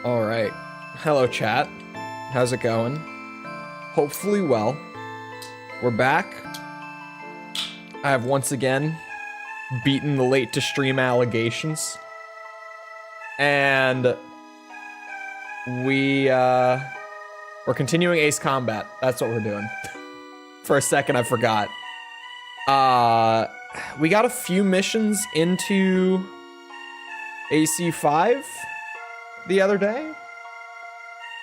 All right. Hello, chat. How's it going? Hopefully well. We're back. I have once again beaten the late to stream allegations. And we're continuing Ace Combat. That's what we're doing. For a second, I forgot. We got a few missions into AC5 the other day.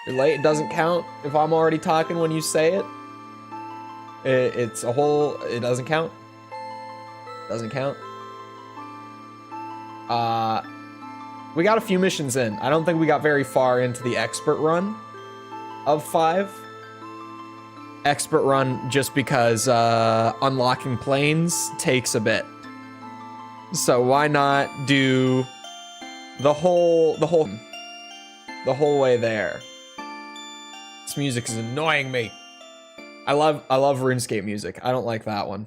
You're late, it doesn't count if I'm already talking when you say it. It's a whole, it doesn't count. Doesn't count. We got a few missions in. I don't think we got very far into the expert run of 5. Expert run just because unlocking planes takes a bit. So why not do the whole way there? This music is annoying me. I love RuneScape music. I don't like that one.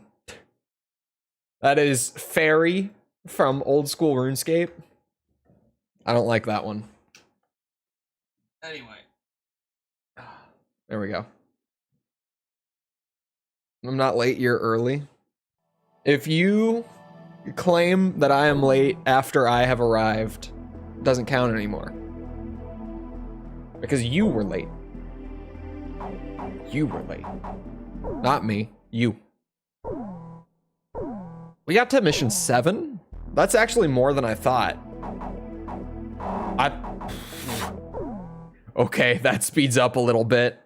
That is Fairy from old school RuneScape. I don't like that one. Anyway. There we go. I'm not late, you're early. If you claim that I am late after I have arrived, it doesn't count anymore. Because you were late. You were late. Not me, you. We got to mission 7? That's actually more than I thought. Okay, that speeds up a little bit.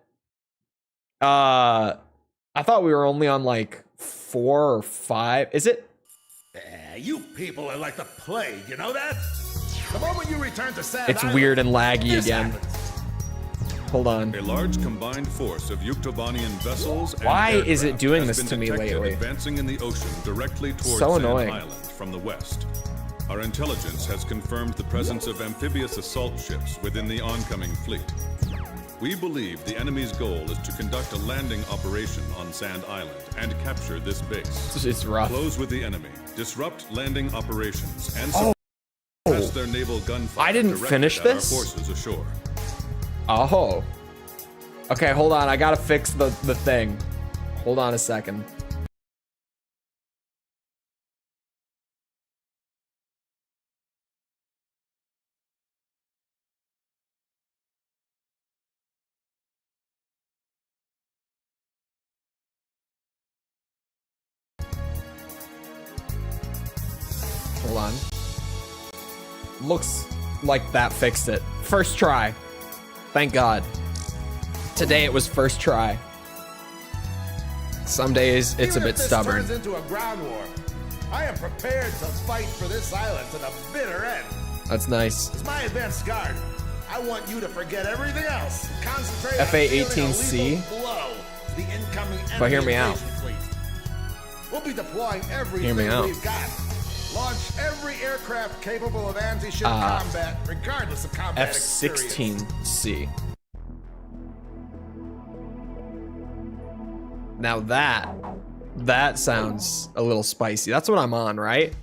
I thought we were only on like 4 or 5. Is it? You people are like the plague, you know that? The moment you return to Sand It's Island, weird and laggy again. happens. Hold on. A large combined force of Yuktobanian vessels and Why is it aircraft doing has this been to me detected lately? advancing in the ocean directly towards So Sand annoying. Island from the west. Our intelligence has confirmed the presence of amphibious assault ships within the oncoming fleet. We believe the enemy's goal is to conduct a landing operation on Sand Island and capture this base. It's rough. Close with the enemy, disrupt landing operations, and Oh. suppress their naval gunfire I didn't directed finish at this? our forces ashore. Oh. Okay, hold on. I gotta fix the thing. Hold on a second. Hold on. Looks like that fixed it. First try. Thank God. Today it was first try. Some days it's a Even bit if this stubborn. turns into a ground war, I am prepared to fight for this island to the bitter end. That's nice. As my advanced guard, I want you to forget everything else. Concentrate on FA-18C. dealing a lethal blow to the incoming But hear me enemy out. invasion fleet. We'll be deploying everything Hear me out. we've got. Launch every aircraft capable of anti-ship combat, regardless of combat experience. F-16C. Now that sounds a little spicy. That's what I'm on, right?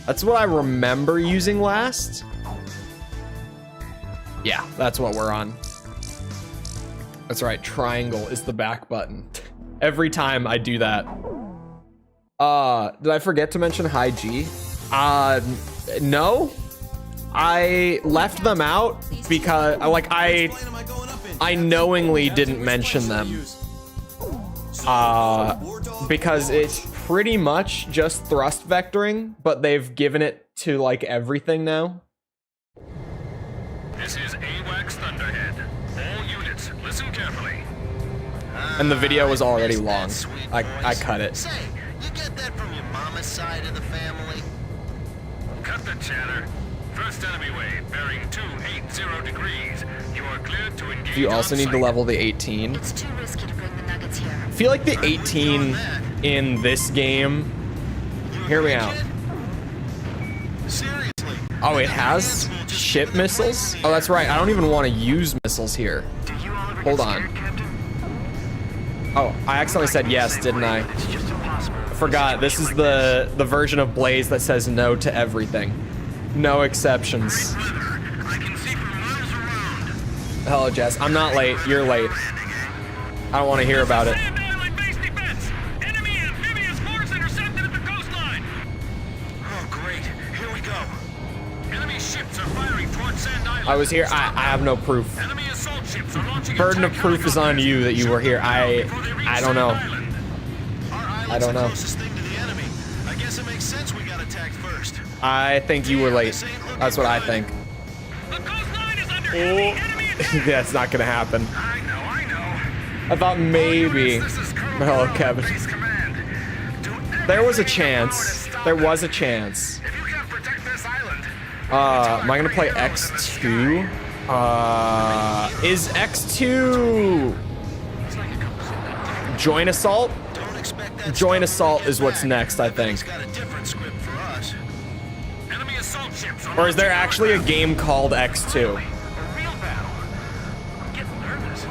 That's what I remember using last. Yeah, that's what we're on. That's right, triangle is the back button. Every time I do that. Did I forget to mention high G? No. I left them out because I knowingly didn't mention them. Because it's pretty much just thrust vectoring, but they've given it to like everything now. This is AWACS Thunderhead. All units, listen carefully. And the video was already long. I cut it. Say, you get that from your mama's side of the family? Cut the chatter. First enemy wave, bearing 280 degrees. You are cleared to engage. Do you also on need to site. level the 18? It's too risky to bring the nuggets here. I feel like the 18 in this game. Hear me out. Seriously. Oh, it has ship missiles? Oh, that's right. I don't even want to use missiles here. Do you all ever Hold get on. scared, Captain? Oh, I accidentally said yes, didn't I? It's just impossible. I forgot. This is the version of Blaze that says no to everything. No exceptions. I can see from Hello, Jess. I'm not late. You're late. I don't want to hear about it. Island base defense. Enemy amphibious force intercepted at the coastline. Oh, great. Here we go. Enemy ships are firing towards Sand Island. I was here. I have no proof. Enemy assault ships are launching Burden of attack proof is on you that you were here. before they reach I don't know. Sand Island. Our island's I don't the know. closest thing to the enemy. I guess it makes sense we got attacked first. I think you were late. That's what I think. The coastline is under heavy enemy attack. That's not gonna happen. I know. I thought maybe. This is Hello, Kevin. Base command. Do There was a everything in your power to chance. stop There it. was a chance. If you can't protect this island, Am I gonna play X2? Is X2 Joint Assault? Don't expect that Joint stuff when we Assault get is what's back. next, I think. It's got a different script for us. enemy assault ships are Or is there launching actually a artillery. game called X2? A real battle. I'm getting nervous.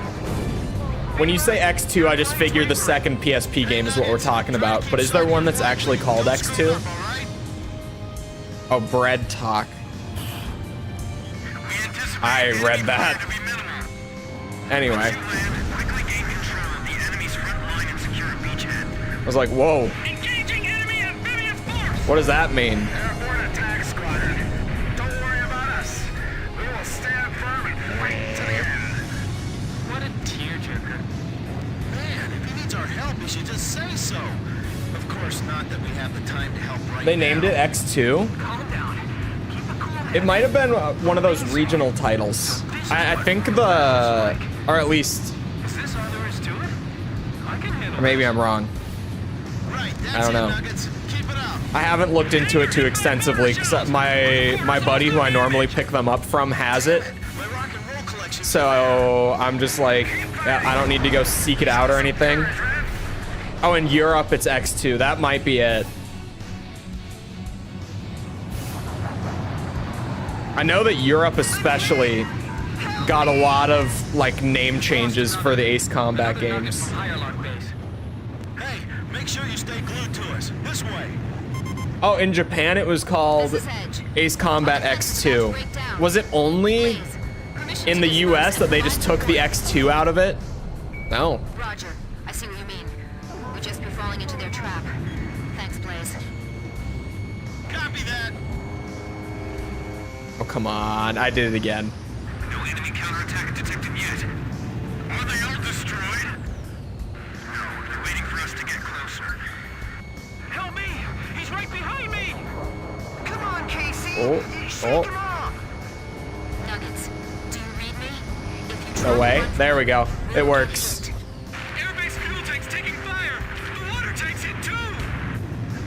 When you say X2, I just figure the second PSP game is what we're talking about. But is there one that's actually called X2? All right? Oh, Bread Talk. We anticipate I enemy read fire that. to be minimal. Anyway, Land, quickly gain control of the enemy's front line and secure a beachhead. I was like, whoa, Engaging enemy amphibious force. what does that mean? Airborne attack squadron. Don't worry about us. We will stand firm and fight to the end. What a tearjerker. Man, if he needs our help, he should just say so. Of course, not that we have the time to help right They named now. it X2? Calm down. Keep a cool head. It might have been one of those regional titles. I think the, or at least, Is this all there is to it? I can handle or maybe I'm wrong. Right, that's I don't know. it, Nuggets. Keep it up. I haven't looked into it too extensively because my buddy who I normally pick them up from has it. My rock and roll collection. So I'm just like, yeah, I don't need to go seek it out or anything. Oh, in Europe it's X2. That might be it. I know that Europe especially got a lot of like name changes for the Ace Combat games. Hey, make sure you stay glued to us. This way. Oh, in Japan it was called This is Edge. Ace Combat X2. Was it only Please. Permission in to the disperse US that they just took the X2 out of it? No. Roger. I see what you mean. We'd just be falling into their trap. Thanks, Blaze. Copy that. Oh, come on. I did it again. No enemy counterattack detected yet. Are they all destroyed? No, they're waiting for us to get closer. Help me! He's right behind me! Come on, Casey. Oh, Shake him oh. off. Nuggets, do you read me? If you No try way. one- There we go. It works. Airbase fuel tank's taking fire! The water tank's hit too!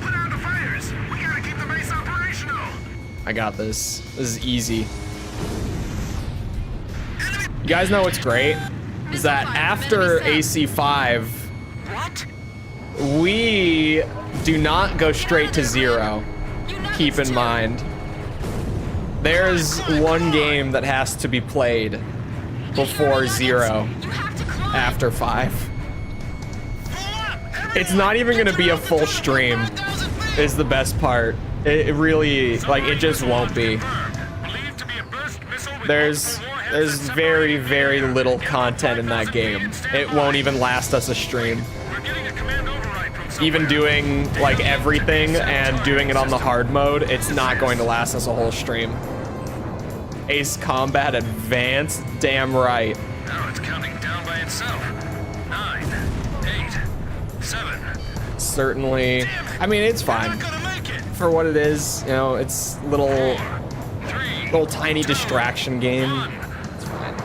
Put out the fires! We gotta keep the base operational! I got this. This is easy. You guys know what's great? Is that after AC5, What? we do not go straight to zero. You nuggets Keep in too. mind. There's one game that has to be played before zero You have to climb. after 5. It's not even gonna be a full stream, is the best part. It really, like, it just won't be. Believed to be a burst missile with There's multiple warheads and very, submarines. very little content in that game. It won't even last us a stream. We're getting a command override from somewhere. Even doing like everything and doing it on the hard mode, it's not going to last us a whole stream. Ace Combat Advanced, damn right. Now it's counting down by itself. 9, 8, 7. Certainly, I mean, it's fine Not gonna make it. for what it is. You know, it's little 3. tiny distraction game. It's fine.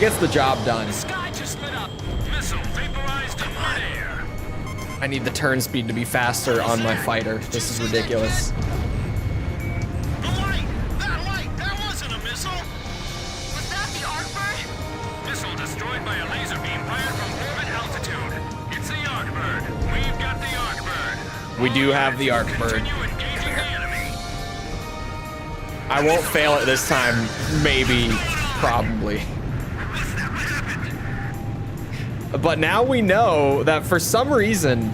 Gets the job done. Sky just lit up. Missile vaporized in midair. I need the turn speed to be faster on my fighter. This is ridiculous. The light. That light. That wasn't a missile. Was that the Arcbird? Missile destroyed by a laser beam fired from orbit altitude. It's the Arcbird. We've got the Arcbird. We do have the Arcbird. Continue engaging the enemy. I won't fail it this time. Maybe, probably. But now we know that for some reason,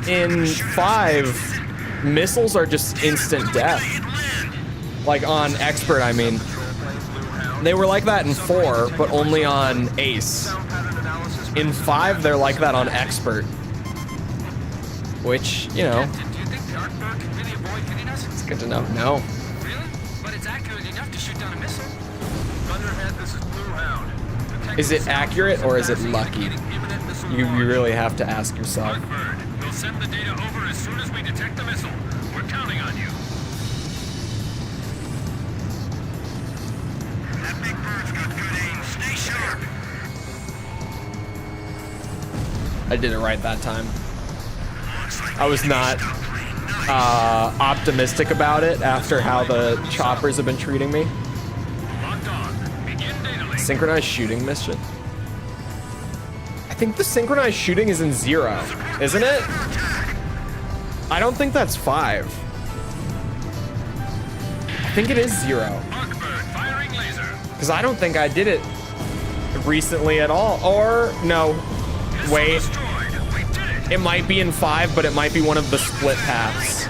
in 5, missiles are just instant death. Like on Expert, I mean. They were like that in 4, but only on Ace. In 5, they're like that on Expert. Which, you know, Do you think the arc burr can really avoid hitting us? it's good to know. No. Really? But it's accurate enough to shoot down a missile. Thunderhead, this is Blue Hound. Is it accurate or is it lucky? You really have to ask yourself. Bird, we'll send the data over as soon as we detect the missile. We're counting on you. That big bird's got good aim. Stay sharp. I did it right that time. I was not optimistic about it after how the choppers have been treating me. Locked on. Begin data link. Synchronized shooting mission. I think the synchronized shooting is in 0, isn't it? I don't think that's 5. I think it is 0. Arcbird firing laser. Because I don't think I did it recently at all. Or, no. Wait. Destroyed. We did it. It might be in 5, but it might be one of the split paths.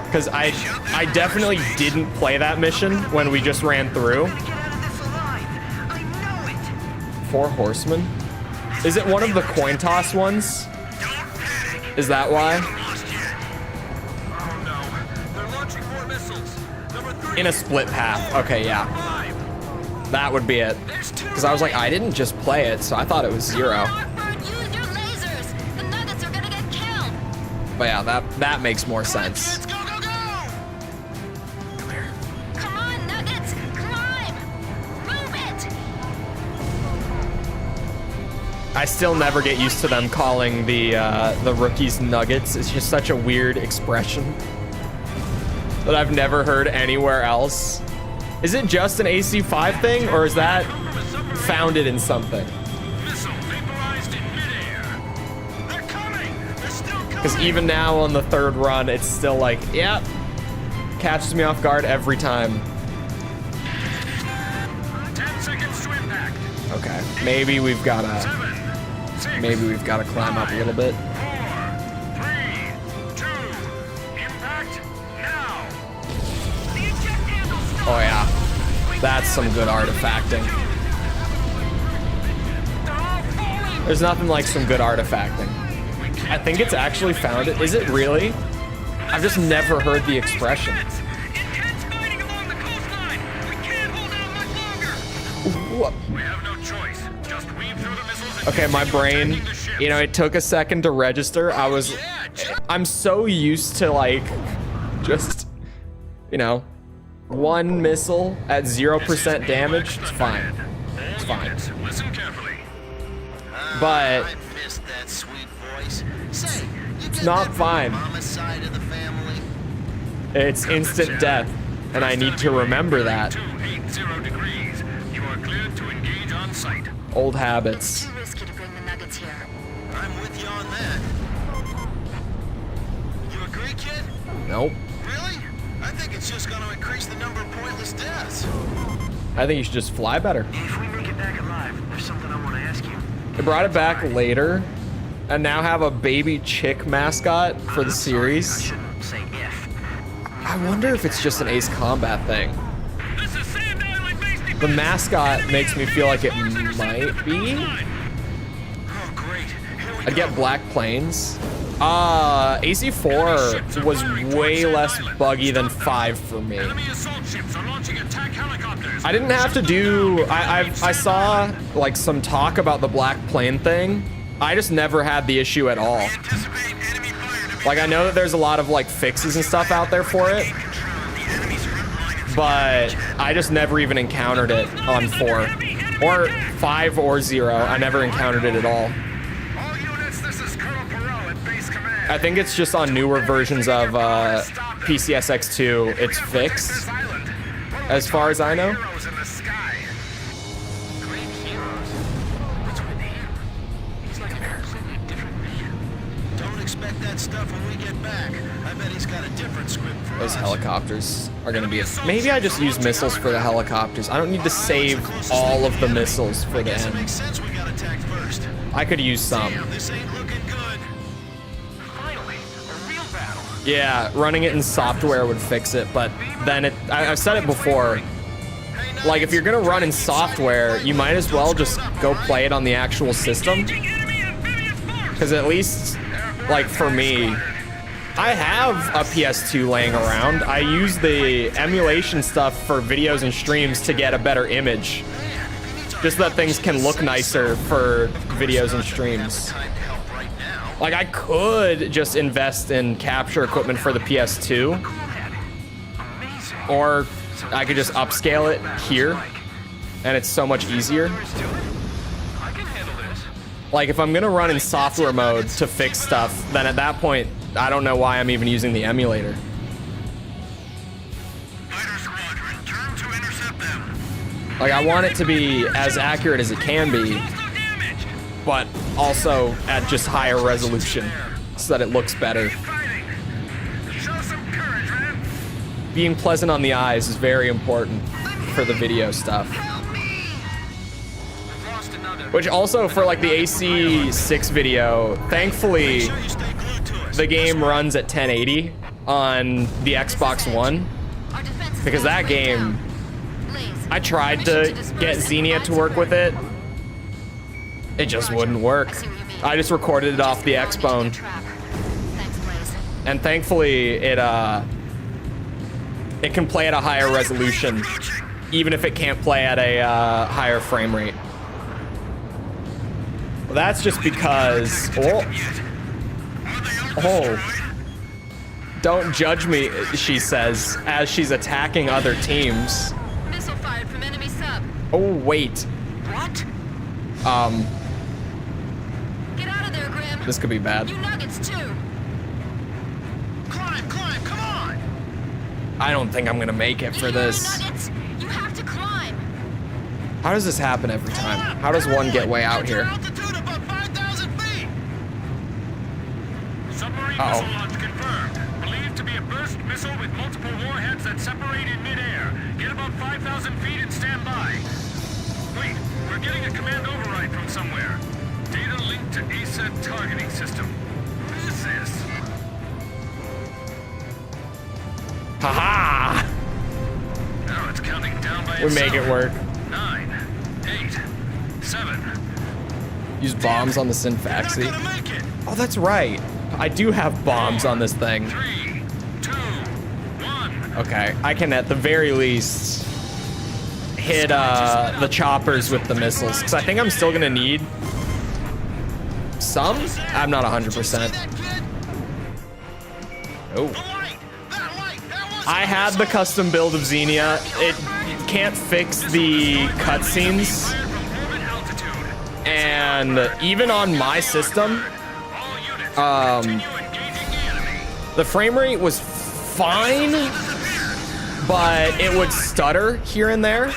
Because I definitely didn't play that mission when we just ran through. Get out of this alive. I know it. 4 horsemen? Is it one of the coin toss ones? Don't panic. Is that why? Lost yet. Oh no. They're launching more missiles. Number 3. In a split path. Okay, yeah. 5. That would be it. There's 2. Because I was like, I didn't just play it, so I thought it was 0. Arcbird, use your lasers! The nuggets are gonna get killed! But yeah, that makes more sense. Let's go, go, go. Come here. Come on, nuggets! Climb! Move it! I still never get used to them calling the rookies nuggets. It's just such a weird expression that I've never heard anywhere else. Is it just an AC5 thing, or is that founded in something? Missile vaporized in midair. They're coming. They're still coming. Because even now on the 3rd run, it's still like, yeah, catches me off guard every time. 10 seconds to impact. Okay, maybe we've gotta 7, 6, climb up a little bit. 4, 3, 2. Impact now. The eject handle stop. Oh yeah, that's some good artifacting. They're all falling. There's nothing like some good artifacting. I think it's actually founded. Is it really? I've just never heard the expression. Intense fighting along the coastline. We can't hold out much longer. Whoa. We have no choice. Just weave through the missiles and Okay, my brain, attacking the ships. you know, it took a second to register. I'm so used to like, just, you know, 1 missile at 0% damage. It's fine. It's fine. Listen carefully. But I missed that sweet voice. Say, you get not that from fine. your mama's side of the family? it's instant death, and I need to remember that. 280 degrees. You are cleared to engage on site. Old It's habits. too risky to bring the nuggets here. I'm with you on that. You agree, kid? Nope. Really? I think it's just going to increase the number of pointless deaths. I think you should just fly better. If we make it back alive, there's something I want to ask you. They brought it back later, and now have a baby chick mascot for the series. Shouldn't say if. I wonder if it's just an Ace Combat thing. This is Sand Island based. The mascot makes me feel like it might be. Oh, great. Here we I'd get Black Plains. AC4 was way less buggy than 5 for me. Enemy assault ships are launching attack helicopters. I didn't have to do. I saw like some talk about the Black Plane thing. I just never had the issue at all. Anticipate enemy fire to be Like I know that there's a lot of like fixes and stuff out there for it, control of the enemy's front line and but I just never even encountered it on 4 or 5 or 0. I never encountered it at all. all units. This is Colonel Perot at base command. I think it's just on newer versions of PCSX2. It's fixed, This island. as far as I know. Heroes in the sky. Great heroes. What's with him? He's like a completely different man. Don't expect that stuff when we get back. I bet he's got a different script for Those us. helicopters are gonna be. Maybe I just use missiles for the helicopters. I don't need to save all of the missiles for I the guess it end. makes sense we got attacked first. I could use some. Damn, this ain't looking good. Finally, a real battle. Yeah, running it in software would fix it, but then I've said it before. Hey, Like, if you're gonna run in software, you might as well just go play it on the actual system. Because at least, like, for me, I have a PS2 laying around. I use the emulation stuff for videos and streams to get a better image. Just so that things can look nicer for videos and streams. Like, I could just invest in capture equipment for the PS2. Or I could just upscale it here. And it's so much easier. Like, if I'm gonna run in software mode to fix stuff, then at that point, I don't know why I'm even using the emulator. Like, I want it to be as accurate as it can be, but also at just higher resolution so that it looks better. Being pleasant on the eyes is very important for the video stuff. Which also, for like the AC6 video, thankfully, the game runs at 1080 on the Xbox One. Because that game, I tried to get Xenia to work with it. It just wouldn't work. I just recorded it off the Xbone. And thankfully, it can play at a higher resolution, even if it can't play at a higher frame rate. Well, that's just because... Oh. Don't judge me, she says, as she's attacking other teams. Missile fired from enemy sub. Oh, wait. What? Get out of there, Grim. This could be bad. You nuggets too. Climb, come on! I don't think I'm gonna make it for this. Nuggets, you have to climb. How does this happen every time? How does one get way out here? Altitude above 5,000 feet! Submarine Uh-oh. missile launch confirmed. Believed to be a burst missile with multiple warheads that separate in midair. Get about 5,000 feet and stand by. Wait, we're getting a command override from somewhere. Data linked to ASAT targeting system. What is this? Haha! Now it's counting down by We make itself. it work. 9, 8, 7. Use bombs on the You're not Sfaxi. gonna make it! Oh, that's right. I do have bombs on this thing. 3, 2, 1. Okay, I can at the very least hit the choppers with the missiles, because I think I'm still gonna need some. I'm not 100%. Oh. I had the custom build of Xenia. It can't fix the cutscenes, and even on my system, the frame rate was fine, but it would stutter here and there.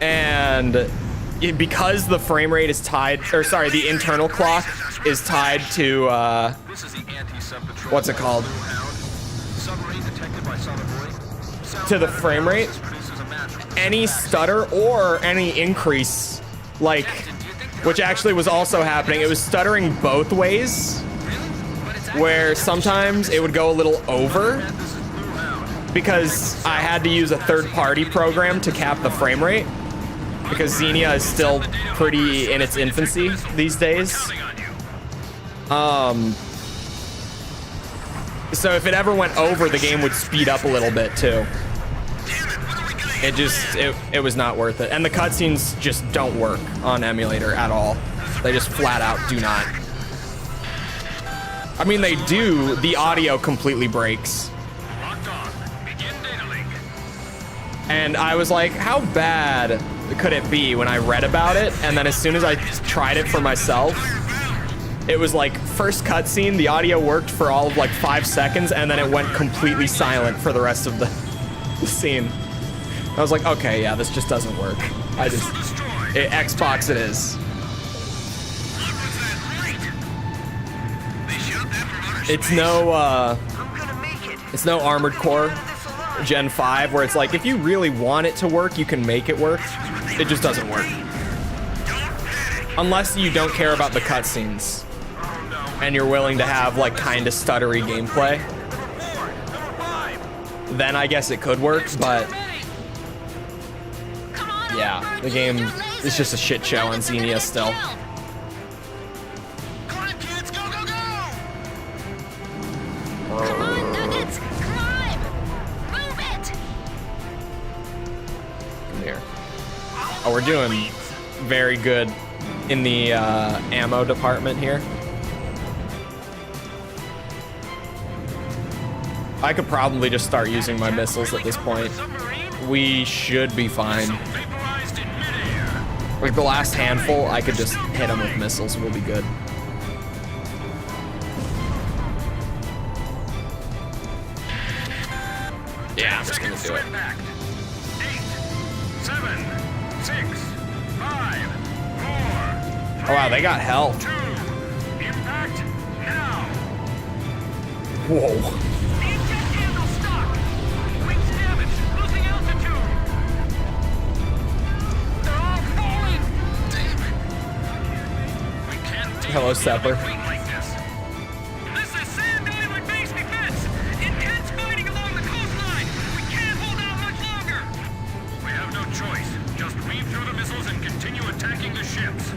And because the frame rate is tied, or sorry, the internal clock is tied to, what's it called? To the frame rate, any stutter or any increase, like, which actually was also happening, it was stuttering both ways, where sometimes it would go a little over because I had to use a third-party program to cap the frame rate, because Xenia is still pretty in its infancy these days. So if it ever went over, the game would speed up a little bit too. It was not worth it. And the cutscenes just don't work on emulator at all. They just flat out do not. I mean, they do. The audio completely breaks. And I was like, how bad could it be when I read about it? And then as soon as I tried it for myself, it was like, first cutscene, the audio worked for all of like 5 seconds, and then it went completely silent for the rest of the scene. I was like, okay, yeah, this just doesn't work. Xbox it is. It's no Armored Core Gen 5 where it's like, if you really want it to work, you can make it work. It just doesn't work. Unless you don't care about the cutscenes and you're willing to have like kind of stuttery gameplay, then I guess it could work, but Yeah, the game is just a shit show on Xenia still. Climb, kids! Go, go, go! Come on, Nuggets! Climb! Move it! Come here. Oh, we're doing very good in the ammo department here. I could probably just start using my missiles at this point. We should be fine. Like the last handful, I could just hit them with missiles. We'll be good. Yeah, I'm just gonna do it. 8, 7, 6, 5, 4, Oh wow, they got health. 2. Impact now. Whoa. Hello, Sepper. This is Sand Island base defense. Intense fighting along the coastline. We can't hold out much longer. We have no choice. Just weave through the missiles and continue attacking the ships.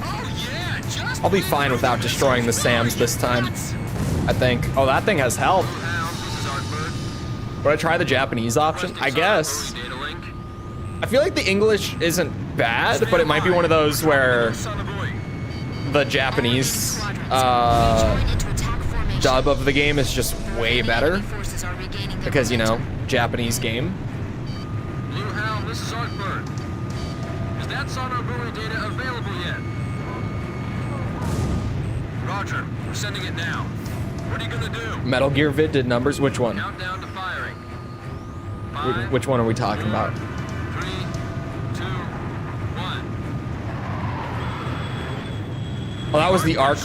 Oh yeah, just I'll be fine without destroying the SAMs this time, I think. Oh, that thing has health. Would I try the Japanese option? I guess. I feel like the English isn't bad, but it might be one of those where the Japanese dub of the game is just way better because, you know, Japanese game. Blue Hound, this is Artbird. Is that sonar buoy data available yet? Roger, we're sending it now. What are you gonna do? Metal Gear Vid did numbers. Which one? Countdown to firing. 5, Which one are we talking about? 3, 2, 1. Oh, that was the arc.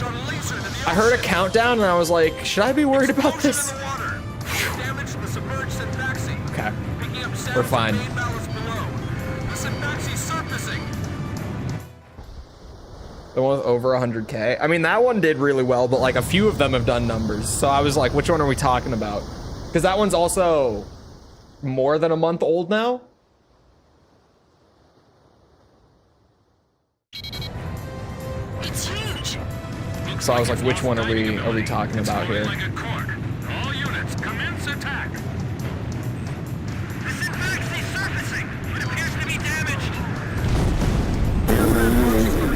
I heard a countdown and I was like, should I be worried about this? Damage to the submerged Sfaxi. Okay, Picking up sounds we're fine. of main ballast below. The Sfaxi's surfacing. The one with over 100K. I mean, that one did really well, but like a few of them have done numbers. So I was like, which one are we talking about? Because that one's also more than a month old now. It's huge! So I was like, which one are we talking about here? Like a cork. All units, commence attack. The Sfaxi's surfacing. It appears to be damaged.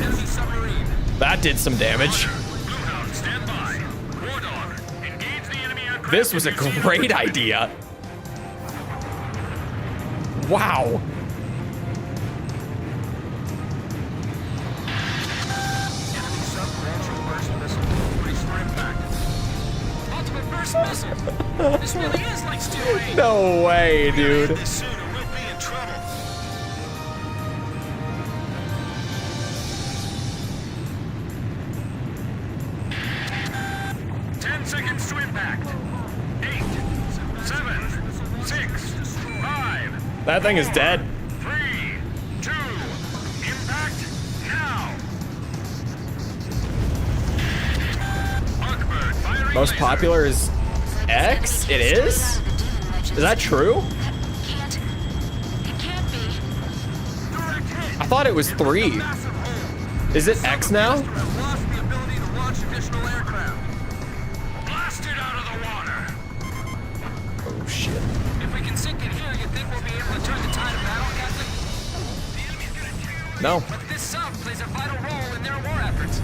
Heavy submarine. That did some damage. Blue Hound, stand by. War Dog, engage the enemy aircraft. This was a great idea. Wow. Enemy sub-launching burst missile. Brace for impact. Multiple burst missiles. This really is like Steel Age. No way, dude. this soon or we'll be in trouble. Seconds to impact. 8, 7, 6, 5. That thing is dead. 3, 2, impact now. Arcbird firing Most laser. popular is X? It is? Is that true? It can't be. Direct hit. I thought it was 3. Massive hole. Is it X now? Have lost the ability to launch additional aircraft. Blasted out of the water. Oh shit. If we can sink it here, you think we'll be able to turn the tide of battle, Captain? The enemy's gonna kill. No. But this sub plays a vital role in their war efforts.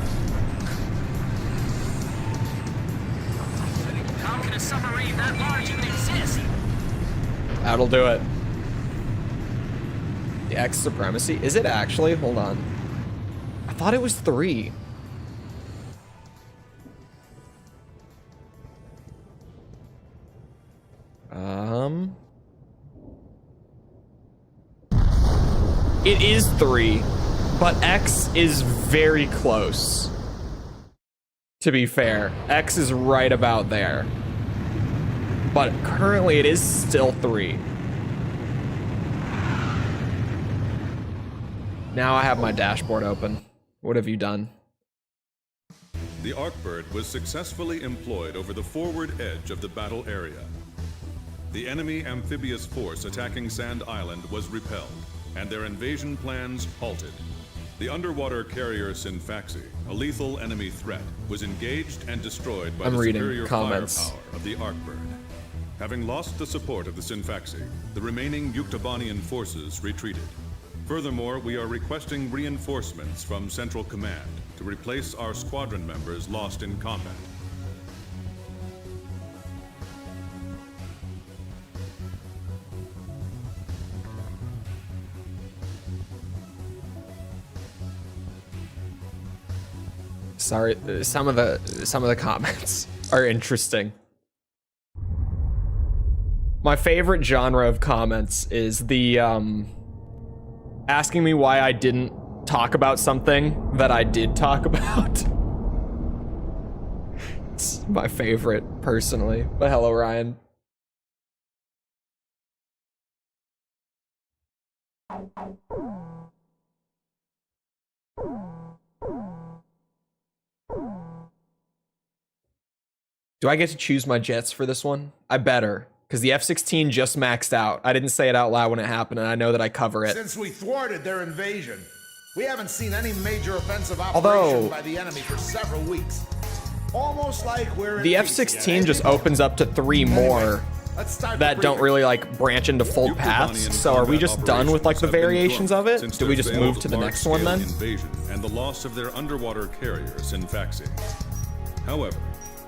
How can a submarine that large even exist? That'll do it. The X supremacy? Is it actually? Hold on. I thought it was 3. It is 3, but X is very close. To be fair, X is right about there. But currently it is still 3. Now I have my dashboard open. What have you done? The Arcbird was successfully employed over the forward edge of the battle area. The enemy amphibious force attacking Sand Island was repelled. and their invasion plans halted. The underwater carrier Sfaxi, a lethal enemy threat, was engaged and destroyed by the superior firepower of the Arkbird. Having lost the support of the Sfaxi, the remaining Yuktabanian forces retreated. Furthermore, we are requesting reinforcements from Central Command to replace our squadron members lost in combat. Sorry, some of the comments are interesting. My favorite genre of comments is the asking me why I didn't talk about something that I did talk about. It's my favorite personally. But hello, Ryan. Do I get to choose my jets for this one? I better, because the F-16 just maxed out. I didn't say it out loud when it happened, and I know that I cover it. Since we thwarted their invasion, we haven't seen any major offensive operation by the enemy for several weeks. Almost like we're in the F-16 just opens up to 3 more that don't really like branch into full paths. So are we just done with like the variations of it? Do we just move to the next one then? Invasion and the loss of their underwater carrier Sfaxi. However,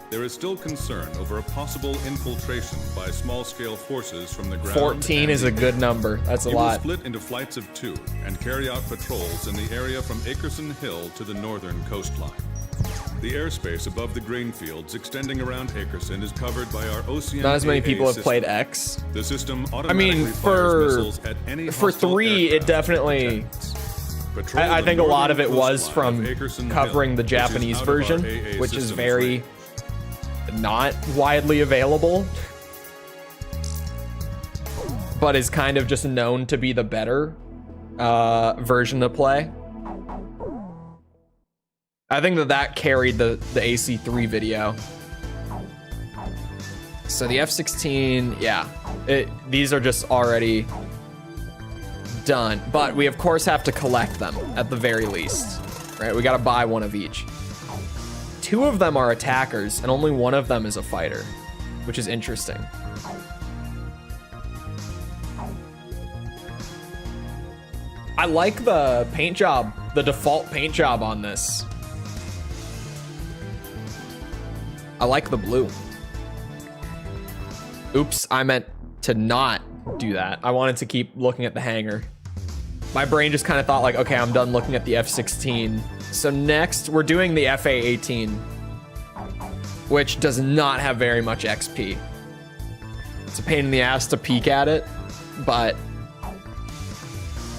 there is still concern over a possible infiltration by small-scale forces from the ground. 14 is a good number. That's a lot. It will split into flights of 2 and carry out patrols in the area from Akerson Hill to the northern coastline. The airspace above the grain fields extending around Akerson is covered by our OCM. Not as many people have played X. The system automatically fires missiles at any for 3, it definitely. I think a lot of it was from covering the Japanese version, which is very not widely available, but is kind of just known to be the better version to play. I think that carried the AC3 video. So the F-16, yeah, these are just already done, but we of course have to collect them at the very least, right? We got to buy one of each. 2 of them are attackers, and only 1 of them is a fighter, which is interesting. I like the paint job, the default paint job on this. I like the blue. Oops, I meant to not do that. I wanted to keep looking at the hangar. My brain just kind of thought like, okay, I'm done looking at the F-16. So next, we're doing the FA-18, which does not have very much XP. It's a pain in the ass to peek at it, but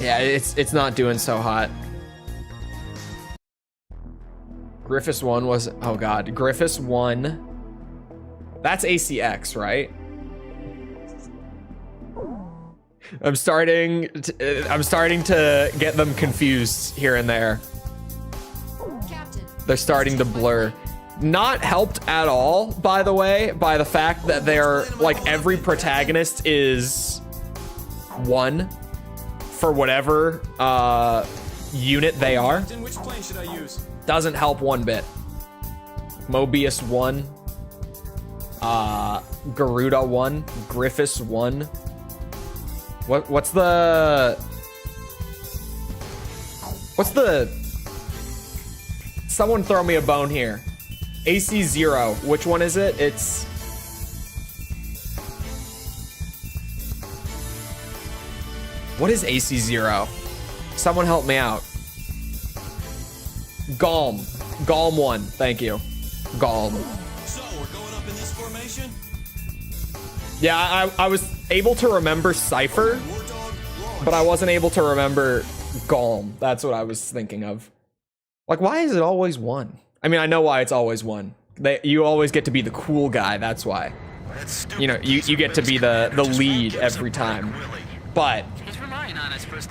yeah, it's not doing so hot. Griffiths 1 was, oh god, Griffiths 1. That's ACX, right? I'm starting to get them confused here and there. They're starting to blur. Not helped at all, by the way, by the fact that they're like every protagonist is 1 for whatever unit they are. Which plane should I use? Doesn't help one bit. Mobius 1, Garuda 1, Griffiths 1. What's the someone throw me a bone here. AC0, which one is it? It's what is AC0? Someone help me out. Galm 1, thank you. Galm. So we're going up in this formation? Yeah, I was able to remember Cypher, but I wasn't able to remember Galm. That's what I was thinking of. Like, why is it always 1? I mean, I know why it's always 1. You always get to be the cool guy, that's why. You know, you get to be the lead every time. But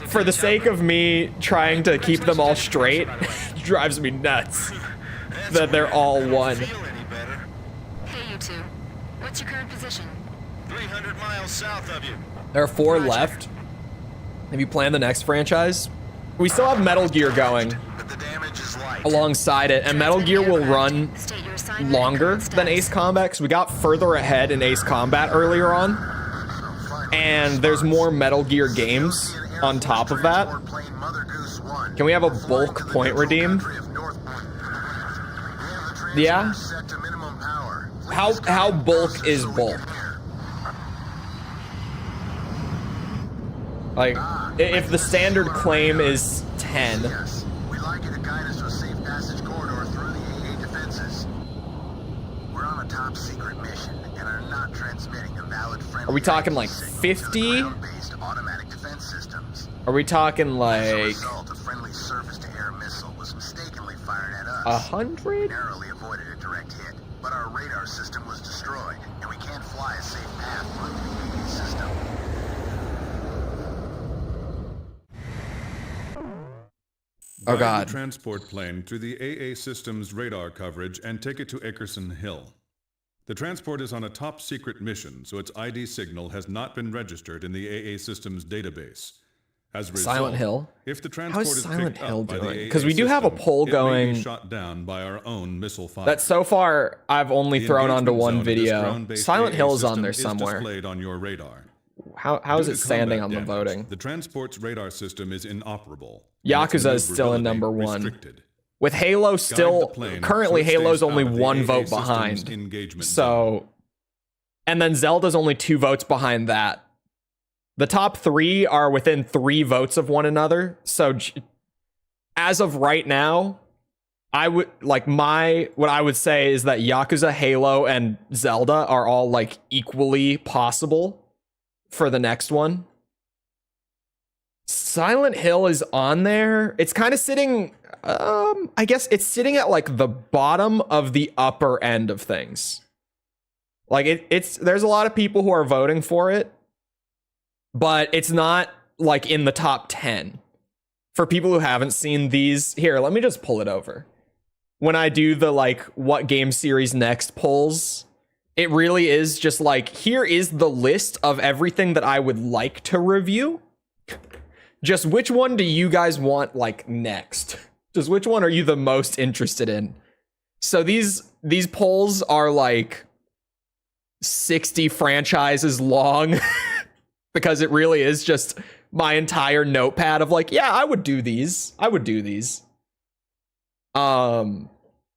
for the sake of me trying to keep them all straight, it drives me nuts that they're all 1. Hey, you 2. What's your current position? 300 miles south of you. There are 4 left. Have you planned the next franchise? We still have Metal Gear going But the damage is light. alongside it, and Metal Gear will run State your assignment longer and than Ace status. Combat, because we got further ahead in Ace Combat earlier on, and there's more Metal Gear games on top of that. Can we have a bulk point redeem? Yeah? How bulk is bulk? Like, if the standard claim is 10, Yes. We'd like you to guide us to a safe passage corridor through the AA defenses. We're on a top secret mission and are not transmitting a valid friendly. are we talking like signal from 50? ground-based automatic defense systems. Are we talking As a like result, a friendly surface-to-air missile was mistakenly fired at us. 100? Narrowly avoided a direct hit, but our radar system was destroyed, and we can't fly a safe path through the AA system. Oh Guide God. the transport plane through the AA system's radar coverage and take it to Ackerson Hill. The transport is on a top secret mission, so its ID signal has not been registered in the AA system's database. As a result, Silent Hill? if the How transport is is Silent picked Hill up by doing? the AA 'Cause we do have a system, poll it may going be shot down by our own missile fire. That so far I've only The thrown onto engagement one zone of this video. ground-based Silent AA Hill is on system there is somewhere. displayed on your radar. How is Due it to standing on combat the damage, voting? The transportt's radar system is inoperable. Yakuza is still in number one. Restricted. With Halo Guide still, the plane currently so it Halo's stays only out of the one AA vote system's behind. engagement zone. So, and then Zelda's only 2 votes behind that. The top 3 are within 3 votes of one another. So, as of right now, I would like what I would say is that Yakuza, Halo, and Zelda are all like equally possible for the next one. Silent Hill is on there. It's kind of sitting, I guess it's sitting at like the bottom of the upper end of things. Like it's there's a lot of people who are voting for it, but it's not like in the top 10. For people who haven't seen these, here, let me just pull it over. When I do the like what game series next polls, it really is just like, here is the list of everything that I would like to review. Just which one do you guys want like next? Just which one are you the most interested in? So these polls are like 60 franchises long because it really is just my entire notepad of like, yeah, I would do these.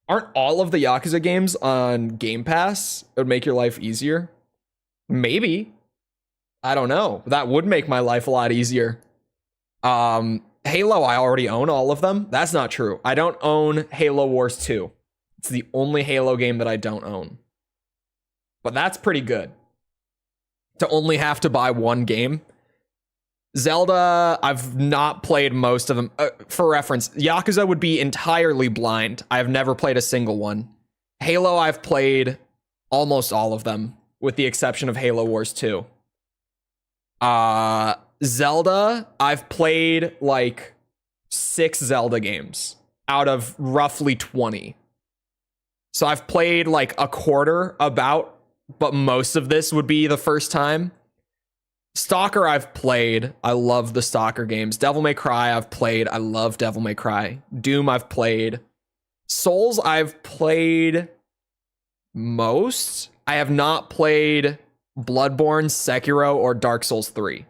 Aren't all of the Yakuza games on Game Pass? It would make your life easier. Maybe. I don't know. That would make my life a lot easier. Halo, I already own all of them. That's not true. I don't own Halo Wars 2. It's the only Halo game that I don't own. But that's pretty good. To only have to buy one game. Zelda, I've not played most of them. For reference, Yakuza would be entirely blind. I've never played a single one. Halo, I've played almost all of them, with the exception of Halo Wars 2. Zelda, I've played like 6 Zelda games out of roughly 20. So I've played like a quarter about, but most of this would be the first time. Stalker, I've played. I love the Stalker games. Devil May Cry, I've played. I love Devil May Cry. Doom, I've played. Souls, I've played most. I have not played Bloodborne, Sekiro, or Dark Souls 3.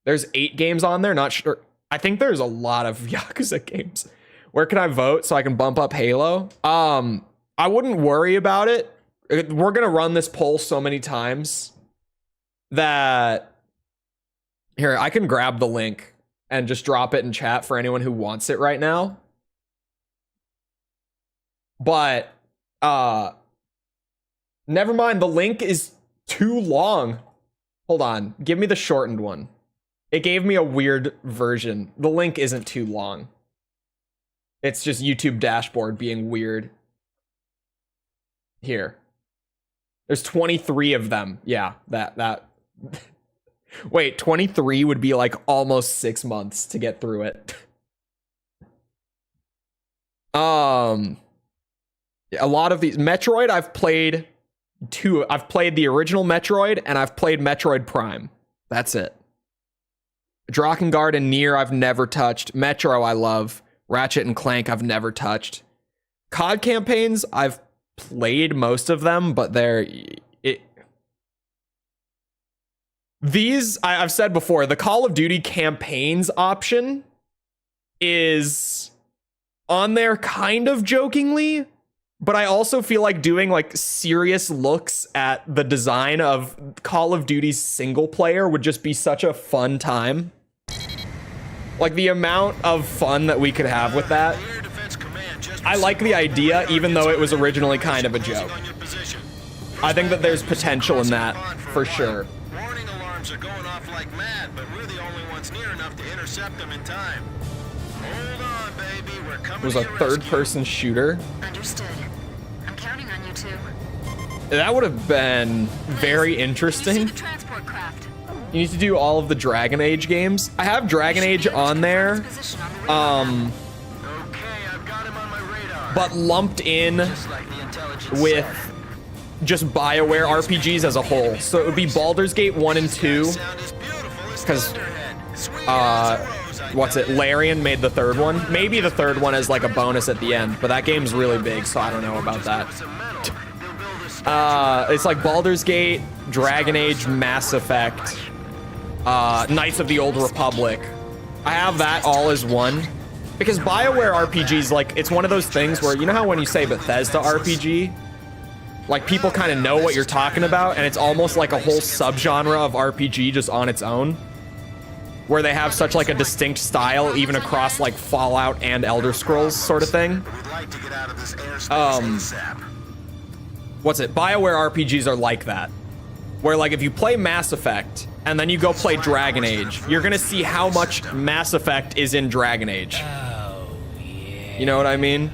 There's 8 games on there, not sure. I think there's a lot of Yakuza games. Where can I vote so I can bump up Halo? I wouldn't worry about it. We're gonna run this poll so many times that here, I can grab the link and just drop it in chat for anyone who wants it right now. But never mind, the link is too long. Hold on, give me the shortened one. It gave me a weird version. The link isn't too long. It's just YouTube dashboard being weird. Here. There's 23 of them. Yeah, that. Wait, 23 would be like almost 6 months to get through it. A lot of these Metroid, I've played 2. I've played the original Metroid and I've played Metroid Prime. That's it. Drakengard and Nier I've never touched. Metro I love. Ratchet and Clank I've never touched. COD campaigns I've played most of them, but I've said before, the Call of Duty campaigns option is on there kind of jokingly, but I also feel like doing like serious looks at the design of Call of Duty's single player would just be such a fun time. Like the amount of fun that we could have with that. I like the idea, even though it was originally kind of a joke. I think that there's potential in that for sure. Warning alarms are going off like mad, but we're the only ones near enough to intercept them in time. Hold on, baby. We're coming. It was a third-person shooter. Understood. I'm counting on you two. That would have been very interesting. The transport craft. You need to do all of the Dragon Age games. I have Dragon Age on there, but lumped in with just BioWare RPGs as a whole. So it would be Baldur's Gate 1 and 2, because Larian made the third one. Maybe the third one is like a bonus at the end, but that game's really big, so I don't know about that. It's like Baldur's Gate, Dragon Age, Mass Effect, Knights of the Old Republic. I have that all as one, because BioWare RPGs, like, it's one of those things where, you know how when you say Bethesda RPG, like, people kind of know what you're talking about, and it's almost like a whole subgenre of RPG just on its own, where they have such like a distinct style even across like Fallout and Elder Scrolls sort of thing. BioWare RPGs are like that, where like if you play Mass Effect and then you go play Dragon Age, you're gonna see how much Mass Effect is in Dragon Age. You know what I mean?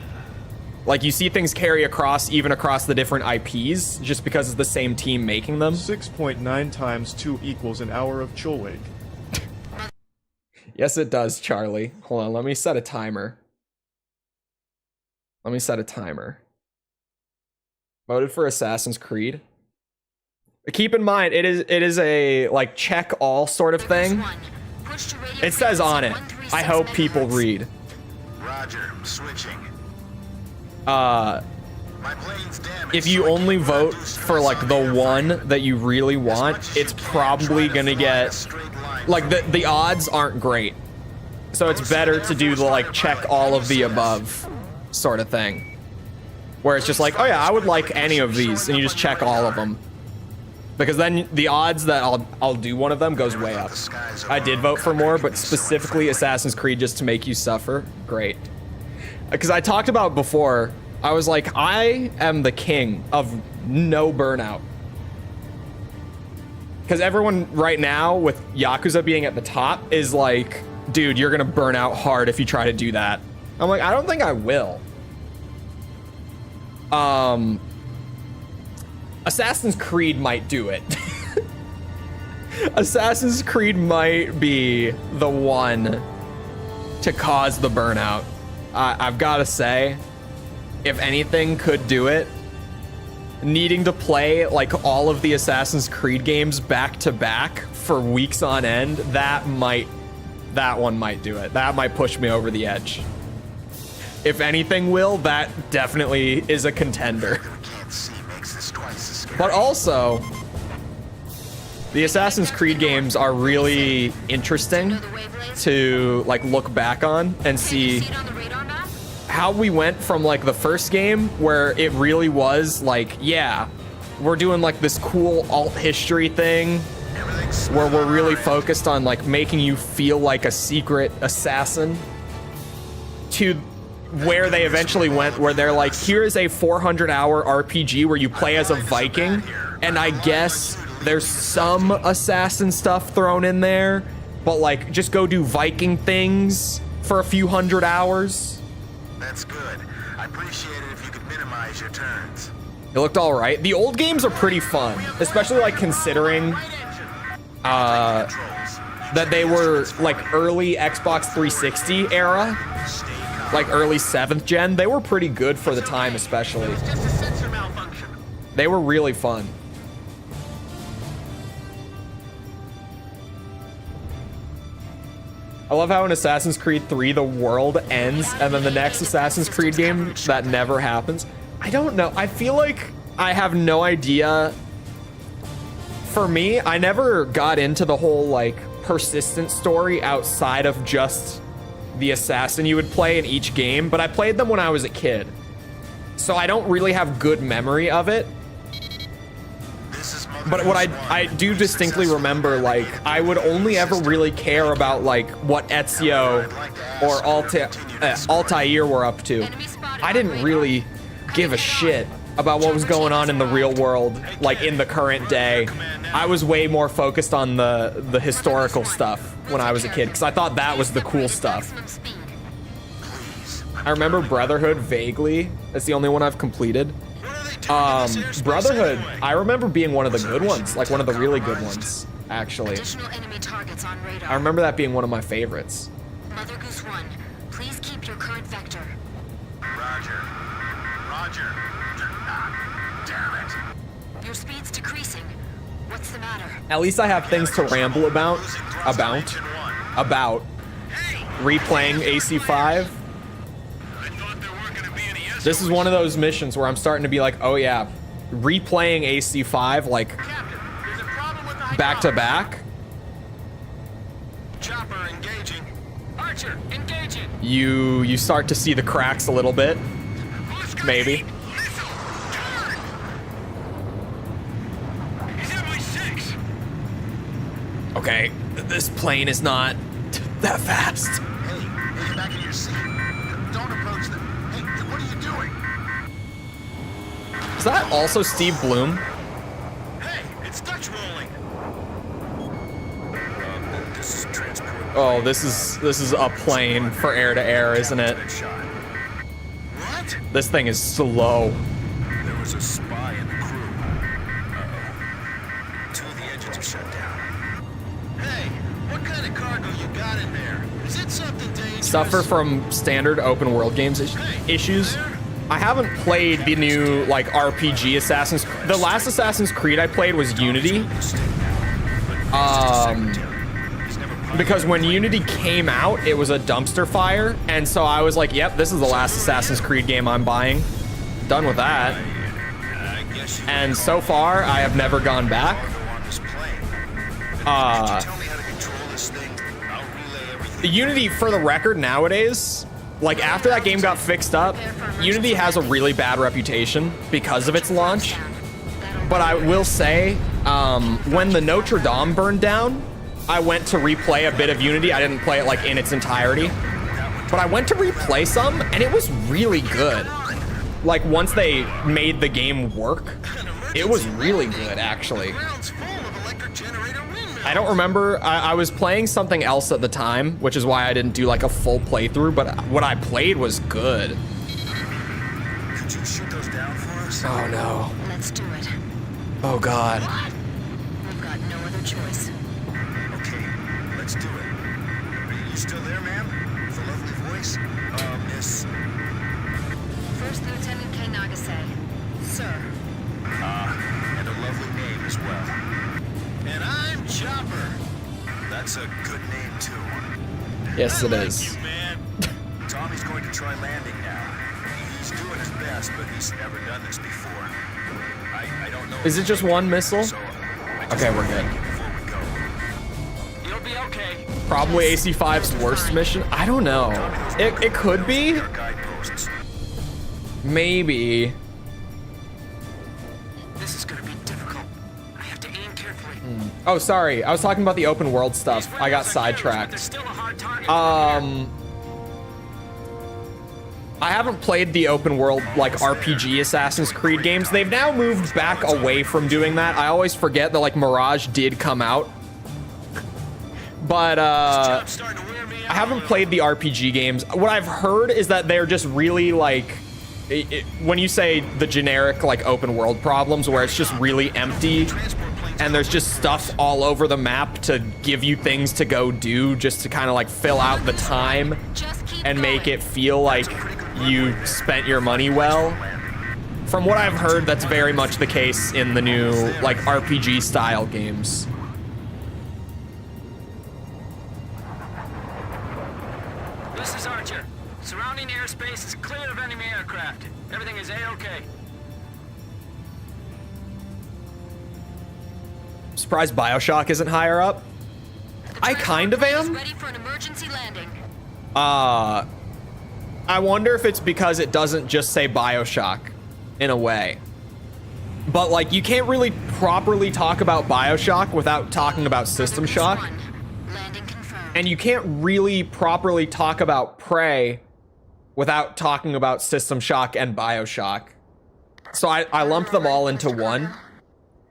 Like, you see things carry across, even across the different IPs, just because it's the same team making them. 6.9 times 2 equals an hour of Chole. Yes, it does, Charlie. Hold on, let me set a timer. Voted for Assassin's Creed. Keep in mind, it is a, like, check all sort of thing. It says on it, I hope people read. Roger, I'm switching. If you only vote for like the one that you really want, it's probably gonna get, like, the odds aren't great. So it's better to do the like check all of the above sort of thing, where it's just like, oh yeah, I would like any of these, and you just check all of them, because then the odds that I'll do one of them goes way up. I did vote for more, but specifically Assassin's Creed just to make you suffer. Great. Because I talked about before, I was like, I am the king of no burnout. Because everyone right now, with Yakuza being at the top, is like, dude, you're gonna burn out hard if you try to do that. I'm like, I don't think I will. Assassin's Creed might do it. Assassin's Creed might be the one to cause the burnout. I've got to say, if anything could do it, needing to play like all of the Assassin's Creed games back to back for weeks on end, that one might do it. That might push me over the edge. If anything will, that definitely is a contender. But also, the Assassin's Creed games are really interesting to like look back on and see how we went from like the first game, where it really was like, yeah, we're doing like this cool alt history thing where we're really focused on like making you feel like a secret assassin, to where they eventually went, where they're like, here's a 400-hour RPG where you play as a Viking, and I guess there's some assassin stuff thrown in there, but like, just go do Viking things for a few hundred hours. That's good. I appreciate it if you could minimize your turns. It looked all right. The old games are pretty fun, especially like considering that they were like early Xbox 360 era, like early 7th gen. They were pretty good for the time, especially. They were really fun. I love how in Assassin's Creed 3 the world ends and then the next Assassin's Creed game that never happens. I don't know. I feel like I have no idea. For me, I never got into the whole like persistent story outside of just the assassin you would play in each game, but I played them when I was a kid. So I don't really have good memory of it. But what I do distinctly remember, like, I would only ever really care about, like, what Ezio or Altair were up to. I didn't really give a shit about what was going on in the real world, like, in the current day. I was way more focused on the historical stuff when I was a kid, because I thought that was the cool stuff. I remember Brotherhood vaguely. That's the only one I've completed. Brotherhood, I remember being one of the good ones, like one of the really good ones, actually. I remember that being one of my favorites. Mother Goose 1, please keep your current vector. Roger. Roger. Damn it. Your speed's decreasing. What's the matter? At least I have things to ramble about replaying AC5. This is one of those missions where I'm starting to be like, oh yeah, replaying AC5 like back to back. Chopper engaging. Archer engaging. You start to see the cracks a little bit, maybe. He's at my 6. Okay, this plane is not that fast. Hey, get back in your seat. Don't approach them. Hey, what are you doing? Is that also Steve Bloom? Hey, it's Dutch rolling. This is transport. Oh, this is a plane for air to air, isn't it? What? This thing is slow. There was a spy in the crew. Uh-oh. 2 of the engines are shut down. Hey, what kind of cargo you got in there? Is it something dangerous? Suffer from standard open world games issues. I haven't played the new like RPG Assassin's. The last Assassin's Creed I played was Unity. Because when Unity came out, it was a dumpster fire, and so I was like, "Yep, this is the last Assassin's Creed game I'm buying." Done with that. And so far, I have never gone back. Unity, for the record, nowadays, like after that game got fixed up, Unity has a really bad reputation because of its launch. But I will say, when the Notre Dame burned down, I went to replay a bit of Unity. I didn't play it like in its entirety, but I went to replay some, and it was really good. Like once they made the game work, it was really good actually. I don't remember. I was playing something else at the time, which is why I didn't do like a full playthrough, but what I played was good. Could you shoot those down for us? Oh no. Let's do it. Oh god. We've got no other choice. Okay, let's do it. Are you still there, ma'am? With a lovely voice? Miss... First Lieutenant K. Nagase. Sir. and a lovely name as well. And I'm Chopper. That's a good name, too. Yes, it is. You, man. Tommy's going to try landing now. He's doing his best, but he's never done this before. I don't know. Is it just one missile? So, Okay, we're good. before we go. You'll be okay. Probably AC5's worst mission? I don't know. It could be. Our guideposts. Maybe. This is gonna be difficult. I have to aim carefully. Oh, sorry. I was talking about the open world stuff. I got sidetracked. Still a hard target. I haven't played the open world, like, RPG Assassin's Creed games. They've now moved back away from doing that. I always forget that, like, Mirage did come out. But, I haven't played the RPG games. What I've heard is that they're just really, like... when you say the generic, like, open world problems, where it's just really empty, and there's just stuff all over the map to give you things to go do, just to kind of, like, fill out the time and make it feel like you spent your money well. From what I've heard, that's very much the case in the new, like, RPG style games. clear of enemy aircraft. Everything is A-okay. Surprised BioShock isn't higher up. I kind of am. Ready for an emergency landing. I wonder if it's because it doesn't just say BioShock in a way. But like, you can't really properly talk about BioShock without talking about System Shock. Landing confirmed. And you can't really properly talk about Prey without talking about System Shock and BioShock. So I lump them all into one.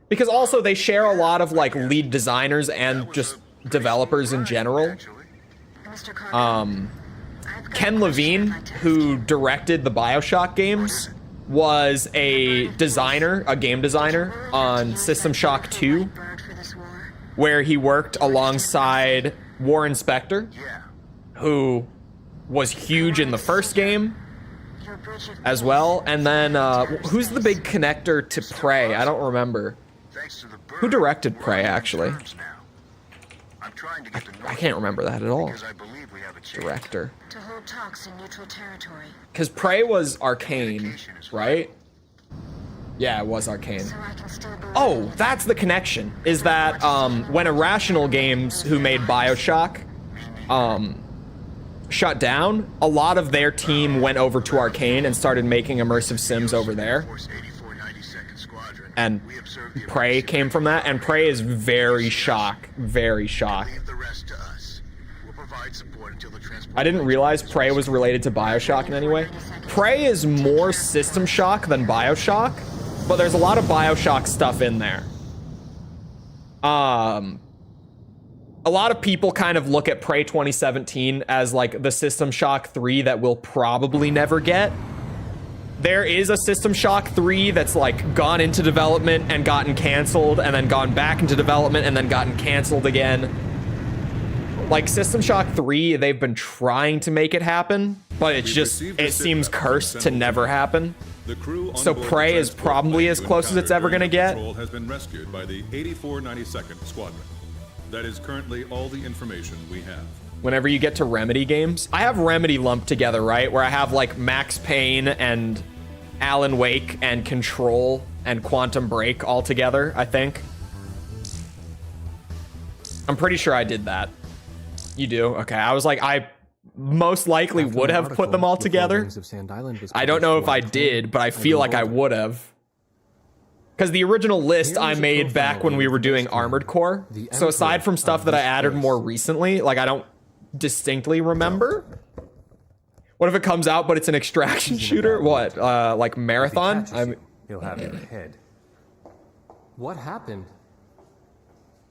Because also they share a lot of like lead designers and just developers in general. Mr. Carter, Ken Levine, who directed the BioShock games, was a designer, a game designer on System Shock 2, where he worked alongside Warren Spector, who was huge in the first game as well. And then, who's the big connector to Prey? I don't remember. Who directed Prey, actually? I can't remember that at all. Director. to hold talks in neutral territory. Because Prey was Arcane, right? Yeah, it was Arcane. So I can still believe Oh, that's the connection. Is that when Irrational Games, who made BioShock, shut down, a lot of their team went over to Arcane and started making immersive sims over there. And Prey came from that, and Prey is very shock. I didn't realize Prey was related to BioShock in any way. Prey is more System Shock than BioShock, but there's a lot of BioShock stuff in there. A lot of people kind of look at Prey 2017 as like the System Shock 3 that we'll probably never get. There is a System Shock 3 that's like gone into development and gotten canceled and then gone back into development and then gotten canceled again. Like System Shock 3, they've been trying to make it happen, but it's just, it seems cursed to never happen. So Prey is probably as close as it's ever gonna get. Has been rescued by the 8492nd Squadron. That is currently all the information we have. Whenever you get to Remedy games, I have Remedy lumped together, right? Where I have like Max Payne and Alan Wake and Control and Quantum Break all together, I think. I'm pretty sure I did that. You do? Okay, I was like, I most likely would have put them all together. I don't know if I did, but I feel like I would have. Because the original list I made back when we were doing Armored Core. So aside from stuff that I added more recently, like I don't distinctly remember. What if it comes out, but it's an extraction shooter? What, like Marathon? He'll have your head. What happened?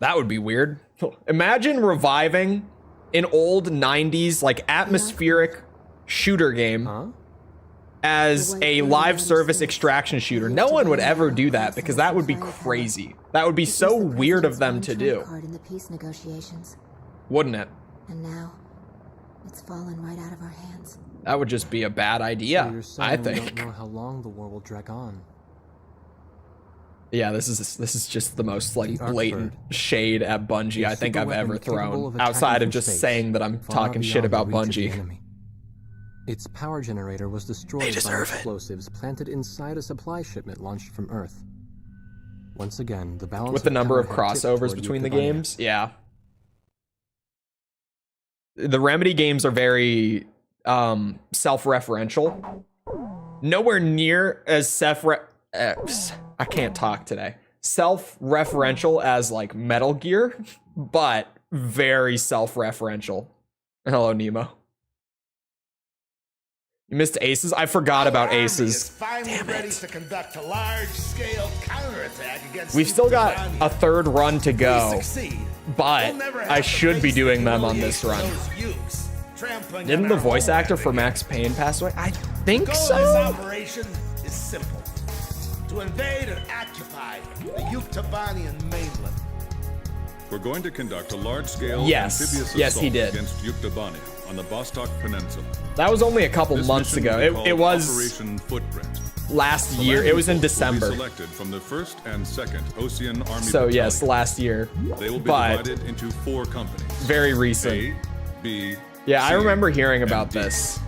That would be weird. Imagine reviving an old 90s, like atmospheric shooter game as a live service extraction shooter. No one would ever do that because that would be crazy. That would be so weird of them to do. In the peace negotiations. Wouldn't it? And now, it's fallen right out of our hands. That would just be a bad idea, So you're saying I we think. don't know how long the war will drag on. Yeah, this is just the most like The Arc blatant Bird. shade at Bungie I think I've Superweapon ever capable thrown, of attacking outside of from just space, saying that I'm far talking shit beyond about the reach of the Bungie. enemy. Its power generator was destroyed by deserve it. explosives planted inside a supply shipment launched from Earth. Once again, the balance With the number of power had tipped crossovers toward between the Yucatania. games, yeah. The Remedy games are very self-referential. Nowhere near as I can't talk today. Self-referential as like Metal Gear, but very self-referential. Hello, Nemo. You missed Aces? I forgot about Aces. Damn ready to conduct a large-scale counterattack against We've still got Yucatania. a third run to If we go, succeed, but we'll never have I to should be face the doing them on this humiliation run. of those Ukes trampling Didn't on the our voice actor homeland for again. Max Payne pass away? I The think goal of this so. operation is simple: to invade and occupy the Yuctabanian mainland. We're going to conduct a large-scale Yes. amphibious Yes, he assault did. against Yuctabania on the Vostok Peninsula. That was only a couple This months mission ago. will be called It was Operation Footprint. last The year. It was in landing force will be December. selected from the 1st and 2nd Ocean Army So yes, Battalions. last year. They will be But divided into 4 companies. very recent. A, B, Yeah, I C, remember hearing and about D. this.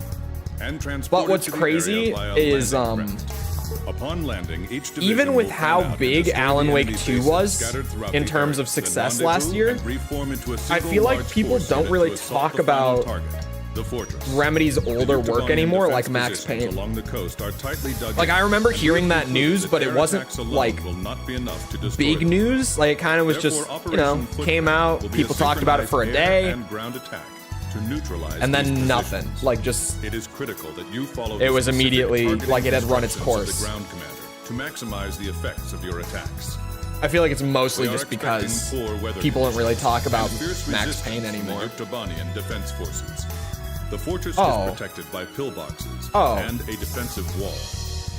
and But transported what's to the crazy area via is landing craft. Upon landing, each division even with will how plan out and big destroy Alan the Wake enemy 2 bases was scattered throughout in the terms area, of success then last year, rendezvous and reform into a I single feel like large people force don't unit really to assault talk the final about target, the fortress. Remedy's older The work Yukon anymore, defense like Max positions Payne. along the coast are tightly dug Like, in, I remember and hearing we that conclude news, that but it air wasn't, attacks alone like, will not be enough to destroy big them. news. Like, it kind of was Therefore, just, you know, Operation came Footprint out, will be a people talked about it for a synchronized air day, and ground attack to neutralize and these then nothing. positions. Like, just, It is critical that you follow it the was specific immediately, targeting like, it had run its instructions of course. the ground commander to maximize the effects of your attacks. I feel like it's mostly We are just because expecting poor weather people don't really talk about and fierce Max resistance Payne from anymore. The Yuktobanian defense forces. The fortress Oh. is protected by pillboxes Oh. and a defensive wall.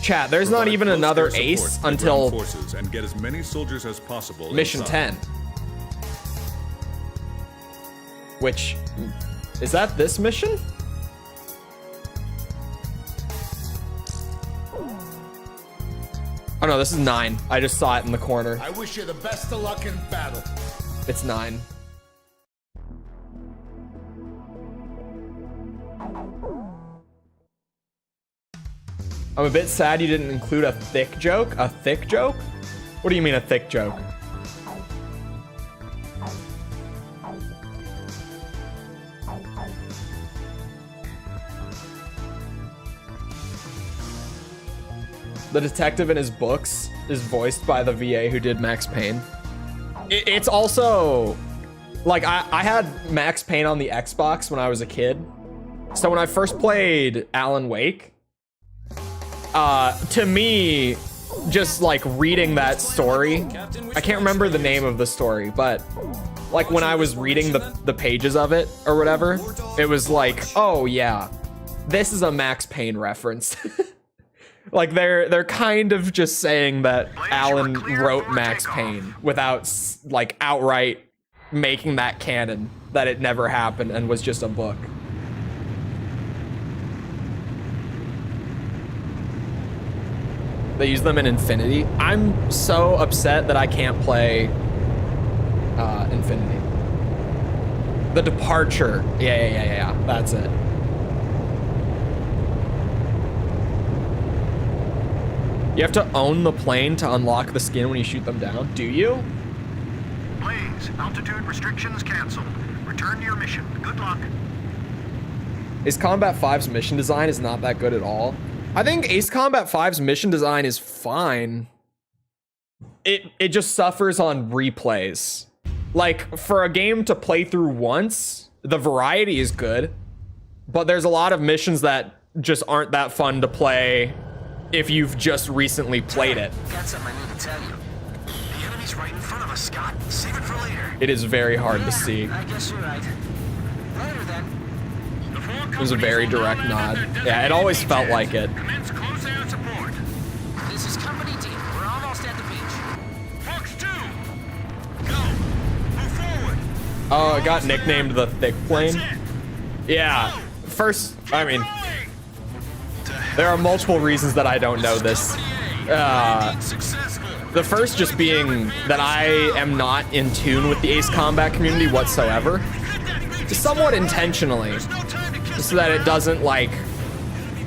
Chat, there's not Provide even close another air support ace to the until ground forces and get as many soldiers as possible Mission inside. 10. Which, is that this mission? Oh no, this is 9. I just saw it in the corner. I wish you the best of luck in battle. It's 9. I'm a bit sad you didn't include a thick joke. A thick joke? What do you mean a thick joke? The detective in his books is voiced by the VA who did Max Payne. It's also, like, I had Max Payne on the Xbox when I was a kid. So when I first played Alan Wake, to me, just like reading that story, I can't remember the name of the story, but like when I was reading the pages of it or whatever, it was like, oh yeah, this is a Max Payne reference. Like they're kind of just saying that Alan wrote Max Payne without like outright making that canon, that it never happened and was just a book. They use them in Infinity. I'm so upset that I can't play Infinity. The Departure. Yeah. That's it. You have to own the plane to unlock the skin when you shoot them down. Do you? Blaze, altitude restrictions canceled. Return to your mission. Good luck. Ace Combat 5's mission design is not that good at all. I think Ace Combat 5's mission design is fine. It just suffers on replays. Like, for a game to play through once, the variety is good, but there's a lot of missions that just aren't that fun to play if you've just recently played it. Got something I need to tell you. The enemy's right in front of us, Scott. Save it for later. It is very hard to see. I guess you're right. Later then. It was a very direct nod. Yeah, it always felt like it. Commence close air support. This is Company D. We're almost at the beach. Fox 2. Go. Move forward. Oh, it got nicknamed the Thick Plane. Yeah. First, I mean, there are multiple reasons that I don't know this. The first just being that I am not in tune with the Ace Combat community whatsoever. Somewhat intentionally. So that it doesn't, like,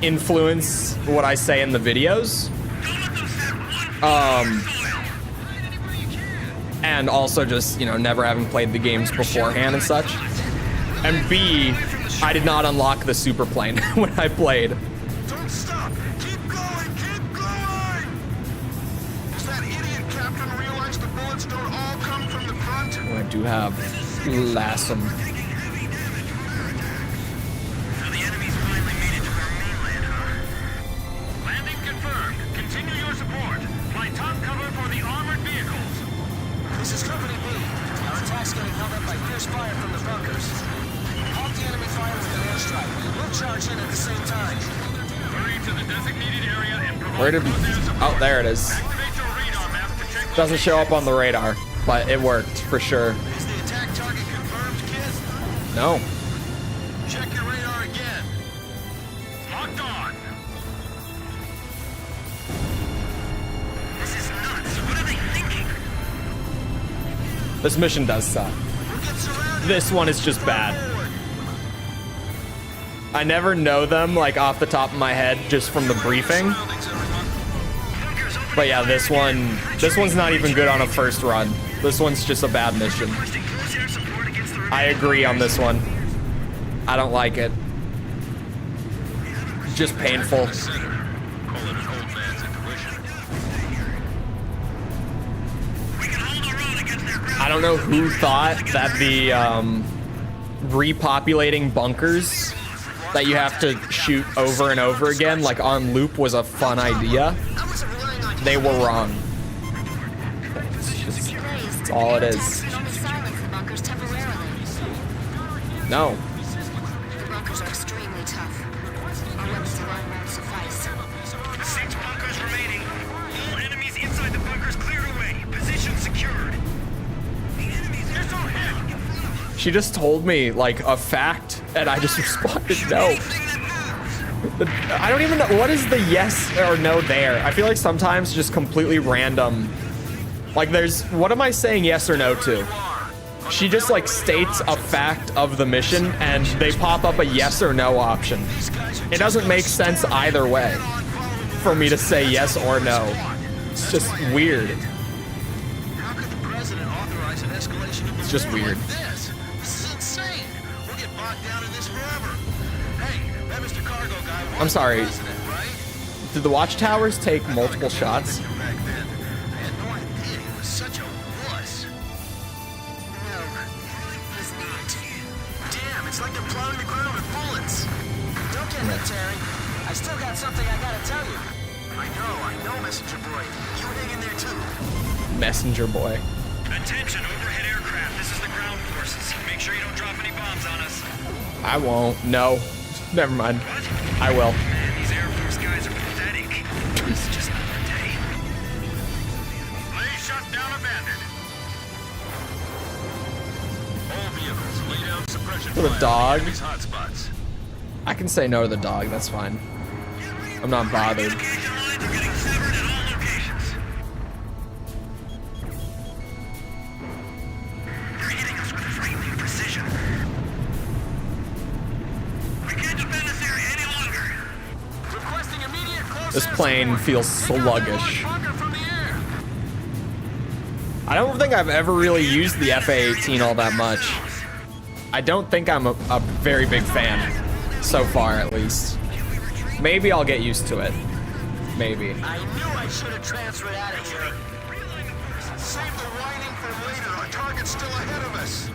influence what I say in the videos. And also just, you know, never having played the games beforehand and such. And B, I did not unlock the super plane when I played. Don't stop. Keep going. Keep going. Does that idiot captain realize the bullets don't all come from the front? I do have Lassum. So the enemy's finally made it to our mainland, huh? Landing confirmed. Continue your support. Fly top cover for the armored vehicles. This is Company B. Our attack's getting held up by fierce fire from the bunkers. Halt the enemy fire with an airstrike. We'll charge in at the same time. Hurry to the designated area and provide Where did... close air support. Oh, there it is. Activate your radar map to check Doesn't show up on the radar, but it worked for sure. Is the attack target confirmed, kid? No. Check your radar again. locked on. This is nuts. What are they thinking? This mission does suck. We'll get surrounded. This one is just bad. I never know them like off the top of my head just from the briefing. But yeah, this one's not even good on a first run. This one's just a bad mission. I agree on this one. I don't like it. Just painful. I don't know who thought that the repopulating bunkers that you have to shoot over and over again, like on loop, was a fun idea. They were wrong. That's all it is. No. The bunkers are extremely tough. Our weapons alone won't suffice. 6 bunkers remaining. All enemies inside the bunkers cleared away. Position secured. The enemies are so hit. She just told me like a fact, and I just responded no. I don't even know what is the yes or no there. I feel like sometimes just completely random. Like there's, what am I saying yes or no to? She just like states a fact of the mission and they pop up a yes or no option. It doesn't make sense either way for me to say yes or no. It's just weird. How could the president authorize an escalation of It's just weird. this? This is insane. We'll get bogged down in this forever. Hey, that Mr. Cargo guy was I'm sorry. the president, right? Did the watchtowers take multiple shots? Back then, I had no idea he was such a wuss. No, he's not. Damn, it's like they're plowing the ground with bullets. Don't get hit, Terry. I still got something I gotta tell you. I know, Messenger Boy. You hang in there too. Messenger boy. Attention, overhead aircraft. This is the ground forces. Make sure you don't drop any bombs on us. I won't. No. Never mind. I will. Man, these Air Force guys are pathetic. This is just another day. Blaze shut down abandoned. All vehicles, lay down suppression To the fire dog. on these hotspots. I can say no to the dog. That's fine. I'm not bothered. Communication lines are getting severed at all locations. They're hitting us with frightening precision. We can't defend this area any longer. Requesting immediate close This air plane support. feels sluggish. Bunker from the air. I don't think I've ever really used the FA-18 all that much. I don't think I'm a very big fan. So far, at least. Maybe I'll get used to it. Maybe. I knew I should have transferred out of here. Save the whining for later. Our target's still ahead of us.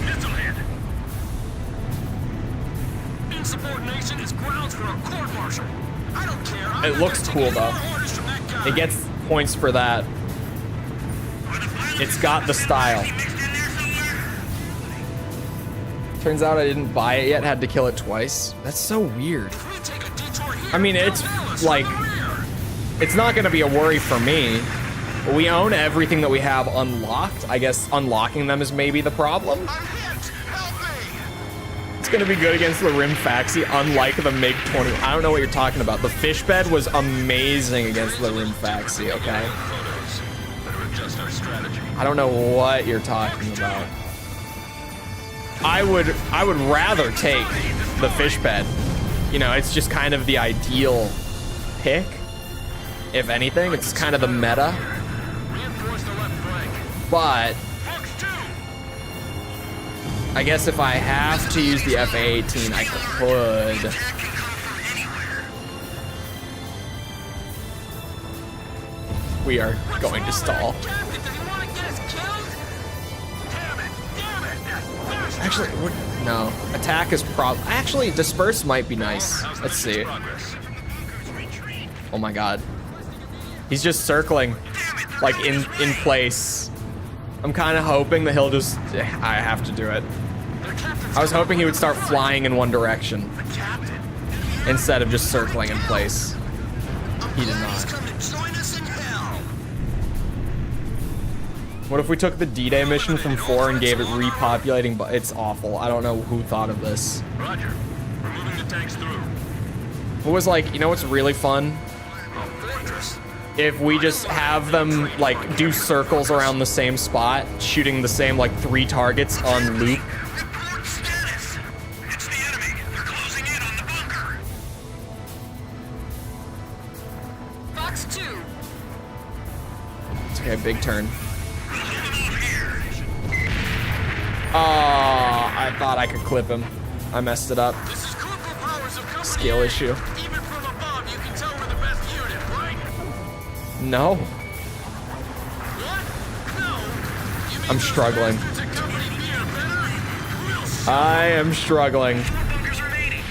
Missile hit. Insubordination is grounds for a court-martial. I don't care. It looks cool, though. It gets points for that. It's got the style. Turns out I didn't buy it yet, had to kill it twice. That's so weird. I mean, it's like, it's not gonna be a worry for me. We own everything that we have unlocked. I guess unlocking them is maybe the problem. It's gonna be good against the rimfaxi, unlike the MiG-20. I don't know what you're talking about. The fish bed was amazing against the rimfaxi, okay? I don't know what you're talking about. I would rather take the fish bed. You know, it's just kind of the ideal pick. If anything, it's kind of the meta. But I guess if I have to use the FA-18, I could. We are going to stall. Actually, no. Attack is actually, disperse might be nice. Let's see. Oh my god. He's just circling, like in place. I'm kind of hoping that he'll just, I have to do it. I was hoping he would start flying in one direction instead of just circling in place. He did not. What if we took the D-Day mission from 4 and gave it repopulating, but it's awful. I don't know who thought of this. Roger. We're moving the tanks through. It was like, you know what's really fun? If we just have them like do circles around the same spot, shooting the same like 3 targets on loop. Fox 2. It's okay, big turn. Oh, I thought I could clip him. I messed it up. This is Corporal Powers of Company Skill A. issue. Even from above, you can tell we're the best unit, right? No, What? No. You mean I'm those struggling. bastards at Company B are better? We'll see. I am struggling. 4 bunkers remaining.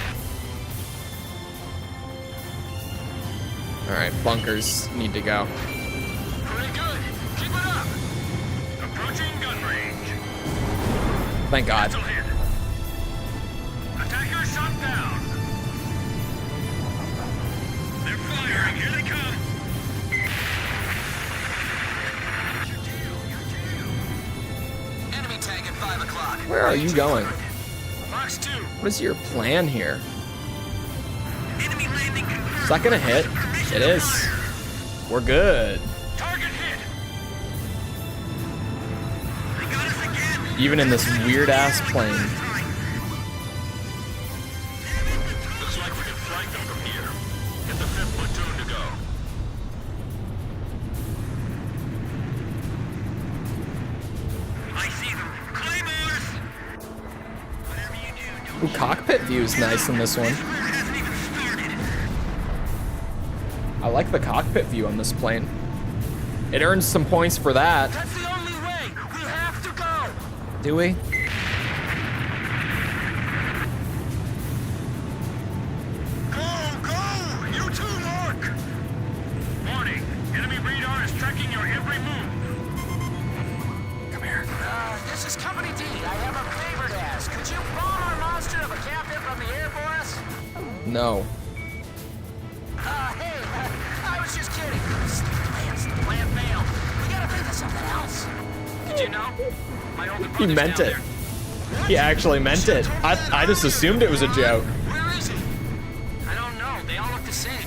All right, bunkers need to go. Pretty good. Keep it up. Approaching gun range. Thank God. Cancel hit. Attacker shot down. They're firing. Here they come. Enemy tank at 5 o'clock. Where are you going? Fox 2. What is your plan here? Enemy landing confirmed. Is that gonna hit? It is. We're good. Target hit. They got us again. Even in this weird ass plane. Looks like we can flank them from here. Get the 5th platoon to go. I see them. Claymores! Whatever you do, Ooh, cockpit view is nice in this one. hasn't even started. I like the cockpit view on this plane. It earns some points for that. That's the only way. We have to go. Do we? Go! You too, Mark! Warning. Enemy radar is tracking your every move. Come here. This is Company D. I have a favor to ask. Could you bomb our monster of a captain from the air for us? No. Hey, I was just kidding. The plan failed. We gotta think of something else. Did you know? My older He brother's meant down it. there. He actually meant it. I just assumed it was a joke. Where is he? I don't know. They all look the same.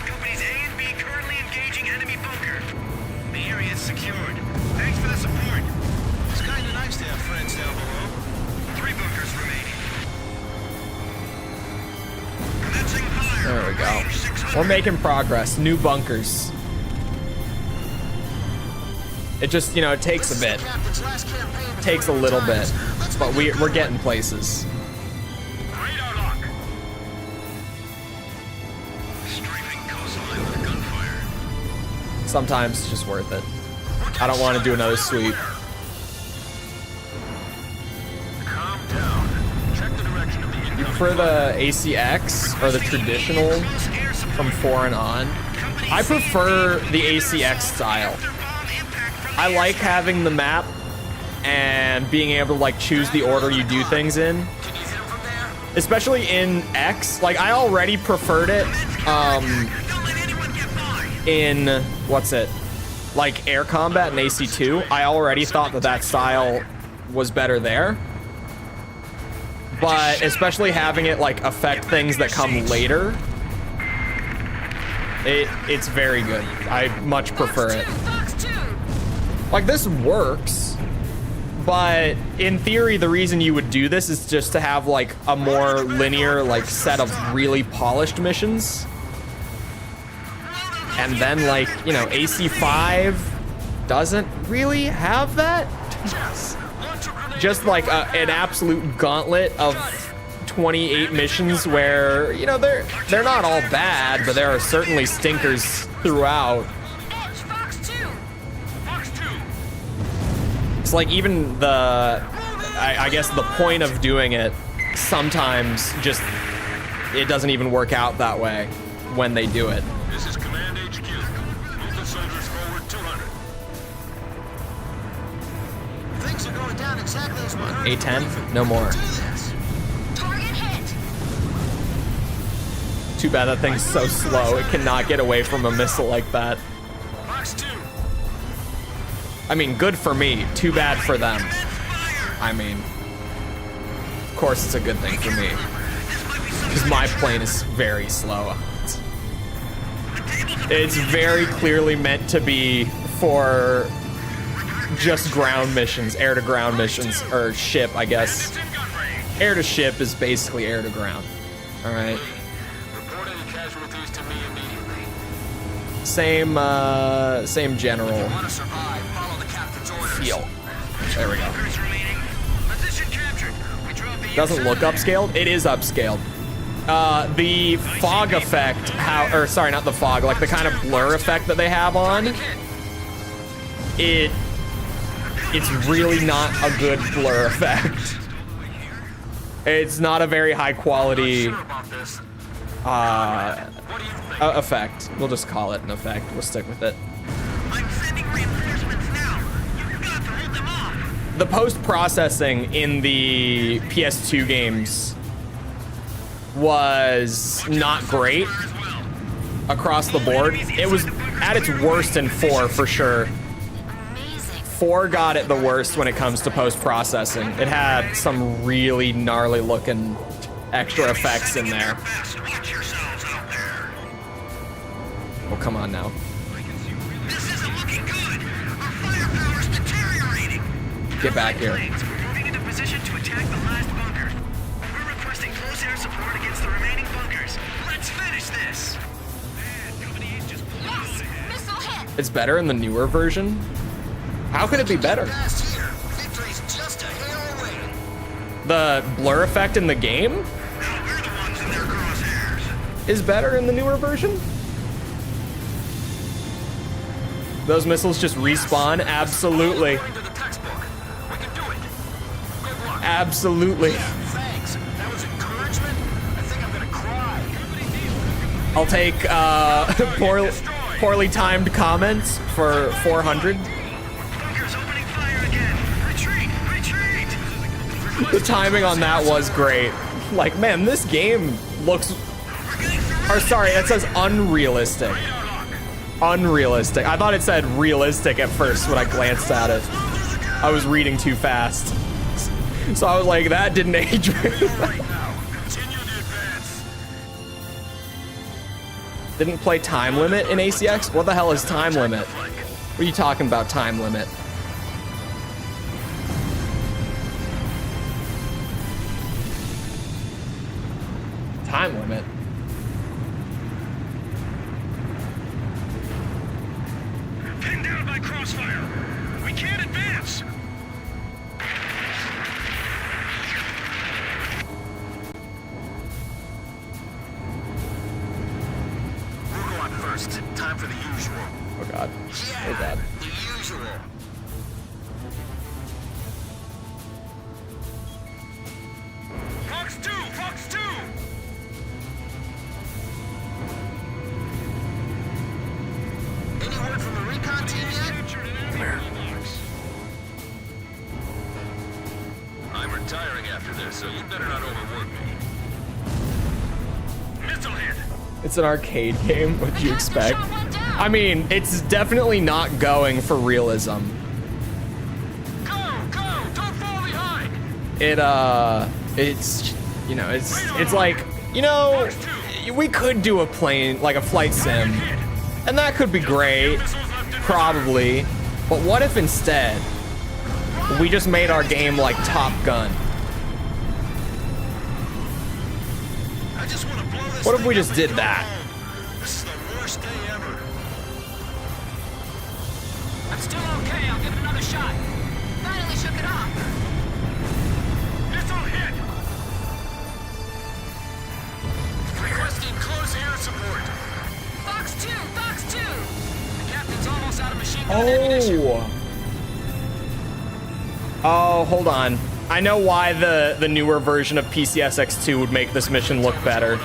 Companies A and B currently engaging enemy bunker. The area is secured. Thanks for the support. It's kind of nice to have friends down below. 3 bunkers remaining. Commencing fire. There we go. Range 600. We're making progress. New bunkers. It just, you know, it takes a bit. Takes a little bit. But we're getting places. Radar lock. Strafing coastline with gunfire. Sometimes it's just worth it. I don't want to do another sweep. Calm down. Check the direction of the You incoming prefer the ACX or the traditional from 4 and on? I prefer the ACX style. I like having the map and being able to like choose the order you do things in. Especially in X. Like I already preferred it in what's it? Like air combat in AC2. I already thought that style was better there. But especially having it like affect things that come later. It's very good. I much prefer it. Like this works, but in theory, the reason you would do this is just to have like a more linear like set of really polished missions. And then like, you know, AC5 doesn't really have that. Just like an absolute gauntlet of 28 missions where, you know, they're not all bad, but there are certainly stinkers throughout. It's like even I guess the point of doing it sometimes just, it doesn't even work out that way when they do it. This is Command HQ. Move the soldiers forward 200. Things are going down exactly as we heard. A10? No more. Target hit. Too bad that thing's so slow. It cannot get away from a missile like that. Box 2. I mean, good for me. Too bad for them. I mean, of course it's a good thing for me. Because my plane is very slow. It's very clearly meant to be for just ground missions, air to ground missions, or ship, I guess. Air to ship is basically air to ground. All right. Report any casualties to me immediately. Same general feel. There we go. Doesn't look upscaled. It is upscaled. The fog effect, or sorry, not the fog, like the kind of blur effect that they have on, it's really not a good blur effect. It's not a very high quality effect. We'll just call it an effect. We'll stick with it. I'm sending reinforcements now. You've got to hold them off. The post-processing in the PS2 games was not great across the board. It was at its worst in 4 for sure. 4 got it the worst when it comes to post-processing. It had some really gnarly looking extra effects in there. Oh, come on now. This isn't looking good. Our firepower's deteriorating. Get back here. Moving into position to attack the last bunker. We're requesting close air support against the remaining bunkers. Let's finish this. Missile hit! It's better in the newer version? How could it be better? Victory's just a hair away. The blur effect in the game We're the ones in their crosshairs. is better in the newer version? Those missiles just respawn? Absolutely. According to the textbook. We can do it. Good luck. Absolutely. Thanks. That was encouragement. I think I'm gonna cry. I'll take poorly timed comments for 400. Bunker's opening fire again. Retreat! Retreat! The timing on that was great. Like, man, this game looks... Or sorry, it says unrealistic. Unrealistic. I thought it said realistic at first when I glanced at it. I was reading too fast. So I was like, that didn't age very well. Continue the advance. Didn't play time limit in ACX? What the hell is time limit? What are you talking about, time limit? Time limit? Pinned down by crossfire. We can't advance. We'll go on first. Time for the usual. Oh god. Oh god. The usual. Fox 2! Fox 2! Any word from the recon team yet? Come here. I'm retiring after this, so you better not overwork me. Missile hit. It's an arcade game, what'd you expect? I mean, it's definitely not going for realism. Go! Go! Don't fall behind! It's, you know, it's like, you know, we could do a plane, like a flight sim, and that could be great, probably, but what if instead we just made our game like Top Gun? I just want to blow this What if thing we up just and did go that? home. This is the worst day ever. I'm still okay. I'll give it another shot. Finally shook it off. Missile hit. Requesting close air support. Fox 2! Fox 2! The captain's almost out of machine gun ammunition. Oh, hold on. I know why the newer version of PCSX2 would make this mission look better.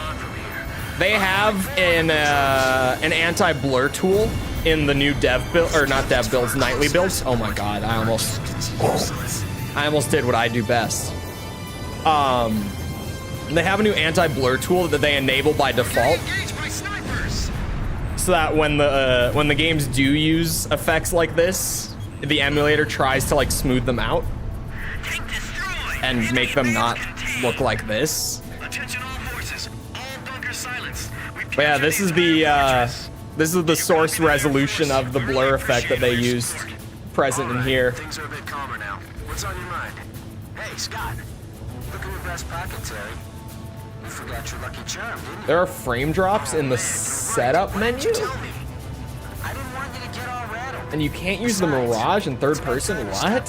They have an anti-blur tool in the new dev build, or not dev builds, nightly builds. Oh my god, I almost did what I do best. They have a new anti-blur tool that they enable by default, Engaged by snipers. so that when the games do use effects like this, the emulator tries to like smooth them out Tank destroyed. and make them not look like this. Attention all forces. All bunkers silenced. But yeah, this is the source resolution of the blur effect that they used present in here. Things are a bit calmer now. What's on your mind? Hey, Scott. Look in your breast pocket, Terry. You forgot your lucky charm, didn't you? There are frame drops in the setup Why didn't you menu? tell me? And you can't use the Mirage in third person? What?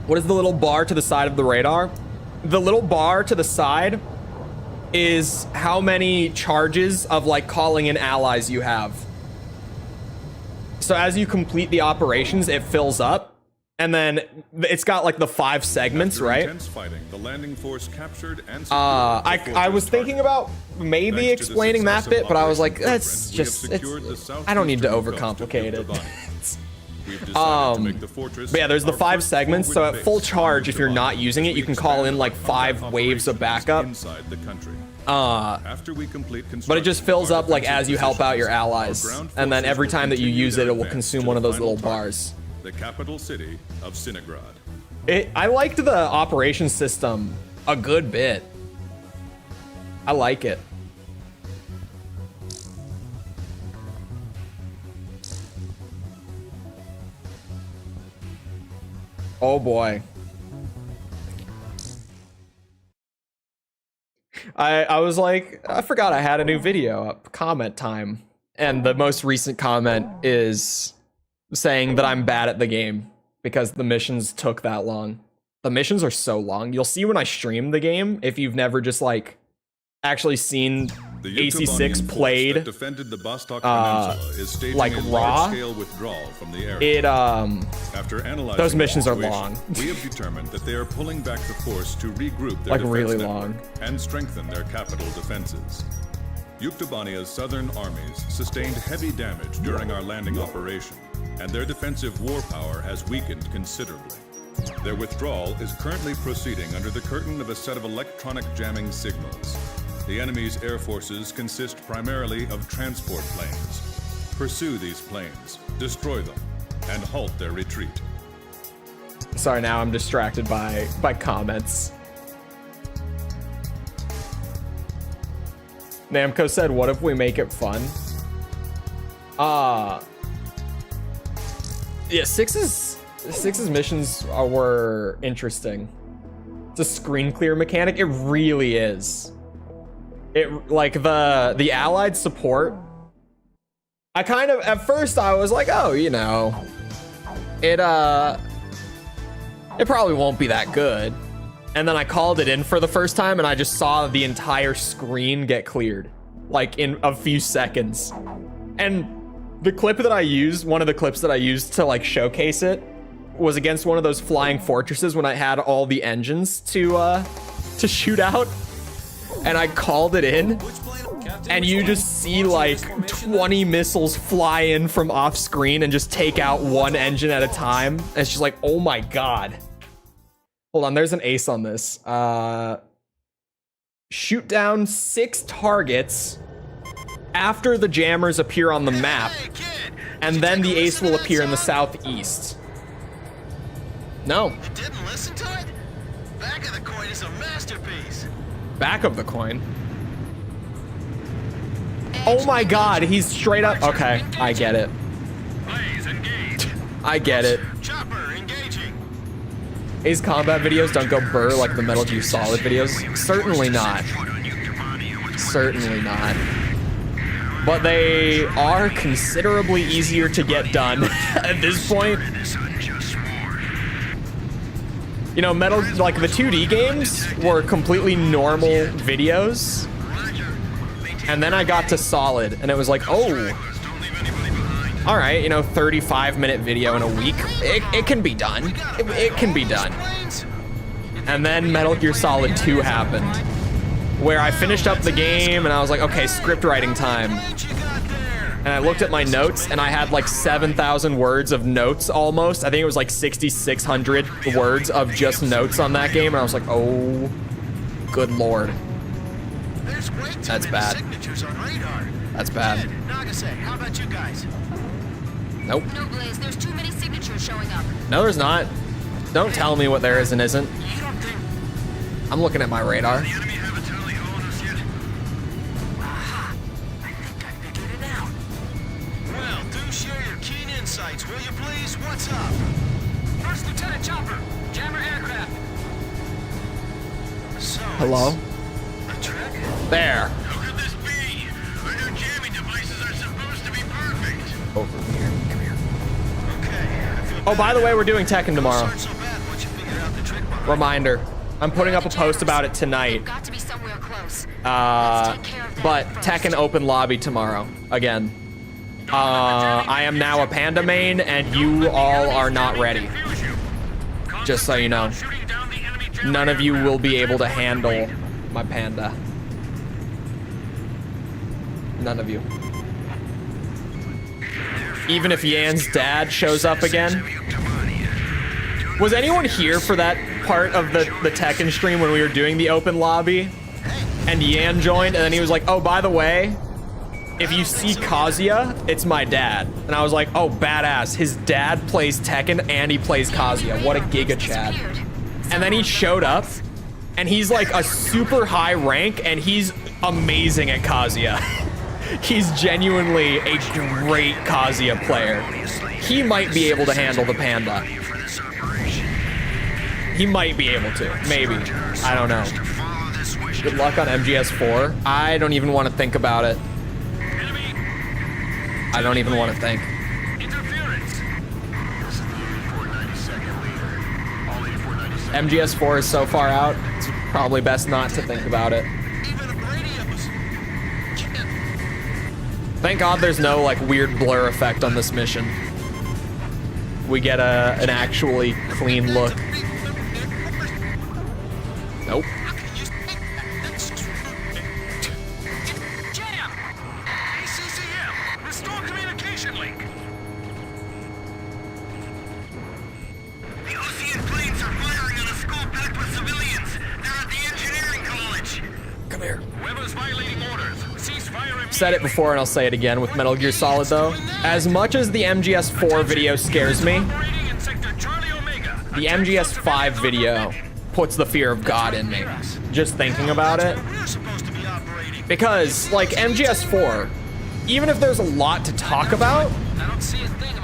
What is the little bar to the side of the radar? The little bar to the side is how many charges of like calling in allies you have. So as you complete the operations, it fills up, and then it's got like the 5 segments, After right? intense fighting, the landing force captured and I was thinking about maybe explaining that bit, but I was like, that's just, I don't need to overcomplicate it. But yeah, there's the 5 segments, so at full charge, if you're not using it, you can call in like 5 waves of backup. Inside the country. After we complete But it just fills up like as you help out your allies, and then every time that you use it, it will consume one of those little bars. The capital city of Synchronized. I liked the operation system a good bit. I like it. Oh boy. I was like, I forgot I had a new video up, comment time. And the most recent comment is saying that I'm bad at the game because the missions took that long. The missions are so long. You'll see when I stream the game, if you've never just like actually seen AC6 played defended the Vostok Peninsula is staging like a raw, large-scale withdrawal from the area. After analyzing those missions are the long. We have determined that they are pulling back the force to regroup their Like defense really network long. and strengthen their capital defenses. Yuktobania's southern armies sustained heavy damage during our landing operation, and their defensive war power has weakened considerably. Their withdrawal is currently proceeding under the curtain of a set of electronic jamming signals. The enemy's air forces consist primarily of transport planes. Pursue these planes, destroy them, and halt their retreat. Sorry, now I'm distracted by comments. Namco said, what if we make it fun? Yeah, Six's missions were interesting. It's a screen clear mechanic. It really is. It like the allied support. I kind of at first I was like, oh, you know, it probably won't be that good. And then I called it in for the first time and I just saw the entire screen get cleared like in a few seconds. And the clip that I used, one of the clips that I used to like showcase it was against one of those flying fortresses when I had all the engines to shoot out. And I called it in, and you just see like 20 missiles fly in from off screen and just take out one engine at a time. And it's just like, oh my god. Hold on, there's an ace on this. Shoot down 6 targets after the jammers appear on the map, and then the ace will appear in the southeast. No. You didn't listen to it? Back of the coin is a masterpiece. Back of the coin. Oh my god, he's straight up. Okay, I get it. I get it. Chopper engaging. Ace combat videos don't go burr like the Metal Gear Solid videos. Certainly not. Certainly not. But they are considerably easier to get done at this point. You know, like the 2D games were completely normal videos. And then I got to Solid and it was like, oh, all right, you know, 35-minute video in a week. It can be done. It can be done. And then Metal Gear Solid 2 happened, where I finished up the game and I was like, okay, script writing time. And I looked at my notes and I had like 7,000 words of notes almost. I think it was like 6,600 words of just notes on that game. And I was like, oh, good lord. That's bad. That's bad. How about you guys? Nope. No, Blaze, there's too many signatures showing up. No, there's not. Don't tell me what there is and isn't. I'm looking at my radar. Will you please? What's up? First Lieutenant Chopper, jammer aircraft. So hello? a trick? There. How could this be? Our new jamming devices are supposed to be perfect. Over here. Come here. Okay. I feel Oh, by the way, we're doing Tekken tomorrow. so bad once you figure out the trick behind Reminder. I'm putting up a post about it tonight. Got to be somewhere close. But Tekken open lobby tomorrow again. I am now a panda main, and you all are not ready. Just so you know, none of you will be able to handle my panda. None of you. Even if Yan's dad shows up again. Was anyone here for that part of the Tekken stream when we were doing the open lobby? And Yan joined, and then he was like, oh, by the way, if you see Kazuya, it's my dad. And I was like, oh, badass. His dad plays Tekken and he plays Kazuya. What a giga chad. And then he showed up, and he's like a super high rank, and he's amazing at Kazuya. He's genuinely a great Kazuya player. He might be able to handle the panda. He might be able to, maybe. I don't know. Good luck on MGS4. I don't even want to think about it. I don't even want to think. MGS4 is so far out, it's probably best not to think about it. Thank God there's no like weird blur effect on this mission. We get an actually clean look. Nope. Said it before and I'll say it again with Metal Gear Solid though. As much as the MGS4 video scares me, the MGS5 video puts the fear of God in me. Just thinking about it. Because, like, MGS4, even if there's a lot to talk about,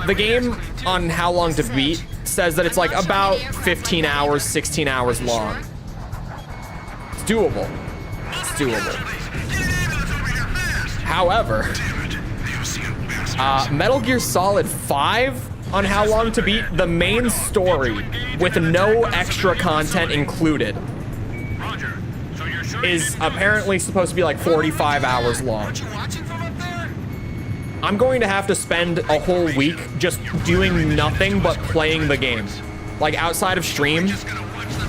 the game on How Long to Beat says that it's like about 15 hours, 16 hours long. It's doable. It's doable. However, Metal Gear Solid 5 on How Long to Beat, the main story with no extra content included, is apparently supposed to be like 45 hours long. I'm going to have to spend a whole week just doing nothing but playing the game. Like outside of stream,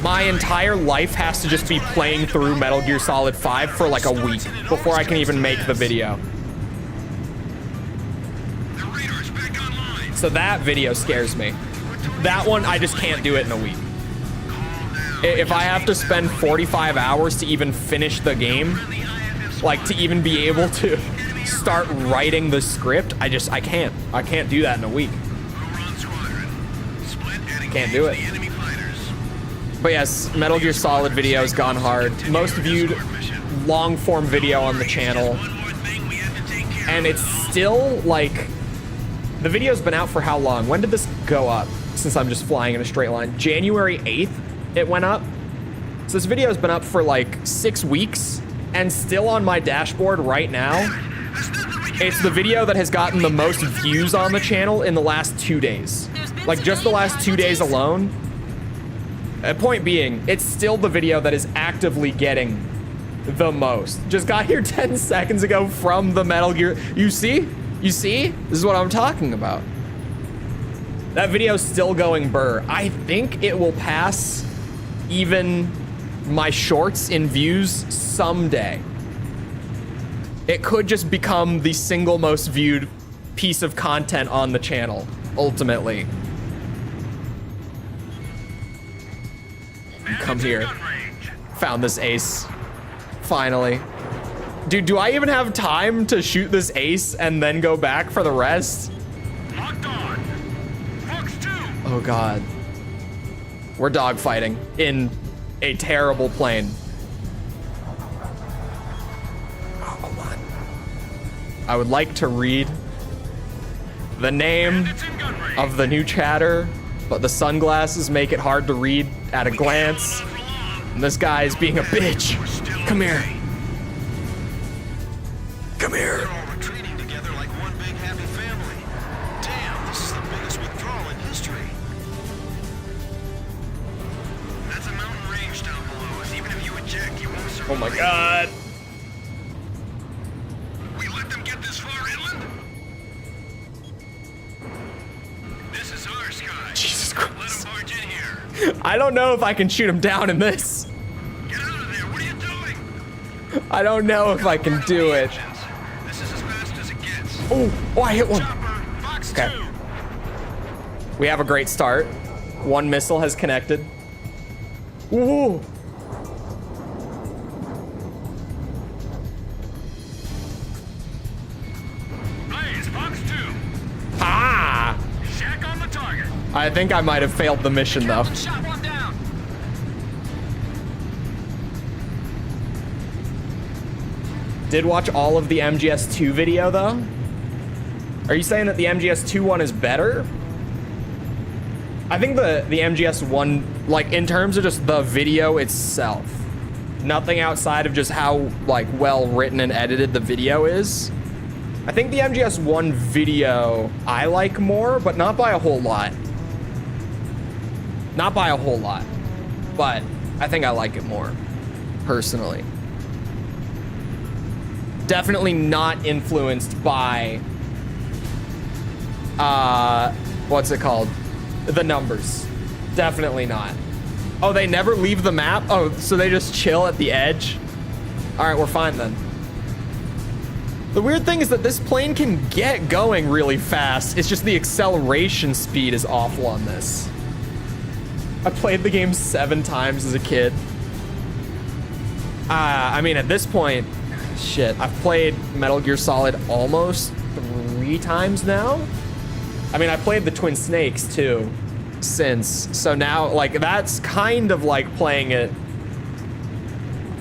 my entire life has to just be playing through Metal Gear Solid 5 for like a week before I can even make the video. So that video scares me. That one, I just can't do it in a week. If I have to spend 45 hours to even finish the game, like to even be able to start writing the script, I can't. I can't do that in a week. Can't do it. But yes, Metal Gear Solid video has gone hard. Most viewed long form video on the channel. And it's still like, the video's been out for how long? When did this go up? Since I'm just flying in a straight line. January 8th, it went up. So this video's been up for like 6 weeks and still on my dashboard right now. It's the video that has gotten the most views on the channel in the last 2 days. Like just the last 2 days alone. Point being, it's still the video that is actively getting the most. Just got here 10 seconds ago from the Metal Gear. You see? You see? This is what I'm talking about. That video's still going burr. I think it will pass even my shorts in views someday. It could just become the single most viewed piece of content on the channel, ultimately. Come here. Found this ace. Finally. Dude, do I even have time to shoot this ace and then go back for the rest? Oh god. We're dogfighting in a terrible plane. Oh, hold on. I would like to read the name of the new chatter, but the sunglasses make it hard to read at a glance. And this guy is being a bitch. Come here. Come here. They're all retreating together like one big happy family. Damn, this is the biggest withdrawal in history. That's a mountain range down below us. Even if you eject, you won't survive. Oh my god. We let them get this far inland? This is our sky. Jesus Let Christ. them barge in here. I don't know if I can shoot him down in this. Get out of there. What are you doing? I don't know if I can do it. This is as fast as it gets. Oh, I hit one. Chopper, Fox Okay. 2. We have a great start. One missile has connected. Ooh. Blaze, Fox 2. Ah! Shack on the target. I think I might have failed the mission though. Shot one down. Did watch all of the MGS2 video though? Are you saying that the MGS2 one is better? I think the MGS one, like in terms of just the video itself, nothing outside of just how like well written and edited the video is. I think the MGS one video I like more, but not by a whole lot. Not by a whole lot, but I think I like it more, personally. Definitely not influenced by, what's it called? The numbers. Definitely not. Oh, they never leave the map? Oh, so they just chill at the edge? All right, we're fine then. The weird thing is that this plane can get going really fast. It's just the acceleration speed is awful on this. I played the game 7 times as a kid. I mean, at this point, shit, I've played Metal Gear Solid almost 3 times now. I mean, I played the Twin Snakes too, since. So now, like, that's kind of like playing it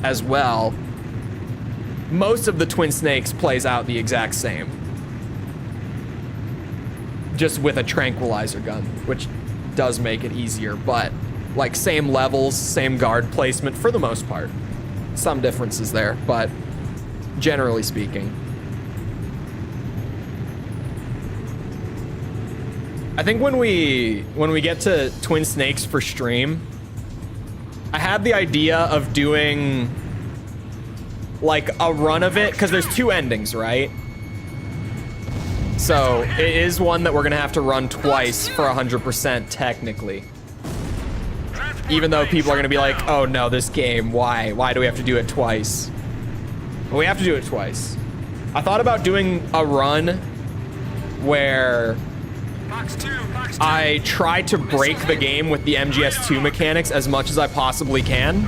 as well. Most of the Twin Snakes plays out the exact same. Just with a tranquilizer gun, which does make it easier, but like same levels, same guard placement for the most part. Some differences there, but generally speaking. I think when we get to Twin Snakes for stream, I had the idea of doing like a run of it, because there's 2 endings, right? So it is one that we're gonna have to run twice for 100% technically. Even though people are gonna be like, oh no, this game, why do we have to do it twice? Well, we have to do it twice. I thought about doing a run where I try to break the game with the MGS2 mechanics as much as I possibly can,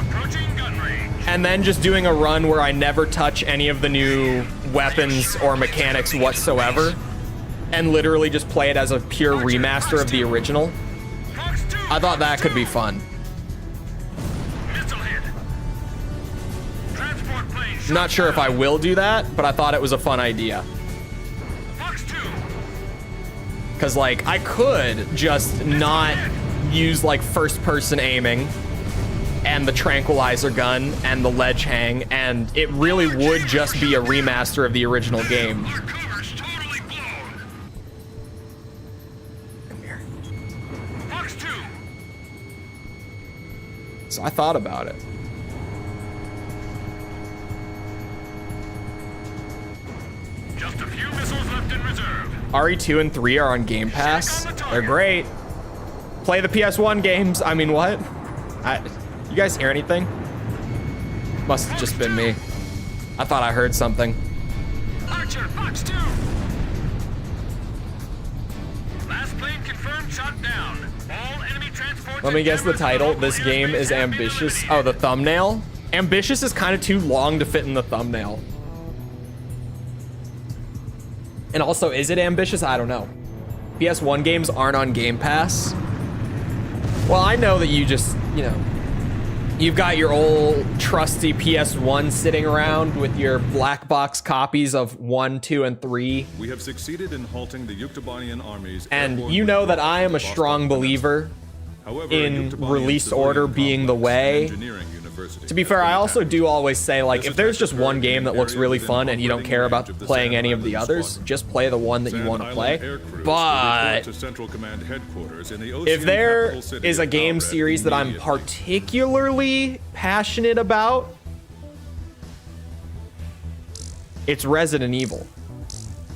and then just doing a run where I never touch any of the new weapons or mechanics whatsoever, and literally just play it as a pure remaster of the original. I thought that could be fun. I'm not sure if I will do that, but I thought it was a fun idea. Because, like, I could just not use, like, first-person aiming and the tranquilizer gun and the ledge hang, and it really would just be a remaster of the original game. Come here. So I thought about it. Just a few missiles left in reserve. RE2 and 3 are on Game Pass. They're great. Play the PS1 games. I mean, what? You guys hear anything? Must have just been me. I thought I heard something. Archer, Fox 2. Last plane confirmed, shot down. All enemy transports. Let me guess the title. This game is ambitious. Oh, the thumbnail? Ambitious is kind of too long to fit in the thumbnail. And also, is it ambitious? I don't know. PS1 games aren't on Game Pass. Well, I know that you just, you know, you've got your old trusty PS1 sitting around with your black box copies of 1, 2, and 3. We have succeeded in halting the Yuktobanian armies. And you know that I am a strong believer in release order being the way. University. To be fair, I also do always say, like, if there's just one game that looks really fun and you don't care about playing any of the others, just play the one that you want to play. But if there is a game series that I'm particularly passionate about, it's Resident Evil.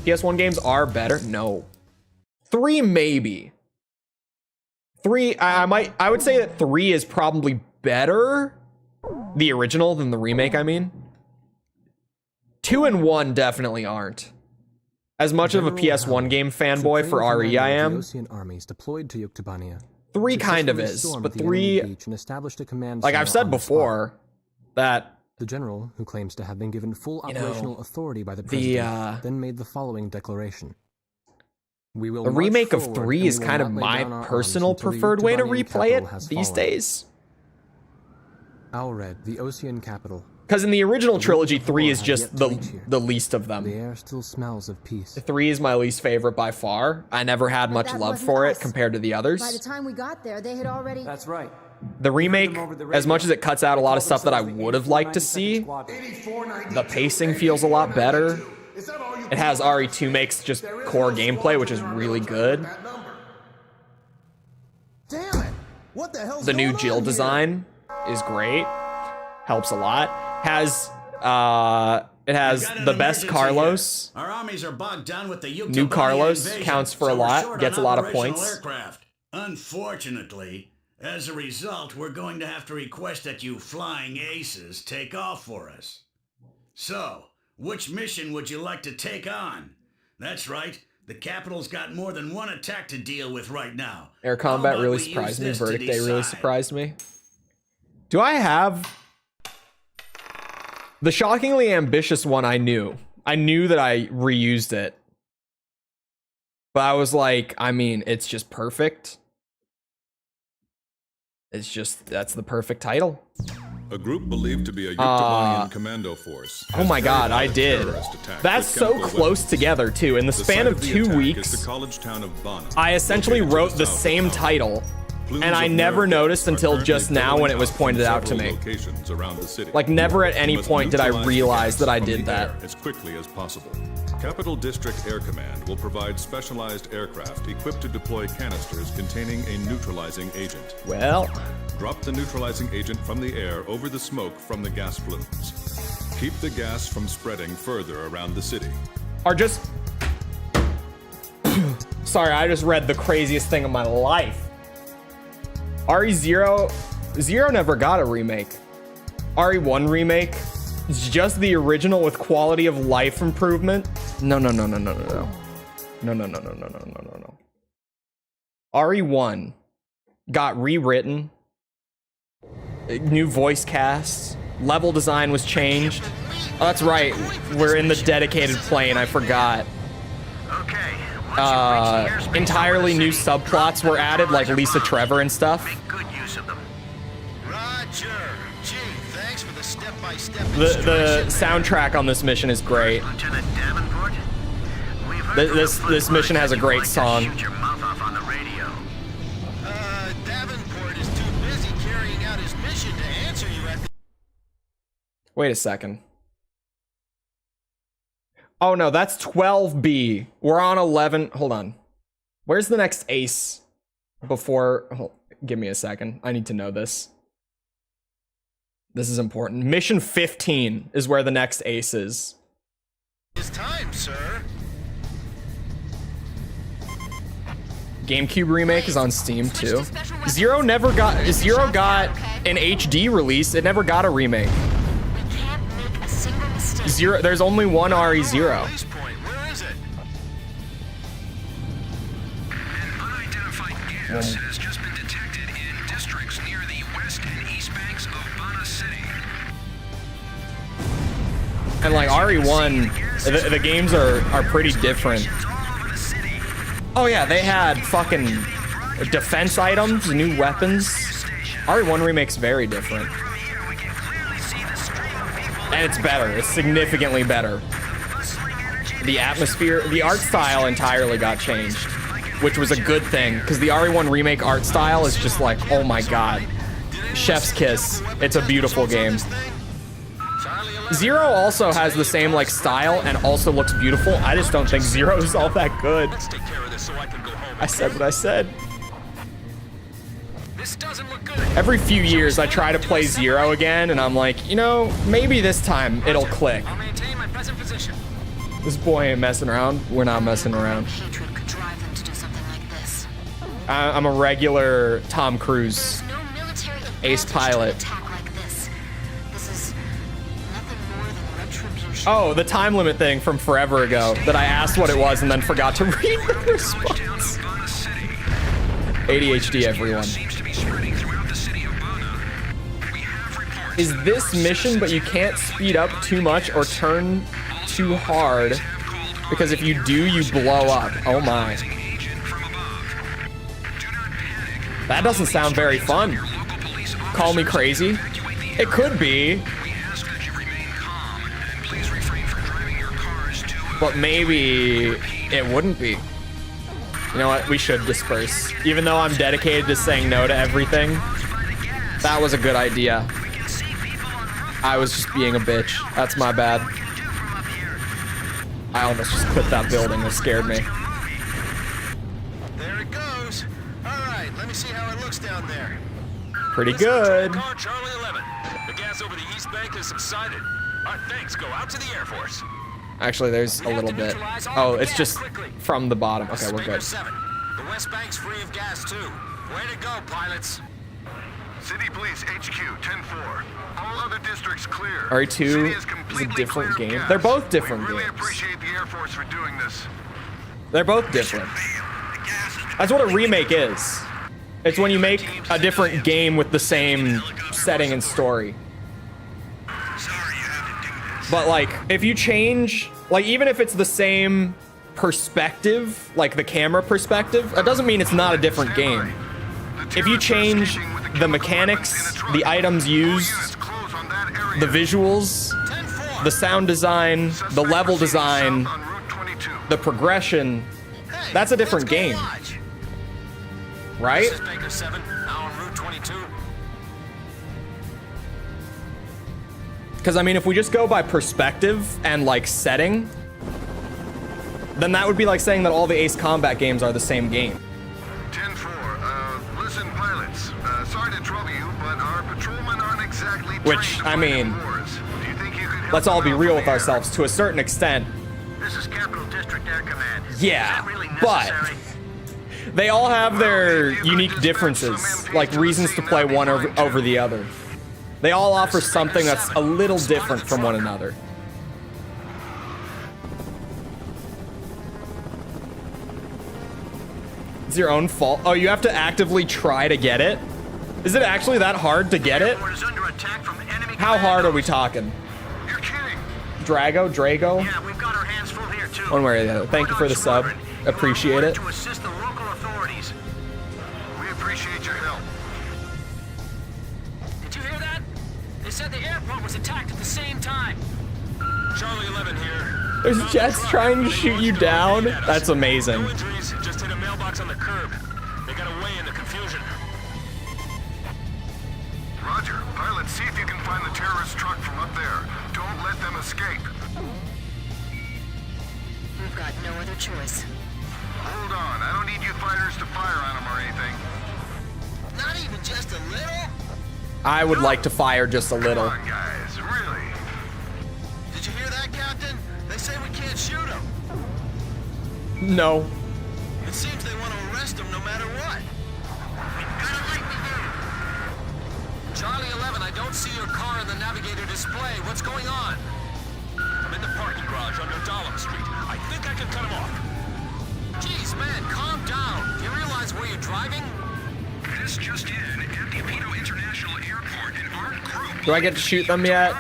PS1 games are better? No. 3 maybe. 3, I would say that 3 is probably better, the original, than the remake, I mean. 2 and 1 definitely aren't. As much of a PS1 game fanboy for RE I am, 3 kind of is, but 3, like I've said before, that the general, who claims to have been given full operational authority by the president, then made the following declaration. The remake of 3 is kind of my personal preferred way to replay it these days. Alred, the Ocean capital. Because in the original trilogy, 3 is just the least of them. The air still smells of peace. 3 is my least favorite by far. I never had much love for it compared to the others. By the time we got there, they had already... That's right. The remake, as much as it cuts out a lot of stuff that I would have liked to see, the pacing feels a lot better. It has RE2 makes just core gameplay, which is really good. Damn it! What the hell's The new going Jill on here? design is great. Helps a lot. It has the best Carlos. Our armies are bogged down with the New Carlos counts for a lot, gets a lot of points. Aircraft. Unfortunately, as a result, we're going to have to request that you flying aces take off for us. So, which mission would you like to take on? That's right. The capital's got more than one attack to deal with right now. Air combat really surprised me. Verdict Day really surprised me. Do I have... The shockingly ambitious one I knew. I knew that I reused it. But I was like, I mean, it's just perfect. It's just, that's the perfect title. A group believed to be a Yuktobanian commando force. Oh my god, I did. That's so close together too. In the span of 2 weeks, I essentially wrote the same title, and I never noticed until just now when it was pointed out to me. Like, never at any point did I realize that I did that. As quickly as possible. Capital District Air Command will provide specialized aircraft equipped to deploy canisters containing a neutralizing agent. Well, drop the neutralizing agent from the air over the smoke from the gas plumes. Keep the gas from spreading further around the city. Or just... Sorry, I just read the craziest thing of my life. RE0 never got a remake. RE1 remake is just the original with quality of life improvement. No. RE1 got rewritten. New voice casts. Level design was changed. Oh, that's right. We're in the dedicated plane. I forgot. Entirely new subplots were added, like Lisa Trevor and stuff. The soundtrack on this mission is great. This mission has a great song. Wait a second. Oh no, that's 12B. We're on 11. Hold on. Where's the next ace? Before... give me a second. I need to know this. This is important. Mission 15 is where the next ace is. It's time, sir. GameCube remake is on Steam too. Zero got an HD release. It never got a remake. Zero. There's only one RE0. Where is it? An unidentified gas has just been detected in districts near the west and east banks of Bana City. And like RE1, the games are pretty different. Oh yeah, they had fucking defense items, new weapons. RE1 remake's very different. And it's better. It's significantly better. The atmosphere, the art style entirely got changed, which was a good thing, because the RE1 remake art style is just like, oh my god. Chef's kiss. It's a beautiful game. Zero also has the same like style and also looks beautiful. I just don't think Zero is all that good. I said what I said. Every few years I try to play Zero again and I'm like, you know, maybe this time it'll click. This boy ain't messing around. We're not messing around. I'm a regular Tom Cruise ace pilot. Oh, the time limit thing from forever ago that I asked what it was and then forgot to read the response. ADHD, everyone. Is this mission, but you can't speed up too much or turn too hard, because if you do, you blow up. Oh my. That doesn't sound very fun. Call me crazy. It could be. But maybe it wouldn't be. You know what? We should disperse. Even though I'm dedicated to saying no to everything, that was a good idea. I was just being a bitch. That's my bad. I almost just clipped that building. It scared me. There it goes. All right, let me see how it looks down there. Pretty good. Charlie 11. The gas over the East Bank has subsided. Our thanks go out to the Air Force. Actually, there's a little bit. Oh, it's just from the bottom. Okay, we're good. 7. The West Bank's free of gas, too. Way to go, pilots. City Police HQ 10-4. All other districts clear. RE2 is a different game. They're both different games. Appreciate the Air Force for doing this. They're both different. That's what a remake is. It's when you make a different game with the same setting and story. But like, if you change, like even if it's the same perspective, like the camera perspective, that doesn't mean it's not a different game. If you change the mechanics, the items used, the visuals, the sound design, the level design, the progression, that's a different game. Right? Because I mean, if we just go by perspective and like setting, then that would be like saying that all the Ace Combat games are the same game. 10-4, listen pilots, sorry to trouble you, but our patrolmen aren't exactly Which, I mean, let's all be real with ourselves to a certain extent. This is Capital District Air Command. Yeah, but they all have their unique differences, like reasons to play one over the other. They all offer something that's a little different from one another. It's your own fault. Oh, you have to actively try to get it? Is it actually that hard to get it? How hard are we talking? You're kidding. Drago? Yeah, we've got our hands full here too. One way or the other. Thank you for the sub. Appreciate it. To assist the local authorities. We appreciate your help. Did you hear that? They said the airport was attacked at the same time. Charlie 11 here. There's jets trying to shoot you down. That's amazing. No injuries, just hit a mailbox on the curb. They got away in the confusion. Roger. Pilot, see if you can find the terrorist truck from up there. Don't let them escape. We've got no other choice. Hold on. I don't need you fighters to fire on them or anything. Not even just a little? I would like to fire just a little. Come on, guys. Really? Did you hear that, Captain? They say we can't shoot them. No. It seems they want to arrest them no matter what. Charlie 11, I don't see your car in the navigator display. What's going on? I'm in the parking garage under Dahlem Street. I think I can cut him off. Jeez, man, calm down. Do you realize where you're driving? This just in at the Apito International Airport, an armed group. Do I get to shoot them yet?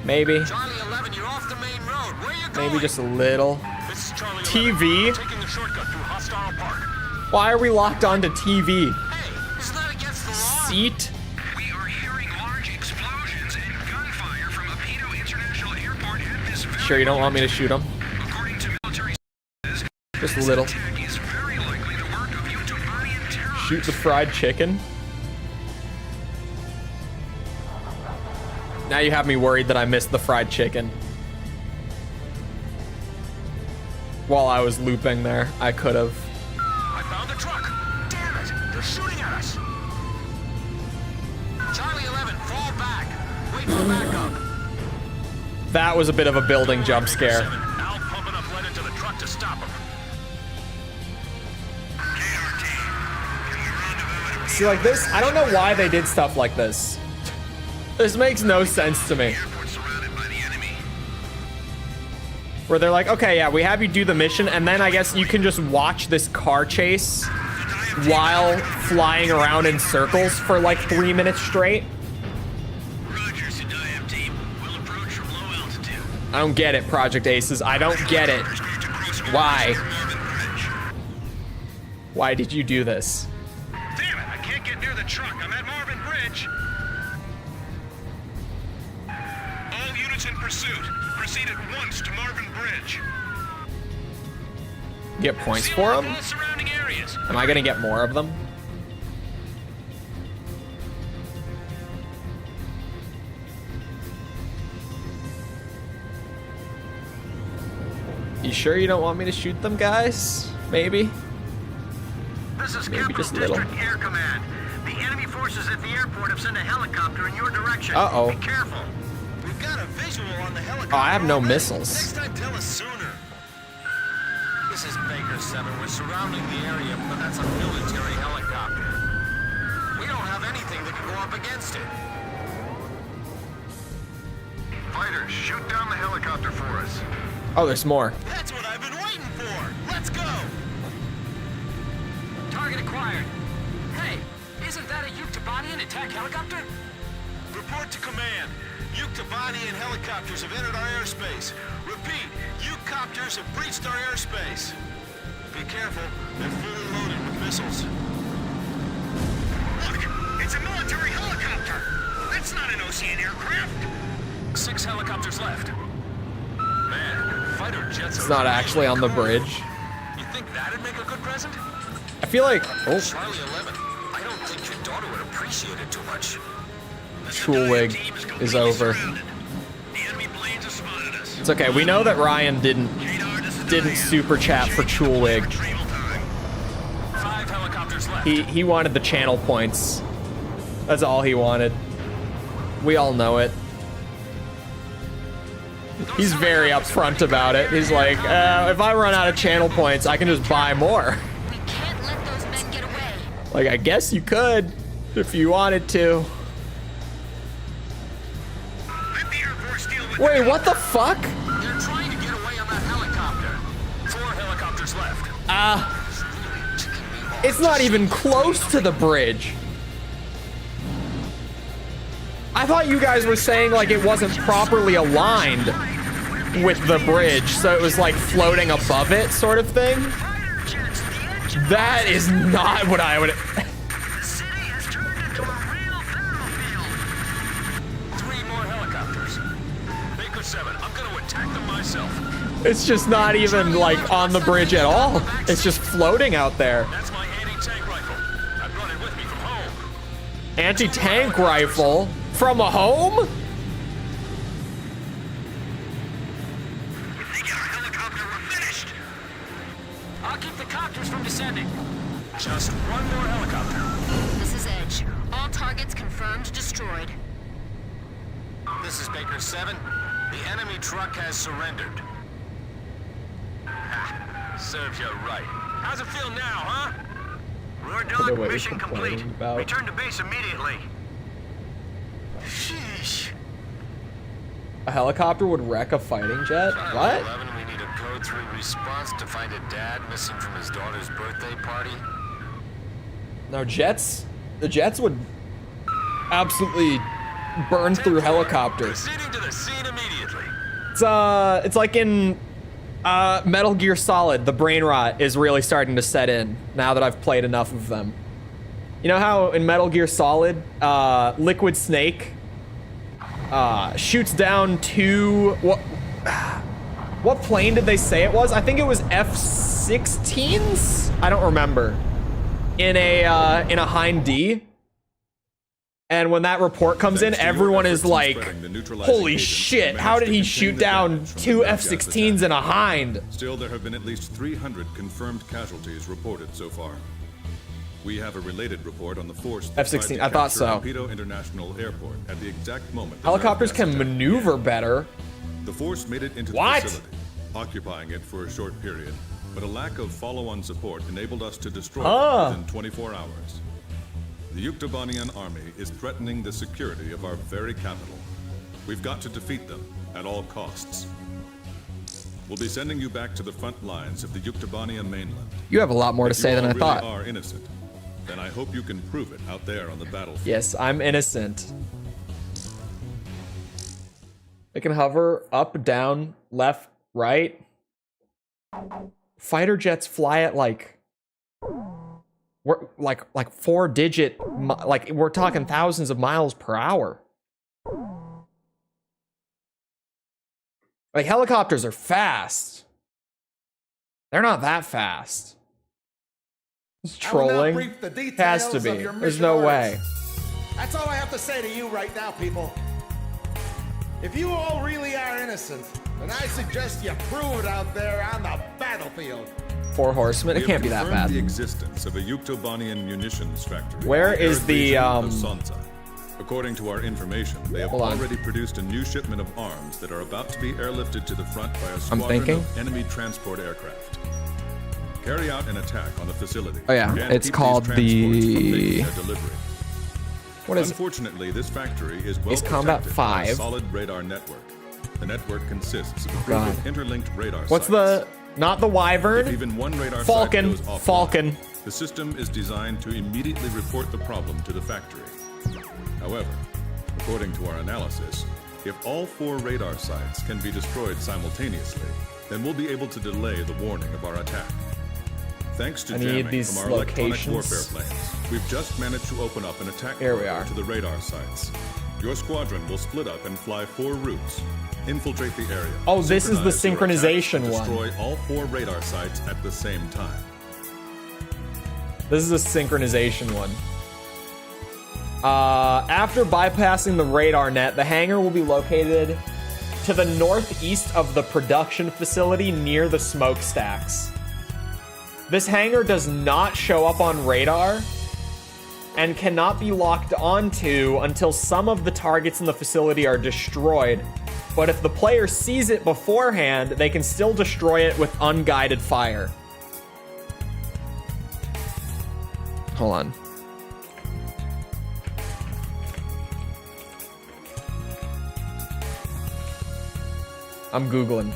Maybe. Charlie 11, you're off the main road. Where are you going? Maybe just a little. This is Charlie 11. TV? Taking the shortcut through Hostile Park. Why are we locked onto TV? Hey, it's not against the law. Seat? We are hearing large explosions and gunfire from Apito International Airport at this very Sure you don't want me to shoot them? According to military sources, Just a little. attack is very likely the work of Utah terrorists. Shoot the fried chicken? Now you have me worried that I missed the fried chicken. While I was looping there, I could have. I found the truck. Damn it! They're shooting at us. Charlie 11, fall back. Wait for backup. That was a bit of a building jump scare. Now pump enough lead into the truck to stop them. See, like this, I don't know why they did stuff like this. This makes no sense to me. Where they're like, okay, yeah, we have you do the mission, and then I guess you can just watch this car chase while flying around in circles for like 3 minutes straight. I don't get it, Project Aces. I don't get it. Why? Why did you do this? Damn it, I can't get near the truck. I'm at Marvin Bridge. All units in pursuit. Proceed at once to Marvin Bridge. Get points for them? All surrounding areas. Am I gonna get more of them? You sure you don't want me to shoot them, guys? Maybe? This is Maybe Capital just a little. District Air Command. The enemy forces at the airport have sent a helicopter in your direction. Uh-oh. Be careful. We've got a visual on the helicopter. Oh, I have no already. missiles. Next time, tell us sooner. This is Baker 7. We're surrounding the area, but that's a military helicopter. We don't have anything that can go up against it. Fighters, shoot down the helicopter for us. Oh, there's more. That's what I've been waiting for. Let's go. Target acquired. Hey, isn't that a Yuktobanian attack helicopter? Report to command. Yuktobanian helicopters have entered our airspace. Repeat, Yukopters have breached our airspace. Be careful, they're fully loaded with missiles. Look, it's a military helicopter. That's not an ocean aircraft. 6 helicopters left. Man, fighter jets. It's not actually on the bridge. You think that'd make a good present? I feel like... Oh, Charlie 11, I don't think your daughter would appreciate it too much. Chole is over. It's okay. We know that Ryan didn't super chat for Chole. 5 helicopters left. He wanted the channel points. That's all he wanted. We all know it. He's very upfront about it. He's like, if I run out of channel points, I can just buy more. We can't let those men get away. Like, I guess you could if you wanted to. Let the Air Force deal with Wait, what the fuck? They're trying to get away on that helicopter. 4 helicopters left. It's not even close to the bridge. I thought you guys were saying like it wasn't properly aligned with the bridge, so it was like floating above it sort of thing. That is not what I would... The city has turned into a real battlefield. 3 more helicopters. Baker 7, I'm gonna attack them myself. It's just not even like on the bridge at all. It's just floating out there. That's my anti-tank rifle. I brought it with me from home. Anti-tank rifle from a home? They get our helicopter, we're finished. I'll keep the copters from descending. Just 1 more helicopter. This is Edge. All targets confirmed destroyed. This is Baker 7. The enemy truck has surrendered. Serves you right. How's it feel now, huh? Roar know Dog, what mission you're complete. complaining about. Return to base immediately. Sheesh. A helicopter would wreck a fighting jet? What? 11, we need a code 3 response to find a dad missing from his daughter's birthday party. No, jets? The jets would absolutely burn through helicopters. Proceeding to the scene immediately. It's like in Metal Gear Solid, the brain rot is really starting to set in now that I've played enough of them. You know how in Metal Gear Solid, Liquid Snake shoots down 2... What plane did they say it was? I think it was F-16s? I don't remember. In a Hind D. And when that report comes in, everyone is like, holy shit, how did he shoot down 2 F-16s and a Hind? Still, there have been at least 300 confirmed casualties reported so far. We have a related report on the force F-16, I thought so. Torpedo International Airport at the exact moment. Helicopters can maneuver better. The force made it into the facility, occupying it for a short period, but a lack of follow-on support enabled us to destroy it within 24 hours. The Yuktobanian army is threatening the security of our very capital. We've got to defeat them at all costs. We'll be sending you back to the front lines of the Yuktobanian mainland. You have a lot more to say than I thought. If you are innocent, then I hope you can prove it out there on the battlefield. Yes, I'm innocent. It can hover up, down, left, right. Fighter jets fly at like we're like 4-digit, like we're talking thousands of miles per hour. Like helicopters are fast. They're not that fast. It's trolling. Has to be. There's no way. That's all I have to say to you right now, people. If you all really are innocent, then I suggest you prove it out there on the battlefield. 4 horsemen? It can't be that bad. The existence of a Yuktobanian munitions factory. Where is the According to our information, they have already produced a new shipment of arms that are about to be airlifted to the front by a squadron of enemy transport aircraft. Carry out an attack on the facility. Oh yeah, it's called the What is Unfortunately, this factory is well Combat 5 by a solid radar network. The network consists of a group of interlinked radar What's sites. Not the Wyvern? If even one radar Falcon. Site goes offline, Falcon. The system is designed to immediately report the problem to the factory. However, according to our analysis, if all 4 radar sites can be destroyed simultaneously, then we'll be able to delay the warning of our attack. Thanks to jamming from our electronic warfare planes, we've just managed to open up an attack corridor to the radar sites. Your squadron will split up and fly 4 routes. Infiltrate the area. Oh, this is the synchronization one. Destroy all 4 radar sites at the same time. This is a synchronization one. After bypassing the radar net, the hangar will be located to the northeast of the production facility near the smokestacks. This hangar does not show up on radar and cannot be locked onto until some of the targets in the facility are destroyed. But if the player sees it beforehand, they can still destroy it with unguided fire. Hold on. I'm Googling.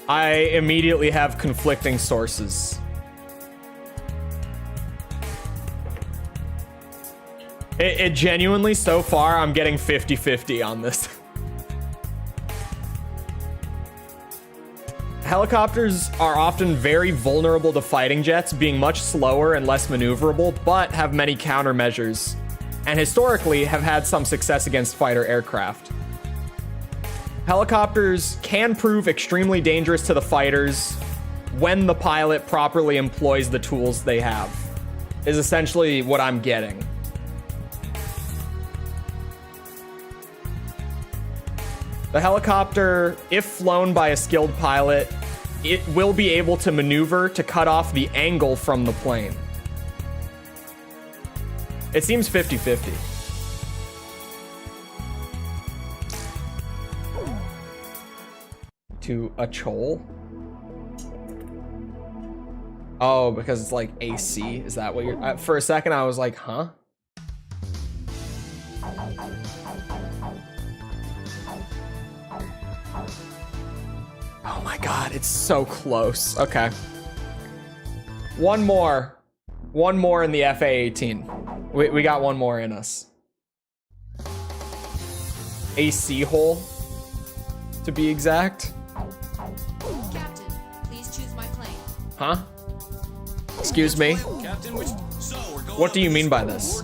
I immediately have conflicting sources. It genuinely, so far, I'm getting 50-50 on this. Helicopters are often very vulnerable to fighting jets, being much slower and less maneuverable, but have many countermeasures, and historically have had some success against fighter aircraft. Helicopters can prove extremely dangerous to the fighters when the pilot properly employs the tools they have, is essentially what I'm getting. The helicopter, if flown by a skilled pilot, it will be able to maneuver to cut off the angle from the plane. It seems 50-50. To a Chole? Oh, because it's like AC? Is that what you're... for a second, I was like, huh? Oh my god, it's so close. Okay. One more in the FA-18. We got one more in us. AC hole, to be exact. Captain, please choose my plane. Huh? Excuse me? What do you mean by this?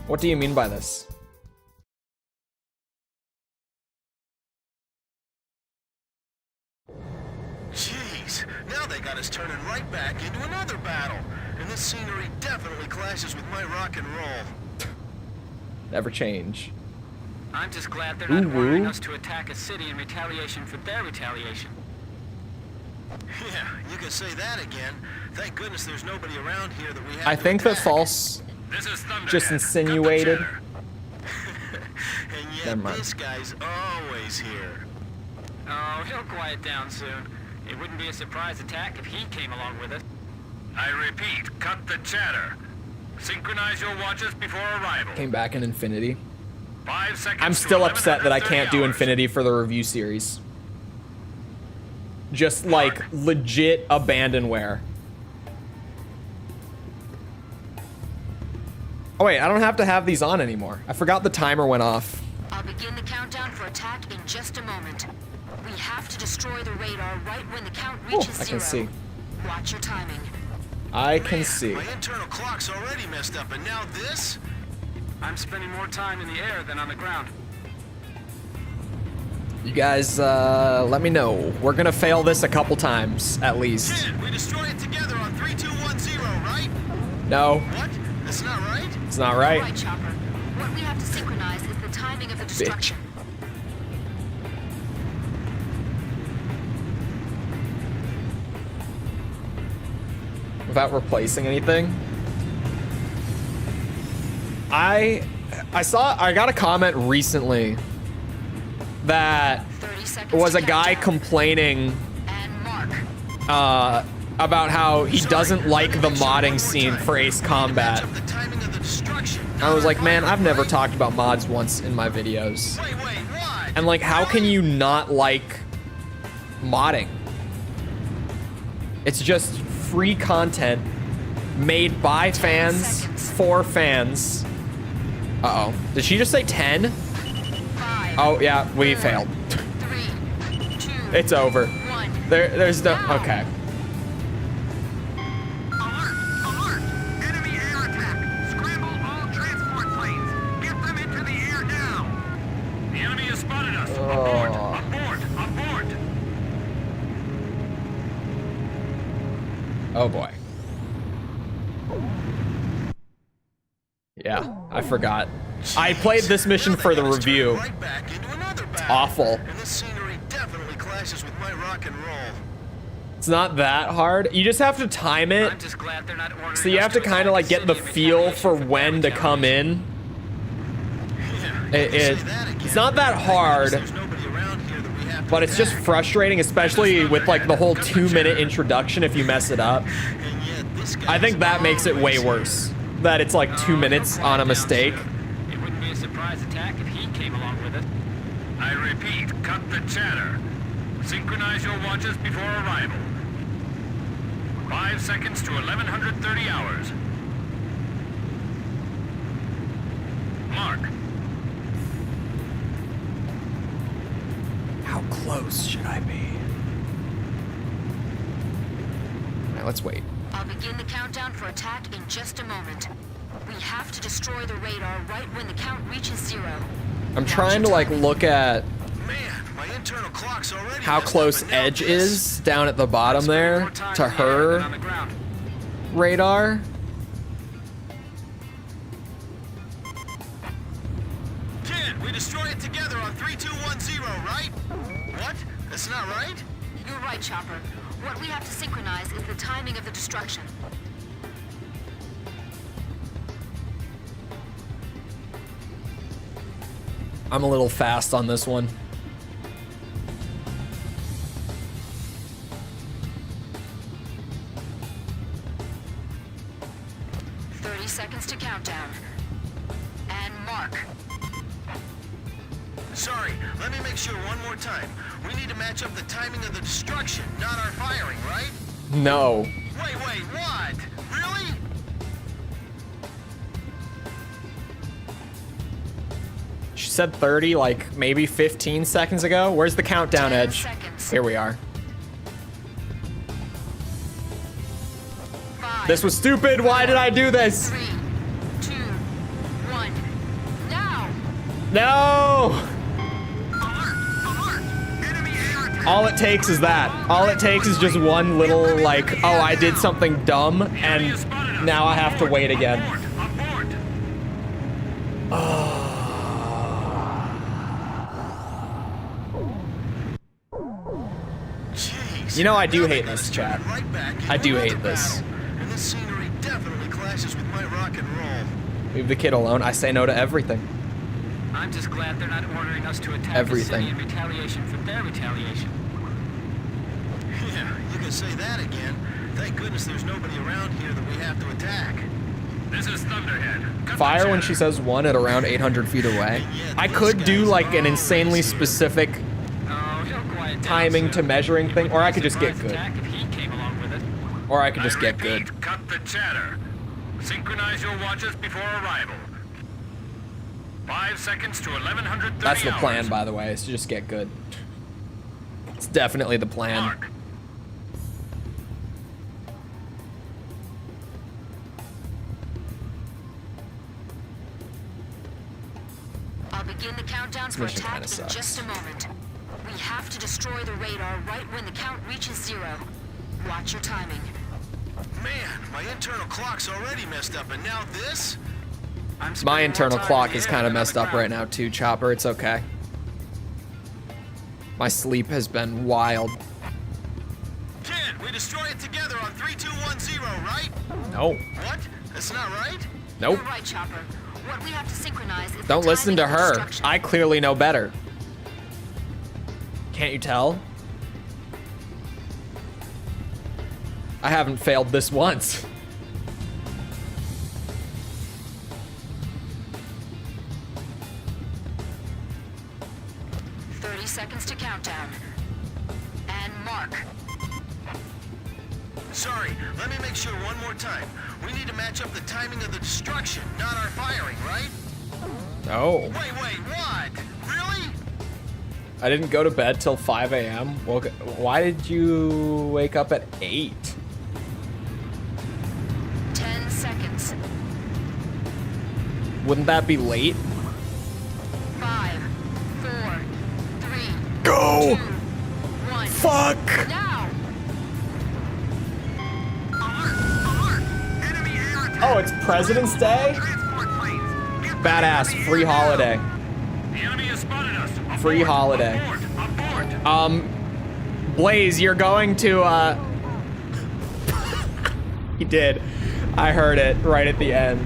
What do you mean by this? Jeez, now they got us turning right back into another battle. And this scenery definitely clashes with my rock and roll. Never change. I'm just glad they're not ordering us to attack a city in retaliation for their retaliation. Yeah, you can say that again. Thank goodness there's nobody around here that we have I to think attack. that False This is Thunderhead. just insinuated. And yet Never mind. this guy's always here. Oh, he'll quiet down soon. It wouldn't be a surprise attack if he came along with us. I repeat, cut the chatter. Synchronize your watches before arrival. Came back in Infinity. 5 seconds. I'm to still upset that I 1130 can't do hours. Infinity for the review series. Just like legit abandonware. Oh wait, I don't have to have these on anymore. I forgot the timer went off. I'll begin the countdown for attack in just a moment. We have to destroy the radar right when the count reaches I can see. Watch your timing. I can see. My internal clock's already messed up, and now this? I'm spending more time in the air than on the ground. You guys, let me know. We're gonna fail this a couple times, at least. Kid, we destroy it together on 3210, right? No, What? That's not right? it's not right. Right, Chopper. What we have to synchronize is the timing of the destruction. Without replacing anything. I got a comment recently that 30 seconds was to a guy countdown. complaining And mark. about how he doesn't like the modding scene for Ace Combat. Match up the timing of the destruction. I was like, man, I've never talked about mods once in my videos. Wait, what? And like, how can you not like modding? It's just free content made by fans for fans. Uh-oh. Did she just say 10? 5, Oh, yeah, we failed. 3, 2, It's over. 1. There's no... Okay. Alert! Alert! Enemy air attack! Scramble all transport planes! Get them into the air now! The enemy has spotted us! Abort! Abort! Abort! Oh, boy. Yeah, I forgot. I played this mission for the review. Right back into another battle. Awful. And this scenery definitely clashes with my rock and roll. It's not that hard. You just have to time it. I'm just glad they're not ordering So you us have to attack kind of a like get city the in feel retaliation for their when to come retaliation. in. Yeah, It's not that hard, There's nobody around here that we have to but it's just attack. frustrating, especially with like the whole 2-minute introduction if you mess it up. And yet this I think guy's that makes it way always here. worse. That it's like 2 minutes on a mistake. It wouldn't be a surprise attack if he came along with us. I repeat, cut the chatter. Synchronize your watches before arrival. 5 seconds to 1130 hours. Mark. How close should I be? All right, let's wait. I'll begin the countdown for attack in just a moment. We have to destroy the radar right when the count reaches 0. I'm trying to like look at Man, my internal clock's already how messed up, close and now Edge this. is down at the bottom Spending there more time to in the air than on her the ground. radar. Kid, we destroy it together on 3210, right? What? That's not right? You're right, Chopper. What we have to synchronize is the timing of the destruction. I'm a little fast on this one. Seconds to countdown. And mark. Sorry, let me make sure one more time. We need to match up the timing of the destruction, not our firing, right? No. Wait, what? Really? She said 30, like maybe 15 seconds ago. Where's the countdown, 10 Edge? seconds. Here we are. 5, This was stupid. Why did I do this? 3, 2, 1. Now! No! Alert! Alert! Enemy air attack! All it takes is that. All it takes is just one little, like, oh, I did something dumb, and now I have to wait again. You know, I do hate this, chat. I do hate this. And this scenery definitely clashes with my rock and roll. Leave the kid alone. I say no to everything. I'm just glad they're not ordering us to attack Everything. the city in retaliation for their retaliation. Yeah, you can say that again. Thank goodness there's nobody around here that we have to attack. This is Thunderhead. Cut Fire the when chatter. she says one at around 800 feet away. I could do like an insanely specific timing to measuring thing, or I could just get good. Or I could just get good. Cut the chatter. Synchronize your watches before arrival. 5 seconds to 1130 That's the plan, hours. by the way, is to just get good. It's definitely the plan. Mark. I'll begin the countdown for mission attack kinda in sucks. just a moment. We have to destroy the radar right when the count reaches 0. Watch your timing. Man, my internal clock's already messed up, and now this? My internal clock is kind of messed up right now too, Chopper. It's okay. My sleep has been wild. Kid, we destroy it together on 3210, right? No. What? That's not right? Nope. You're right, Chopper. What we have to synchronize is the Don't listen to timing of her. destruction. I clearly know better. Can't you tell? I haven't failed this once. Seconds to countdown. And mark. Sorry, let me make sure one more time. We need to match up the timing of the destruction, not our firing, right? No. Wait, what? Really? I didn't go to bed till 5 a.m. Why did you wake up at 8? 10 seconds. Wouldn't that be late? 5, 4, 3, Go! 2, 1. Fuck! Now! Oh, it's President's Day? Badass. Free holiday. The enemy has spotted us. Abort. Free holiday. Abort. Blaze, you're going to, He did. I heard it right at the end.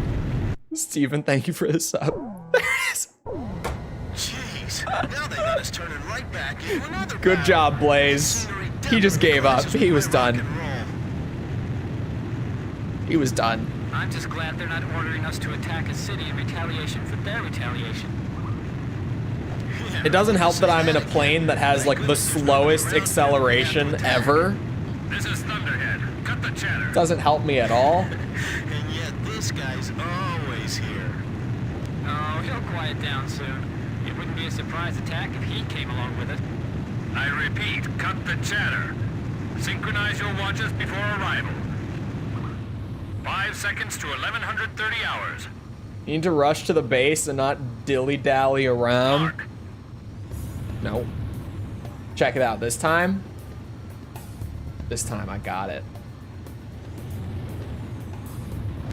Steven, thank you for the sub. There it is. Jeez, now they got us turning right back into another Good battle. job, Blaze. He just gave up. He was done. He was done. I'm just glad they're not ordering us to attack a city in retaliation for their retaliation. It doesn't help that I'm in a plane that has like the slowest acceleration ever. This is Thunderhead. Cut the chatter. Doesn't help me at all. And yet this guy's always here. Oh, he'll quiet down soon. It wouldn't be a surprise attack if he came along with it. I repeat, cut the chatter. Synchronize your watches before arrival. 5 seconds to 1130 hours. You need to rush to the base and not dilly-dally around. Mark. No. Check it out. This time I got it.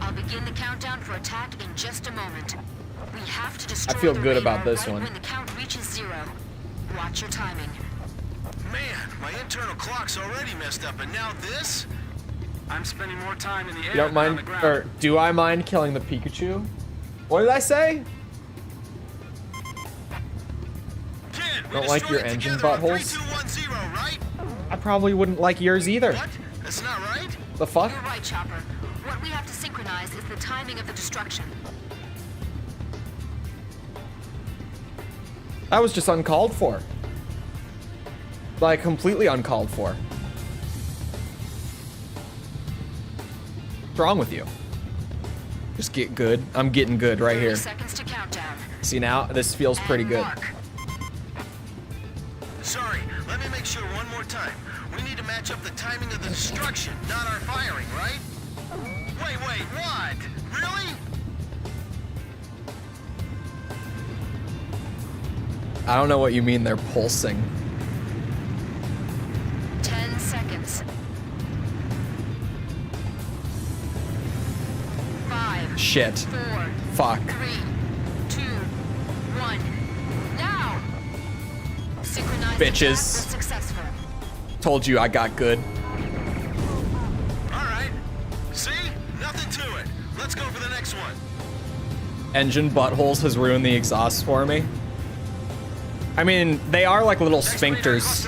I'll begin the countdown for attack in just a moment. We have to destroy I feel the good about radar this right one. when the count reaches 0. Watch your timing. Man, my internal clock's already messed up, and now this? I'm spending more time in the air You don't than on mind, the ground. or do I mind killing the Pikachu? What did I say? Kid, we Don't like destroy your it engine together on buttholes? 3210, right? I probably wouldn't like yours either. What? That's not right? The fuck? You're right, Chopper. What we have to synchronize is the timing of the destruction. That was just uncalled for. Like, completely uncalled for. What's wrong with you? Just get good. I'm getting good right 30 here. seconds to countdown. See now? This feels pretty And good. mark. Sorry, let me make sure one more time. We need to match up the timing of the destruction, not our firing, right? Wait, what? Really? I don't know what you mean they're pulsing. seconds. 5. Shit. 4. Fuck. 3, 2, 1. Now. Synchronized attack Bitches. was successful. Told you I got good. All right. See? Nothing to it. Let's go for the next one. Engine buttholes has ruined the exhaust for me. I mean, they are like little sphincters.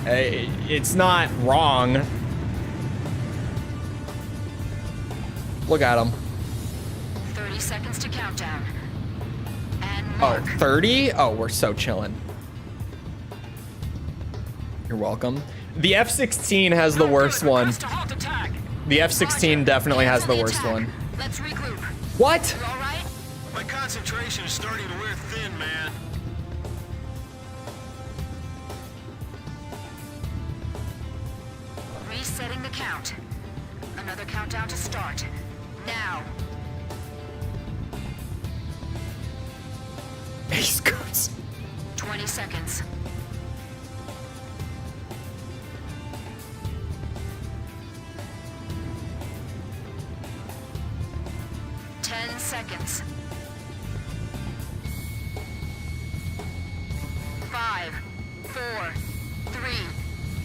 It's not wrong. Look at them. 30 seconds to countdown. And Oh, mark. 30? Oh, we're so chilling. You're welcome. The F-16 has the worst one. The F-16 definitely has the worst one. Let's regroup. What? You all right? My concentration is starting to wear thin, man. Resetting the count. Another countdown to start. Now. Ace Goats. 20 seconds. Seconds. 5, 4, 3,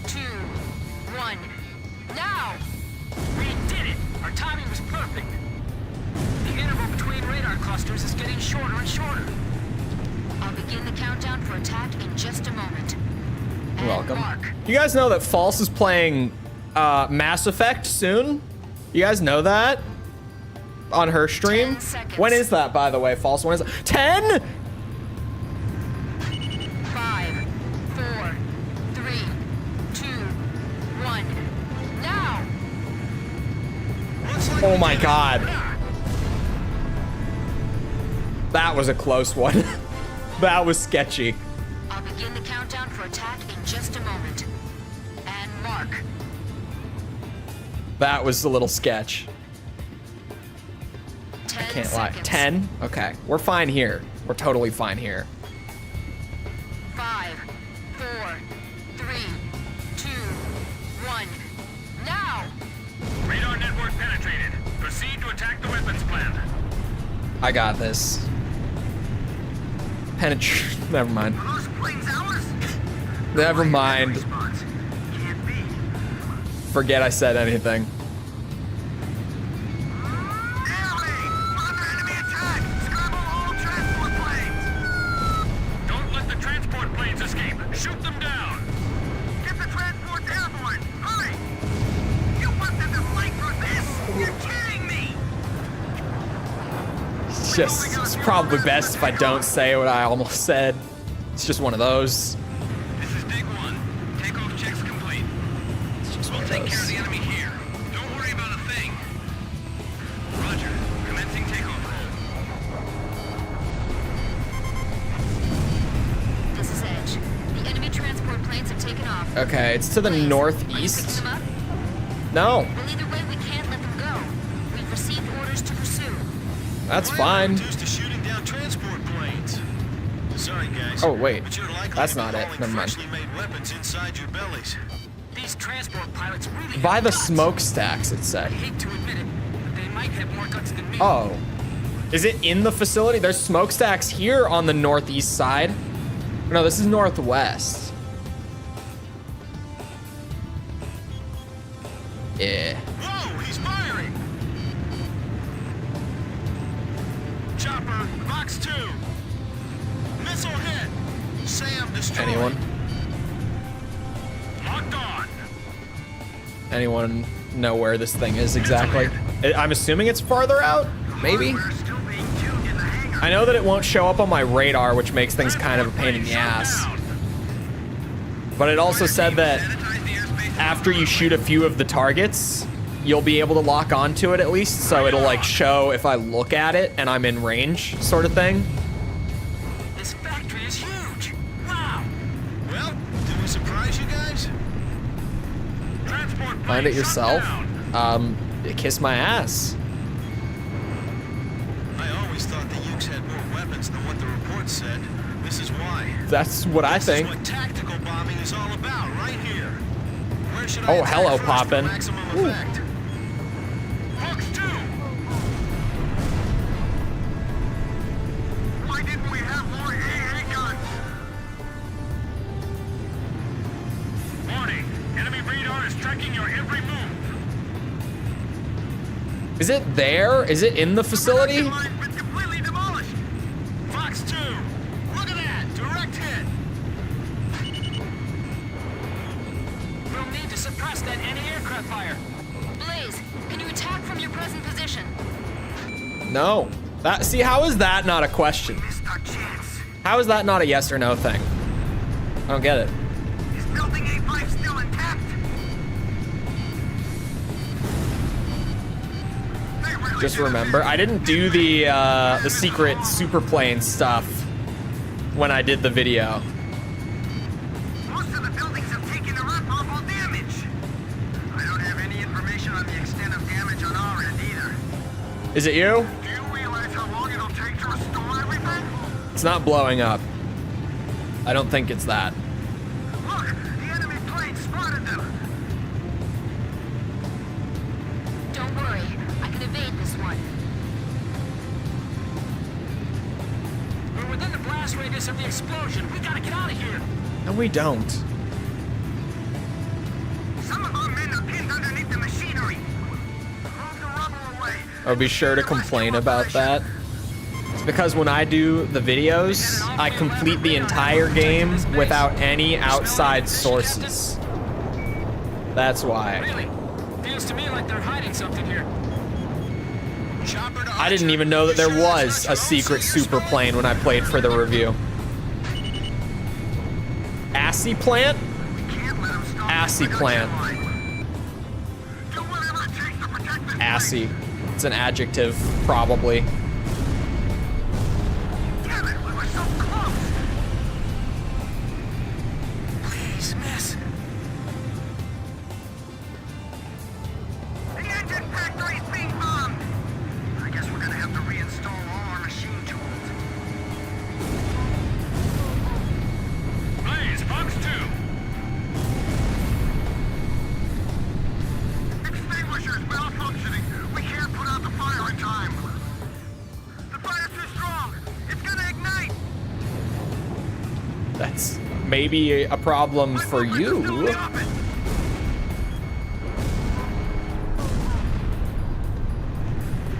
2, 1. Now! We did it! Our timing was perfect. The interval between radar clusters is getting shorter and shorter. I'll begin the countdown for attack in just a moment. And Welcome. mark. You guys know that False is playing Mass Effect soon? You guys know that? On her stream? 10 seconds. When is that, by the way, False? When is it? 10? 5, 4, 3, 2, 1. Now! Oh my god. That was a close one. That was sketchy. I'll begin the countdown for attack in just a moment. And mark. That was a little sketch. 10 Can't lie. seconds. 10? Okay. We're fine here. We're totally fine here. 5, 4, 3, 2, 1. Now! Radar network penetrated. Proceed to attack the weapons plant. I got this. Never mind. Are those planes ours? Never mind. Response. Can't be. Forget I said anything. Don't let the transport planes escape. Shoot them down. Get the transports airborne! Hurry! You want them to fight for this? You're kidding me! It's probably best if I don't say what I almost said. It's just one of those. This is Dig 1. Takeoff checks complete. We'll take care of the enemy here. Don't worry about a thing. Roger. Commencing takeoff roll. This is Edge. The enemy transport planes have taken off. Okay, it's to the Planes, are you northeast. picking them up? No, Well, either way, we can't let them go. We've received orders to pursue. that's fine. Reduced to shooting down transport planes. Sorry, guys. Oh, wait. But you're likely That's to be not it. hauling Never mind. freshly made weapons inside your bellies. These transport pilots really By have the guts. smokestacks, it I said. hate to admit it, but they might have more guts than me. Oh. Is it in the facility? There's smokestacks here on the northeast side. No, this is northwest. Yeah. Whoa, he's firing! Chopper, Box 2. Missile hit. Sam destroyed. Anyone? Locked on. Anyone know where this thing is exactly? I'm assuming it's farther out? Maybe? I know that it won't show up on my radar, which makes things kind of a pain in the ass. But it also said that after you shoot a few of the targets, you'll be able to lock onto it at least, so it'll like show if I look at it and I'm in range, sort of thing. This factory is huge. Wow. Well, did we surprise you guys? Transport plane Find it shut yourself. down. Kiss my ass. I always thought the Ukes had more weapons than what the report said. This is why. That's what I think. This is what tactical bombing is all about, right here. Where should I Oh, attack hello, first for Poppin'. maximum effect? Fox 2! Why didn't we have more AA guns? Warning, enemy radar is tracking your every move. Is it there? Is it in the facility? Line's been completely demolished. Fox 2, look at that, direct hit. We'll need to suppress that anti-aircraft fire. Blaze, can you attack from your present position? No. See, how is that not a question? Missed our chance. How is that not a yes or no thing? I don't get it. Is building A5 still intact? They really Just did a remember, I didn't do the secret super plane stuff when I did the video. Most of the buildings have taken irreparable damage. I don't have any information on the extent of damage on our end either. Is it you? Do you realize how long it'll take to restore everything? It's not blowing up. I don't think it's that. Look, the enemy plane spotted them. Don't worry, I can evade this one. We're within the blast radius of the explosion. We gotta get out of here. No, we don't. Some of our men are pinned underneath the machinery. Move the rubble away. I'll be sure to complain about that. It's because when I do the videos, I complete the entire game without any outside sources. That's why. Really? Feels to me like they're hiding something here. Chopper to I didn't even know that there was a secret super plane when I played for the review. Assy plant? Can't let them stop. Assy plant. Do whatever it takes to protect this Assy. It's an adjective, probably. Damn it, we were so close. Please, miss. The engine factory's being bombed. I guess we're gonna have to reinstall all our machine tools. Blaze, Fox 2! Extinguishers malfunctioning. We can't put out the fire in time. The fire's too strong. It's gonna ignite. That's maybe a problem for you. Stop it.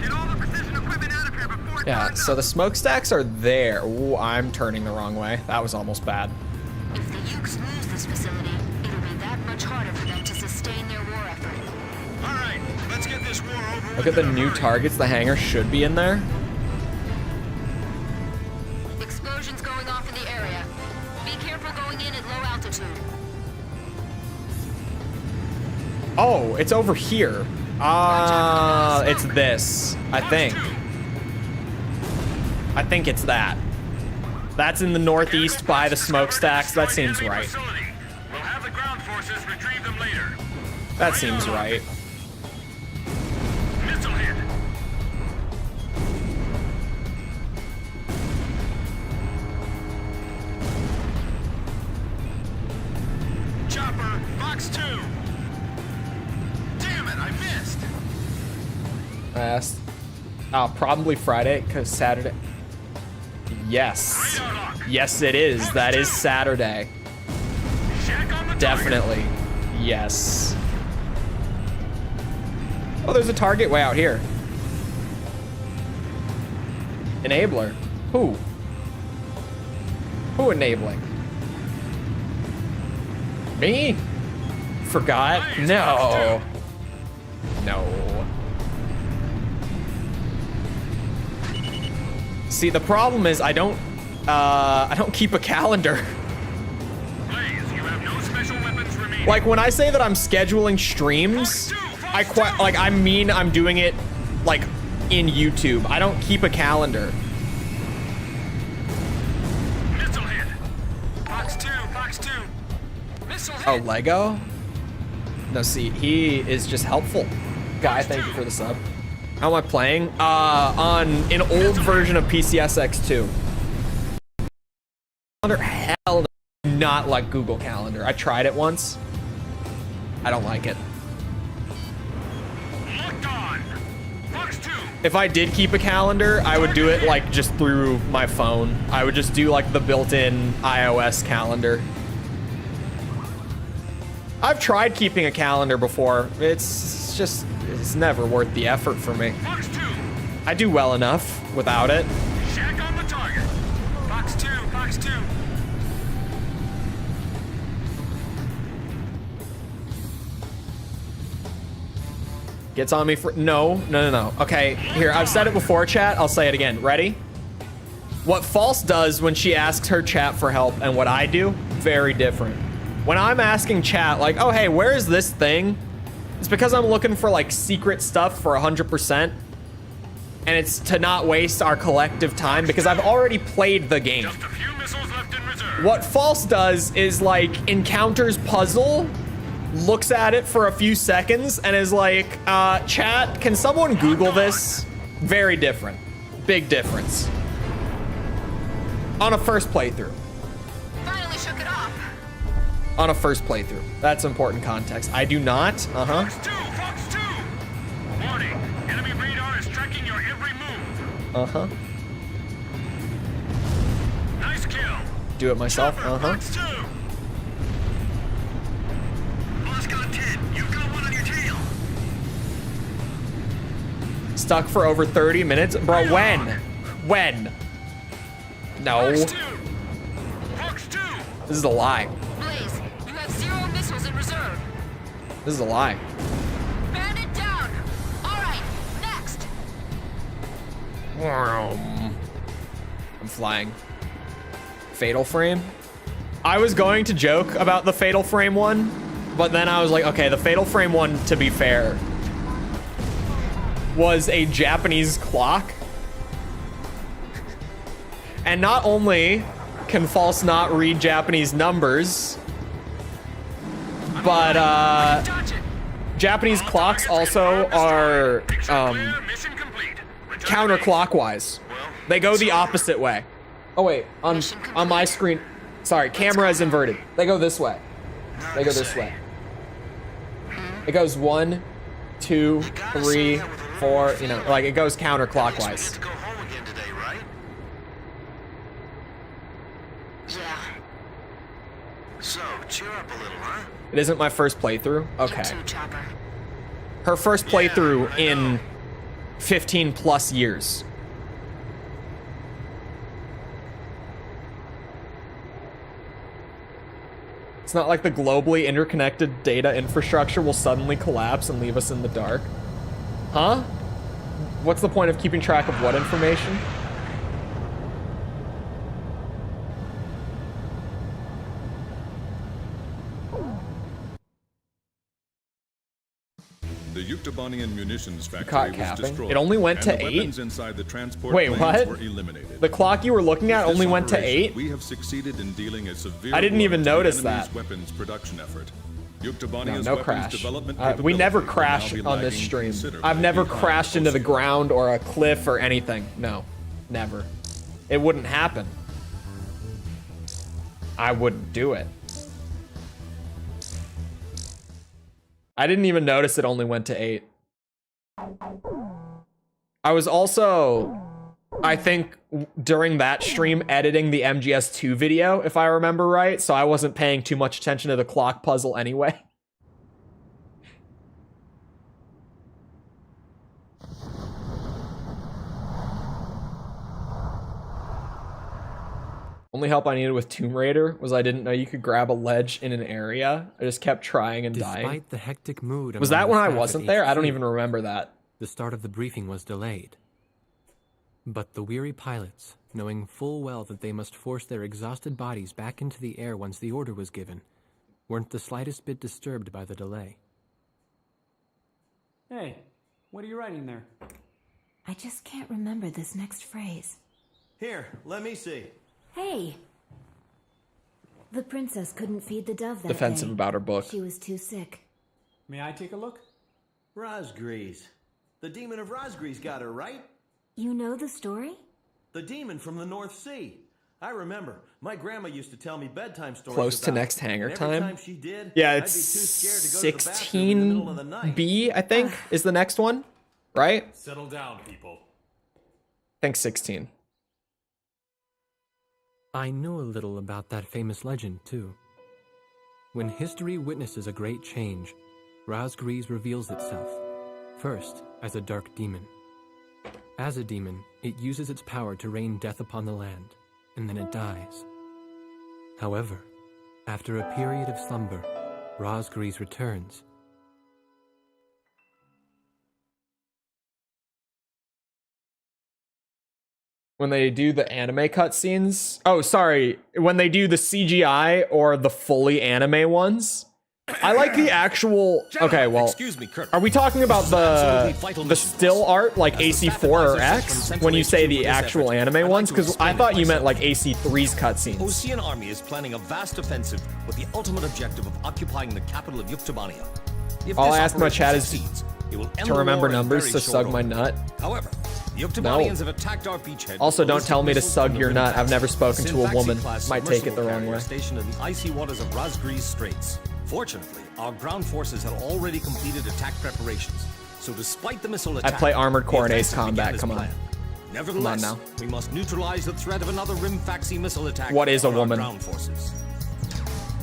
Get all the precision equipment out of here before it Yeah, burns so up. the smokestacks are there. Ooh, I'm turning the wrong way. That was almost bad. If the Ukes lose this facility, it'll be that much harder for them to sustain their war effort. All right, let's get this war over Look with at the in a new hurry. targets. The hangar should be in there. Explosions going off in the area. Be careful going in at low altitude. Oh, it's over here. It's this, I think. I think it's that. That's in the northeast by the smokestacks. That seems right. We'll have the ground forces retrieve them later. That seems right. Missile hit. Chopper, Fox 2. Damn it, I missed. Probably Friday, because Saturday. Yes. Yes, it is. That is Saturday. Check on the Definitely. Yes. Oh, there's a target way out here. Enabler. Who? Who enabling? Me? Forgot? No. No. See, the problem is I don't keep a calendar. Blaze, you have no special weapons remaining. Like when I say that I'm scheduling streams, I mean I'm doing it like in YouTube. I don't keep a calendar. Missile hit. Fox 2, Fox 2. Missile hit. Oh, Lego? No, see, he is just helpful. Guy, thank you for the sub. How am I playing? On an old version of PCSX2. Hell not like Google Calendar. I tried it once. I don't like it. Locked on. Fox 2. If I did keep a calendar, I would do it like just through my phone. I would just do like the built-in iOS calendar. I've tried keeping a calendar before. It's never worth the effort for me. Fox 2. I do well enough without it. Shack on the target. Fox 2, Fox 2. Gets on me for, no. Okay, here, I've said it before, chat. I'll say it again. Ready? What False does when she asks her chat for help and what I do, very different. When I'm asking chat, like, oh, hey, where is this thing? It's because I'm looking for, like, secret stuff for 100%. And it's to not waste our collective time because I've already played the game. Just a few missiles left in reserve. What False does is, like, encounters puzzle, looks at it for a few seconds, and is like, chat, can someone Google this? Very different. Big difference. On a first playthrough. Finally shook it off. On a first playthrough. That's important context. I do not. Fox 2, Fox 2. Warning, enemy radar is tracking your every move. Nice kill. Do it myself. Fox 2. Boss got 10. You've got one on your tail. Stuck for over 30 minutes. Bro, when? When? No. Fox 2. Fox 2. This is a lie. Blaze, you have 0 missiles in reserve. This is a lie. Bandit down. All right, next. I'm flying. Fatal Frame? I was going to joke about the Fatal Frame one, but then I was like, okay, the Fatal Frame one, to be fair, was a Japanese clock. And not only can False not read Japanese numbers, but Japanese clocks also are counterclockwise. They go the opposite way. Oh wait, on my screen, sorry, camera is inverted. They go this way. They go this way. It goes 1, 2, 3, 4, you know, like it goes counterclockwise. Yeah. So, cheer up a little, huh? It isn't my first playthrough? Okay. You too, Chopper. Her first playthrough in 15 plus years. It's not like the globally interconnected data infrastructure will suddenly collapse and leave us in the dark. Huh? What's the point of keeping track of what information? The Yuktobanian munitions factory Caught was capping. destroyed. It only went to and the 8? weapons inside the transport Wait, planes what? were eliminated. The clock you were looking at With only this went to operation, 8? We have succeeded in dealing a severe I didn't blow even to the notice enemy's that. weapons production effort. No, Yuktobania's no weapons crash. development We never capability will now crash be on this lagging stream. considerably I've never behind crashed into the Kosovo. ground or a cliff or anything. No, never. It wouldn't happen. I wouldn't do it. I didn't even notice it only went to 8. I was also, I think, during that stream editing the MGS2 video, if I remember right, so I wasn't paying too much attention to the clock puzzle anyway. Only help I needed with Tomb Raider was I didn't know you could grab a ledge in an area. I just kept trying and dying. Despite the hectic mood, Was among that the when I staff at wasn't there? I don't HQ, even remember that. The start of the briefing was delayed. But the weary pilots, knowing full well that they must force their exhausted bodies back into the air once the order was given, weren't the slightest bit disturbed by the delay. Hey, what are you writing there? I just can't remember this next phrase. Here, let me see. Hey! The princess couldn't feed the dove that Defensive day. about her book. She was too sick. May I take a look? Razgriz. The demon of Razgriz got her, right? You know the story? The demon from the North Sea. I remember. My grandma used to tell me bedtime stories. Close to about next it, hangar and every time. time she did, Yeah, I'd it's be too scared to go to the bathroom in the middle of the night. 16B, I think, is the next one, right? Settle down, people. I think 16. I know a little about that famous legend, too. When history witnesses a great change, razgriz reveals itself, first as a dark demon. As a demon, it uses its power to rain death upon the land, and then it dies. However, after a period of slumber, razgriz returns. When they do the anime cutscenes. Oh, sorry. When they do the CGI or the fully anime ones. I like the actual. Okay, well, excuse me, Kirk. are we talking about the still art like AC4 or X when you say the actual anime ones? Because I thought you meant like AC3's cutscenes. Ocean Army is planning a vast offensive with the ultimate objective of occupying the capital of Yuktabania. If All this I ask my operation chat is succeeds, it will end to the remember war in numbers very to short sug my order. nut. However, the Yuktabanians have attacked our beachhead. Also, with don't ballistic tell me to missiles sug from your the nut. I've never spoken to a Sfaxi woman. class Might take it the submersible wrong carrier way. Stationed in the icy waters of razgriz Straits. Fortunately, our ground forces had already completed attack preparations. So despite the missile attack, Play Armored Core in the Ace offensive began Combat, as come on. planned. Nevertheless, now. we must neutralize the threat of another rimfaxi missile attack. What is a on our woman? ground forces.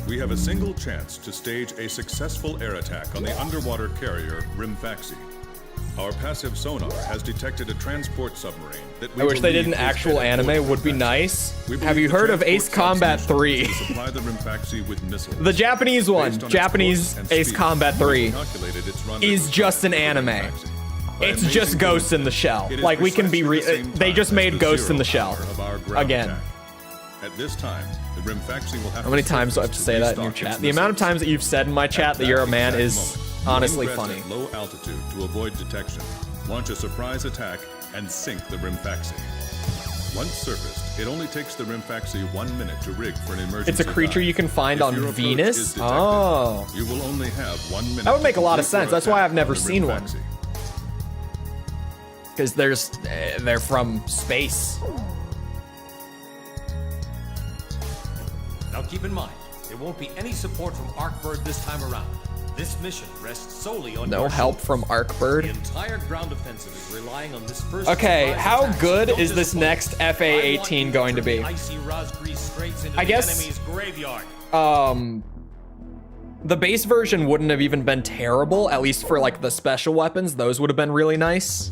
We have a single chance to stage a successful air attack on the underwater carrier Rimfaxi. Our passive sonar has detected a transport submarine that we I wish they did believe an is actual headed anime. towards Would be Rimfaxi. nice. We Have believe you the heard of transport Ace Combat sub's mission 3? is to supply the Rimfaxi with missiles. The Japanese one, Based on its Japanese course and Ace speed, Combat we 3, calculated its run is to just an the anime. Rimfaxi. By It's amazing just Ghost in the Shell. it is Like we can be. precisely the same They time just as made the Ghost in the 0 Shell hour of our ground again. attack. At this time, the Rimfaxi will have How many to times do I have surface to say that in your restock its chat? The amount of missiles. times that you've said in my chat At that you're a man exact is moment, honestly rest funny. At low altitude to avoid detection, launch a surprise attack and sink the Rimfaxi. Once surfaced, it only takes the Rimfaxi 1 minute to rig for an emergency. It's a creature dive. you can find If on your approach Venus? is detected, Oh. you will only have 1 minute. That would make a lot of to complete sense. your That's why attack I've never on the seen one. Rimfaxi. Because they're from space. Now keep in mind, there won't be any support from Arkbird this time around. This mission rests solely on No your help from The Arkbird. entire ground offensive is relying on this first. Okay, surprise how attack. good Don't is this disappoint. next I want FA-18 you going to turn be? the icy razgriz Straits into I the guess- enemy's graveyard. The base version wouldn't have even been terrible, at least for like the special weapons. Those would have been really nice.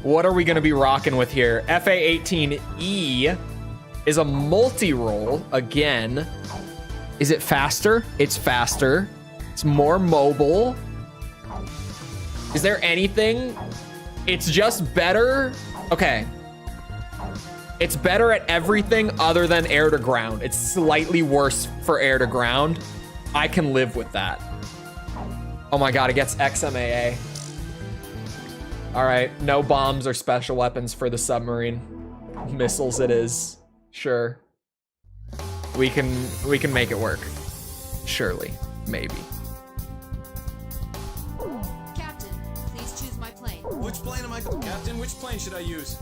What are we going to be rocking with here? FA-18E is a multi-role again. Is it faster? It's faster. It's more mobile. Is there anything? It's just better. Okay. It's better at everything other than air to ground. It's slightly worse for air to ground. I can live with that. Oh my god, it gets XMAA. All right, no bombs or special weapons for the submarine. Missiles it is. Sure. We can make it work. Surely. Maybe. Captain, please choose my plane. Which plane am I? Captain, which plane should I use?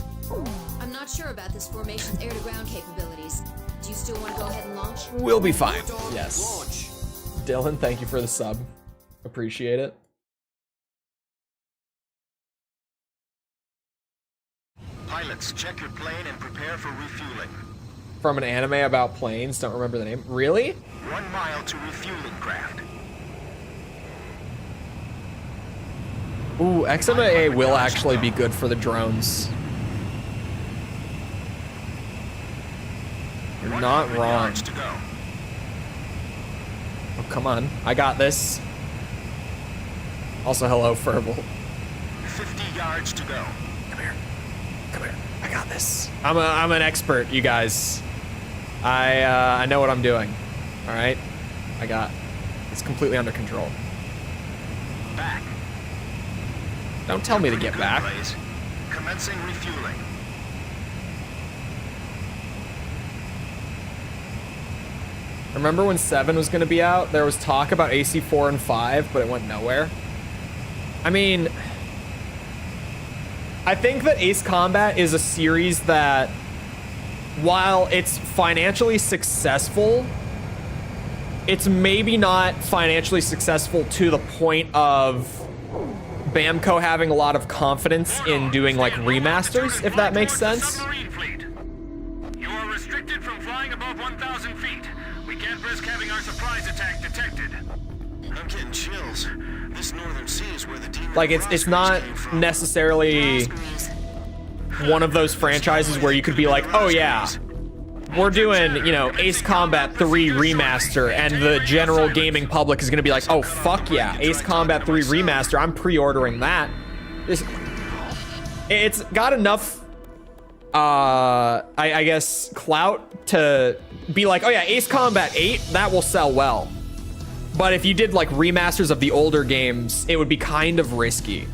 I'm not sure about this formation's air-to-ground capabilities. Do you still want to go ahead and launch? We'll be fine. Yes. Dylan, thank you for the sub. Appreciate it. Pilots, check your plane and prepare for refueling. From an anime about planes, don't remember the name. Really? 1 mile to refueling craft. Ooh, XMAA will actually be good for the drones. You're not wrong. To go. Oh, come on. I got this. Also, hello, Furball. 50 yards to go. Come here. Come here. I got this. I'm an expert, you guys. I know what I'm doing. All right? It's completely under control. Back. Don't tell me to get Good back. place. Commencing refueling. Remember when 7 was going to be out? There was talk about AC4 and 5, but it went nowhere. I mean, I think that Ace Combat is a series that while it's financially successful, it's maybe not financially successful to the point of Bamco having a lot of confidence in doing like remasters, if that makes sense. You are restricted from flying above 1,000 feet. We can't risk having our surprise attack detected. I'm getting chills. This northern sea is where the demon Like it's not necessarily one of those franchises where you could be like, oh yeah, we're doing, you know, Ace Combat 3 remaster, and the general gaming public is gonna be like, oh fuck yeah, Ace Combat 3 remaster, I'm pre-ordering that. It's got enough I guess clout to be like, oh yeah, Ace Combat 8, that will sell well. But if you did like remasters of the older games, it would be kind of risky.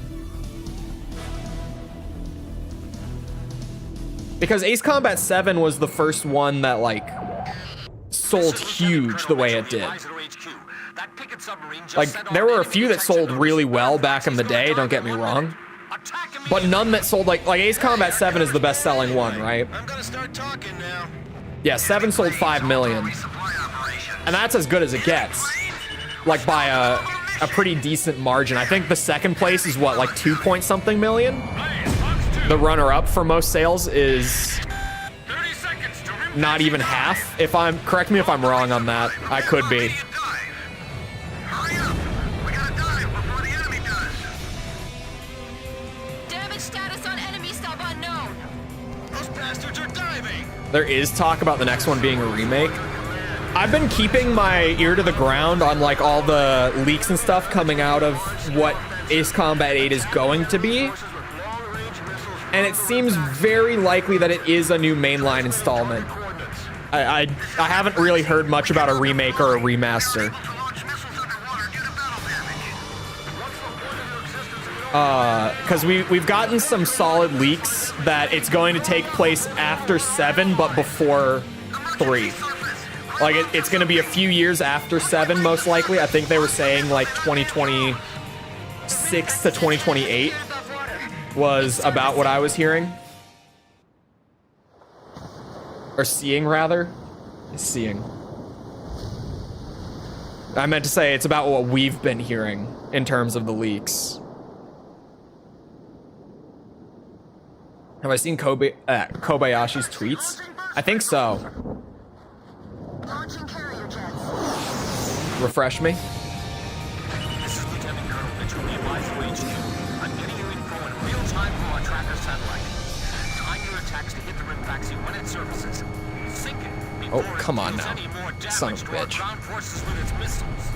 Because Ace Combat 7 was the first one that like sold huge the way it did. Like there were a few that sold really well back in the day, don't get me wrong. But none that sold like Ace Combat 7 is the best selling one, right? I'm gonna start talking now. Yeah, 7 sold 5 million. And that's as good as it gets. Like by a pretty decent margin. I think the second place is what, like 2 point something million? The runner-up for most sales is not even half. If I'm, correct me if I'm wrong on that. I could be. Damage status on enemy sub unknown. Those bastards are diving. There is talk about the next one being a remake. I've been keeping my ear to the ground on like all the leaks and stuff coming out of what Ace Combat 8 is going to be. And it seems very likely that it is a new mainline installment. I haven't really heard much about a remake or a remaster. Because we've gotten some solid leaks that it's going to take place after 7, but before 3. Like it's going to be a few years after 7, most likely. I think they were saying like 2026 to 2028 was about what I was hearing. Or seeing, rather. Seeing. I meant to say it's about what we've been hearing in terms of the leaks. Have I seen Kobayashi's tweets? I think so. Refresh me. This is Lieutenant Colonel Mitchell, the advisory HQ. I'm getting you info in real time from our tracker satellite. Time your attacks to hit the rimfaxi when it surfaces. Sink it. Oh, come on now. Son of a bitch. Ground forces with its missiles.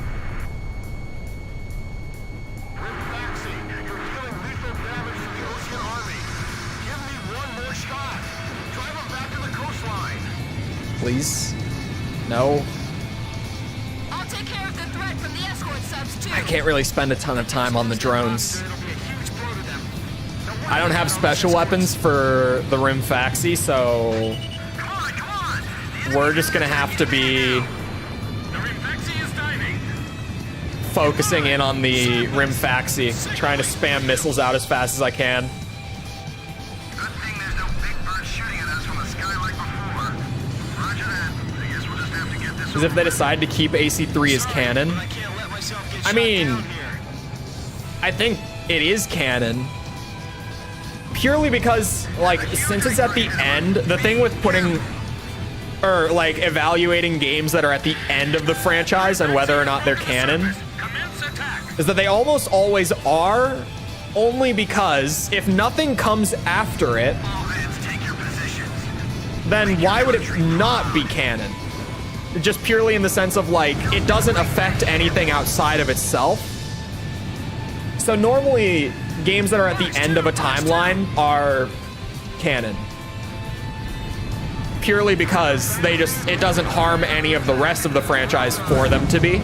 Rimfaxi, you're dealing lethal damage to the ocean army. Give me one more shot. Drive them back to the coastline. Please? No. I'll take care of the threat from the escort subs too. I can't really spend a ton of time on the drones. I don't have special weapons for the rimfaxi, so we're just gonna have to be focusing in on the rimfaxi, trying to spam missiles out as fast as I can. As if they decide to keep AC3 as canon. I mean, I think it is canon. Purely because, like, since it's at the end, the thing with putting, or like evaluating games that are at the end of the franchise and whether or not they're canon, is that they almost always are, only because if nothing comes after it, then why would it not be canon? Just purely in the sense of like, it doesn't affect anything outside of itself. So normally, games that are at the end of a timeline are canon. Purely because it doesn't harm any of the rest of the franchise for them to be.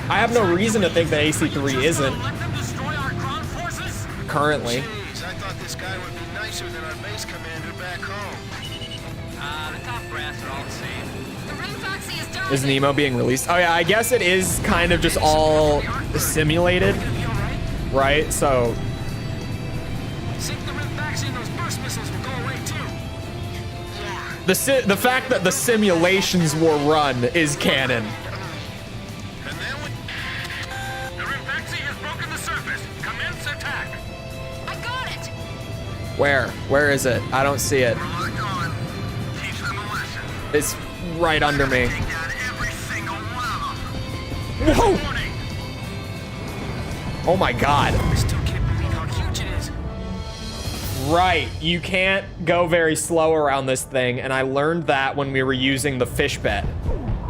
I have no reason to think that AC3 isn't. Currently. Jeez, I thought this guy would be nicer than our base commander back home. The top brass are all the same. The rimfaxi is done. Is Nemo being released? Oh yeah, I guess it is kind of just all simulated, right? So Sink the rimfaxi and those burst missiles will go away too. The fact that the simulations were run is canon. The rimfaxi has broken the surface. Commence attack. I got it. Where? Where is it? I don't see it. It's right under me. Whoa! Oh my god. I still can't believe how huge it is. Right, you can't go very slow around this thing, and I learned that when we were using the fish bet.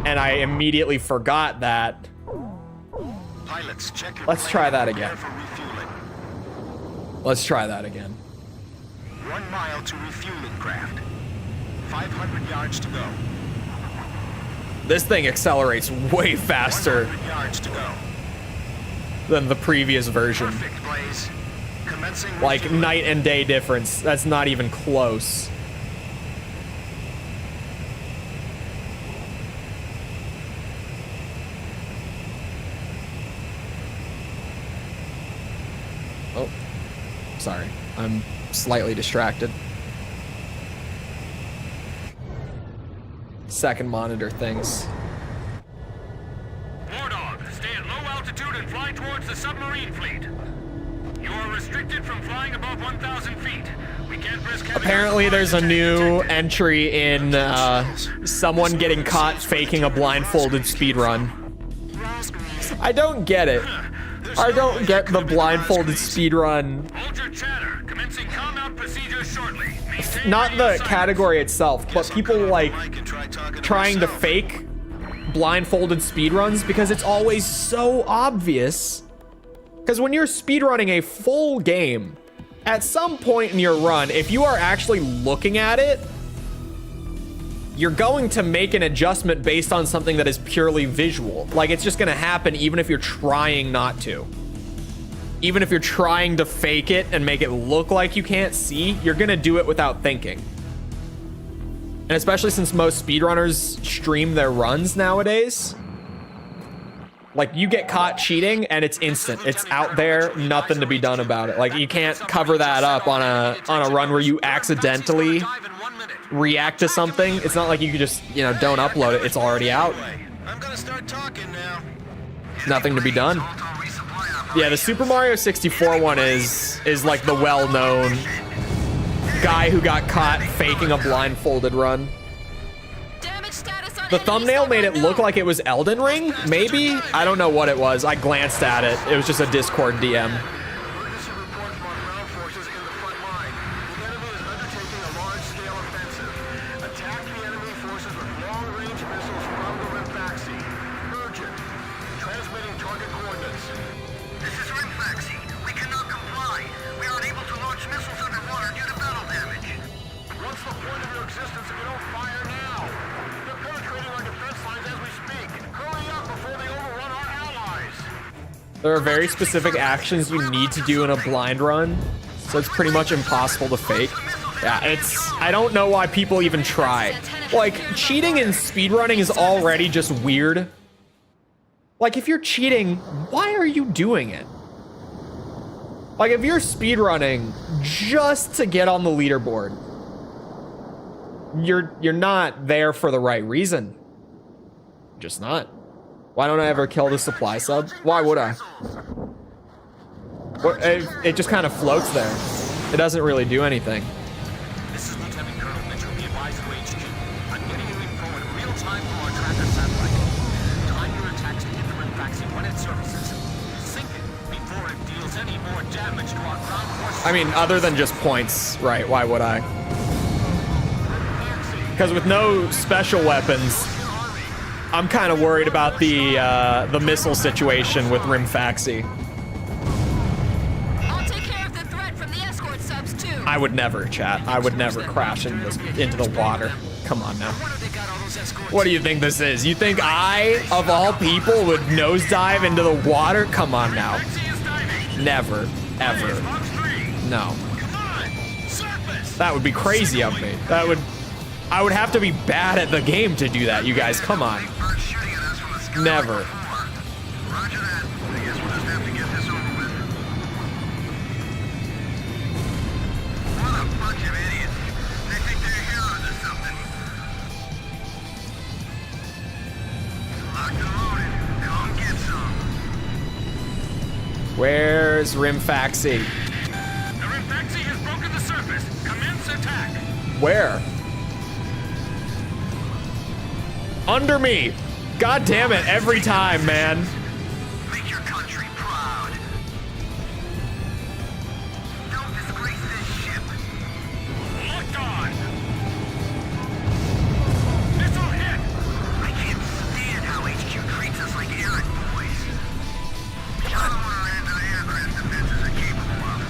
And I immediately forgot that. Pilots, check your Let's try that again. for refueling. Let's try that again. 1 mile to refueling craft. 500 yards to go. This thing accelerates way faster 100 yards to go. than the previous version. Perfect, Blaze. Commencing Like refueling. night and day difference. That's not even close. Oh, sorry. I'm slightly distracted. Second monitor things. War Dog, stay at low altitude and fly towards the submarine fleet. You are restricted from flying above 1,000 feet. We can't risk having Apparently there's a new entry in someone getting caught faking a blindfolded speedrun. I don't get it. I don't get the blindfolded speedrun. Hold your chatter. Commencing combat procedures shortly. Maintain Not the radio category itself, but people like trying to fake blindfolded speedruns because it's always so obvious. Because when you're speedrunning a full game, at some point in your run, if you are actually looking at it, you're going to make an adjustment based on something that is purely visual. Like, it's just going to happen even if you're trying not to. Even if you're trying to fake it and make it look like you can't see, you're going to do it without thinking. And especially since most speedrunners stream their runs nowadays, like, you get caught cheating and it's instant. It's out there, nothing to be done about it. Like, you can't cover that up on a run where you accidentally react to something. It's not like you could just, you know, don't upload it. It's already out. I'm gonna start talking now. Nothing to be done. Yeah, the Super Mario 64 one is like the well-known guy who got caught faking a blindfolded run. The thumbnail made it look like it was Elden Ring, maybe? I don't know what it was. I glanced at it. It was just a Discord DM. Emergency report from our ground forces in the front line. The enemy is undertaking a large-scale offensive. Attack the enemy forces with long-range missiles from the rimfaxi. Urgent. Transmitting target coordinates. This is rimfaxi. We cannot comply. We are unable to launch missiles underwater due to battle damage. What's the point of your existence if you don't fire now? They're penetrating our defense lines as we speak. Hurry up before they overrun our allies. There are very specific actions you need to do in a blind run, so it's pretty much impossible to fake. Yeah, I don't know why people even try. Like, cheating in speedrunning is already just weird. Like, if you're cheating, why are you doing it? Like, if you're speedrunning just to get on the leaderboard, you're not there for the right reason. Just not. Why don't I ever kill the supply sub? Why would I? It just kind of floats there. It doesn't really do anything. This is Lieutenant Colonel Mitchell, the advisor HQ. I'm getting you info in real time from our tracker satellite. Time your attacks to hit the rimfaxi when it surfaces. Sink it before it deals any more damage to our ground forces. I mean, other than just points, right? Why would I? Because with no special weapons, I'm kind of worried about the missile situation with rimfaxi. I'll take care of the threat from the escort subs too. I would never, chat. I would never crash into the water. Come on now. What do you think this is? You think I, of all people, would nosedive into the water? Come on now. Never, ever. No. That would be crazy of me. I would have to be bad at the game to do that, you guys. Come on. Never. Roger that. I guess we'll just have to get this over with. What a bunch of idiots. They think they're heroes or something. Where's rimfaxi? The rimfaxi has broken the surface. Commence attack. Where? Under me. God damn it, every time, man. Make your country proud. Don't disgrace this ship. Locked on. Missile hit. I can't stand how HQ treats us like errand boys. I don't want to run into the aircraft defenses are capable of.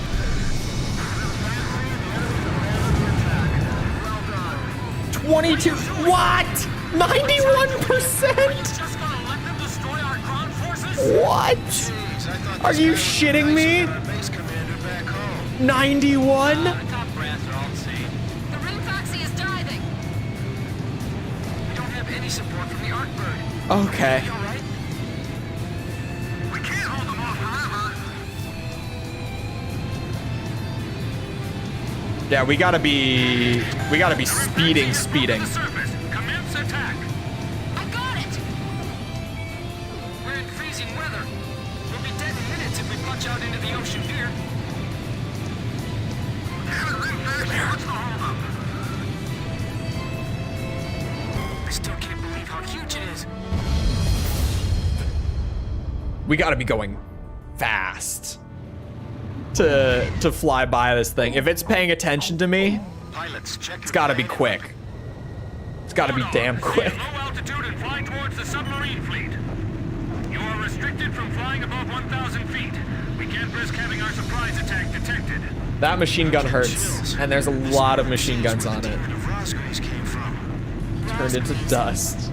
Well done. 22. What? 91%? Just gonna let them destroy our ground forces? What? Are you shitting me? 91? The top brass are all safe. The rimfaxi is diving. We don't have any support from the Arc Bird. Okay. You all right? We can't hold them off forever. Yeah, we gotta be speeding. The surface. Commence attack. I got it. We're in freezing weather. We'll be dead in minutes if we punch out into the ocean here. What's the holdup? I still can't believe how huge it is. We gotta be going fast to fly by this thing. If it's paying attention to me, Pilots, check it's gotta be quick. It's gotta be damn quick. Low altitude and fly towards the submarine fleet. You are restricted from flying above 1,000 feet. We can't risk having our surprise attack detected. That machine gun hurts, and there's a lot of machine guns on it. razgriz came from. Turned into dust.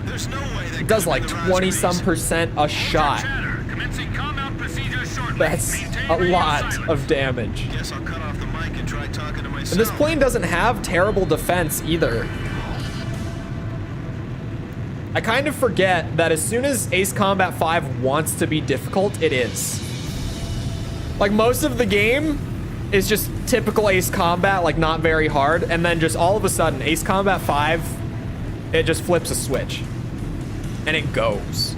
There's no way they It does like 20-some% a shot. Commencing combat procedures shortly. That's Maintain a radio lot silence. of damage. Guess I'll cut off the mic and try talking to myself. And this plane doesn't have terrible defense either. I kind of forget that as soon as Ace Combat 5 wants to be difficult, it is. Like, most of the game is just typical Ace Combat, like not very hard, and then just all of a sudden, Ace Combat 5, it just flips a switch. And it goes.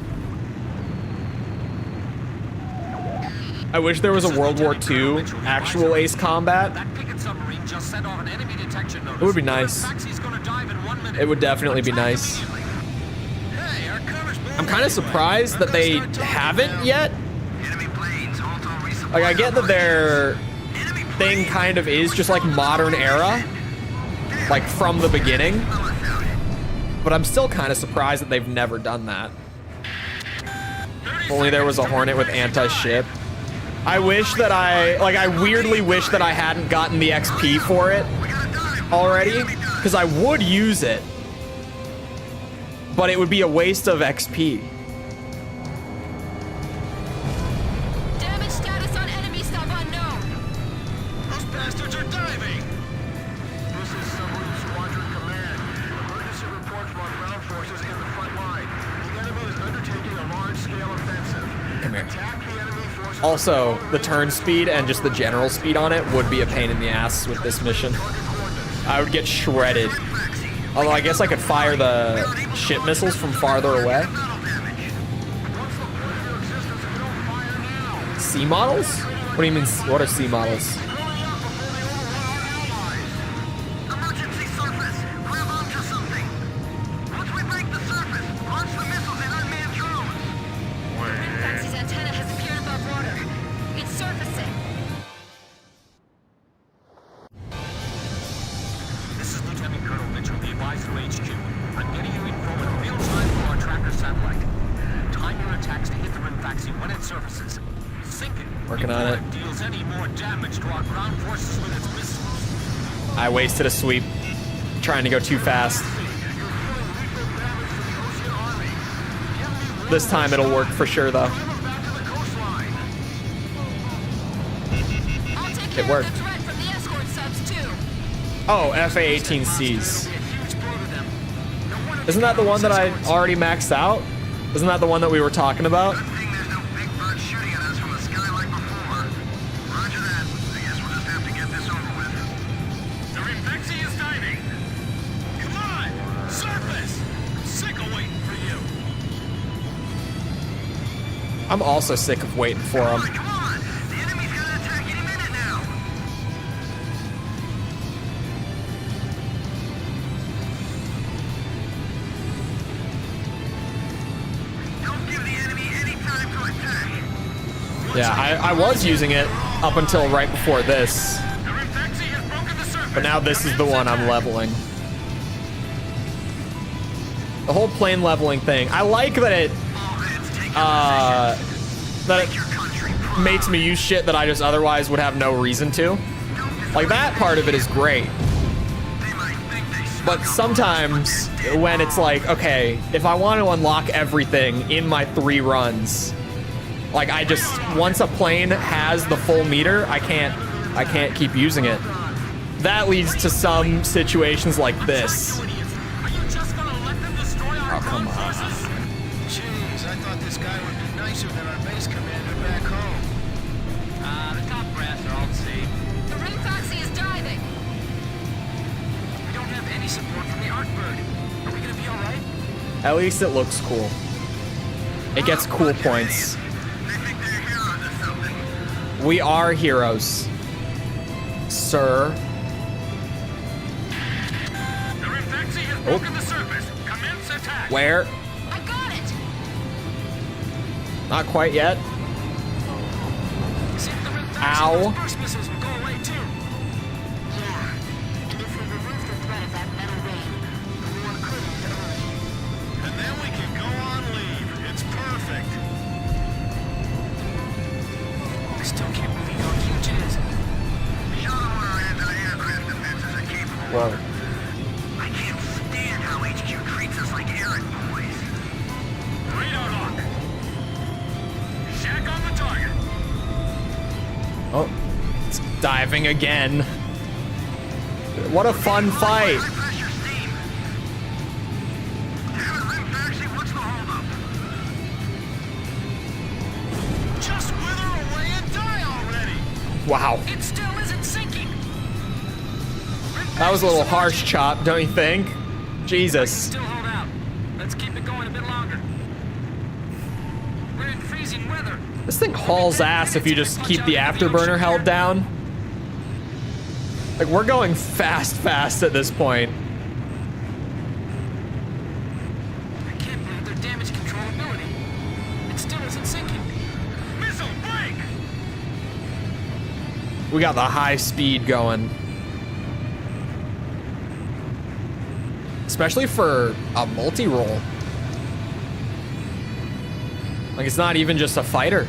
I wish there was a World War II actual Ace Combat. That picket submarine just sent off an enemy detection notice. It would be nice. Taxi's gonna dive in 1 minute. It would definitely be nice. Hey, our cover's blowing I'm kind of surprised that they haven't yet. Like, I get that their thing kind of is just like modern era, like from the beginning, but I'm still kind of surprised that they've never done that. If only there was a Hornet with anti-ship. I wish that I weirdly wish that I hadn't gotten the XP for it already, because I would use it, but it would be a waste of XP. Damage status on enemy sub unknown. Those bastards are diving. This is Submarine Squadron Command. Emergency report from our ground forces in the front line. The enemy is undertaking a large-scale offensive. Come here. Attack the enemy forces. Also, the turn speed and just the general speed on it would be a pain in the ass with this mission. I would get shredded. Although I guess I could fire the ship missiles from farther away. C models? What do you mean, what are C models? Emergency surface! Grab onto something! Once we break the surface, launch the missiles in unmanned drones! Rimfaxi's antenna has appeared above water. It's surfacing. This is Lieutenant Colonel Mitchell, the advisor to HQ. I'm getting you info in real time from our tracker satellite. Time your attacks to hit the rimfaxi when it surfaces. Sink it. Working on it. Deals any more damage to our ground forces with its missiles. I wasted a sweep trying to go too fast. This time it'll work for sure though. I'll take It care worked. of the threat from the escort subs too. Oh, FA-18Cs. Isn't that the one that I already maxed out? Isn't that the one that we were talking about? Good thing there's no big bird shooting at us from the sky like before. Roger that. I guess we'll just have to get this over with. The rimfaxi is diving. Come on! Surface! I'm sick of waiting for you. I'm also sick of waiting for him. Come on! The enemy's gonna attack any minute now! Don't give the enemy any time to attack! Yeah, I was using it up until right before this. The rimfaxi has broken the surface. But now this is the one I'm leveling. The whole plane leveling thing. I like that it makes me use shit that I just otherwise would have no reason to. Like, that part of it is great. But sometimes when it's like, okay, if I want to unlock everything in my 3 runs, like, I just, once a plane has the full meter, I can't keep using it. That leads to some situations like this. Oh, come on. Jeez, I thought this guy would be nicer than our base commander back home. The top brass are all the same. The rimfaxi is diving. We don't have any support from the Artbird. Are we gonna be alright? At least it looks cool. It gets cool points. We are heroes, sir. The rimfaxi has broken the surface. Commence attack. Where? I got it. Not quite yet. See, the rimfaxi, Ow. those burst missiles will go away too. Yeah. And if we remove the threat of that metal rain, the war could end early. And then we can go on leave. It's perfect. I still can't believe how huge it is. Show them what our anti-aircraft defenses are capable Whoa. of. I can't stand how HQ treats us like errand boys. Radar lock. Shack on the target. Oh, it's diving again. What a fun fight. High pressure steam. Damn it, rimfaxi, what's the holdup? Just wither away and die already! Wow. It still isn't sinking. That was a little harsh, Chop, don't you think? Jesus. Still hold out. Let's keep it going a bit longer. We're in freezing weather. This thing hauls ass if you just keep the afterburner held down. Like, we're going fast at this point. I can't believe their damage control ability. It still isn't sinking. Missile break. We got the high speed going. Especially for a multi-role. Like, it's not even just a fighter.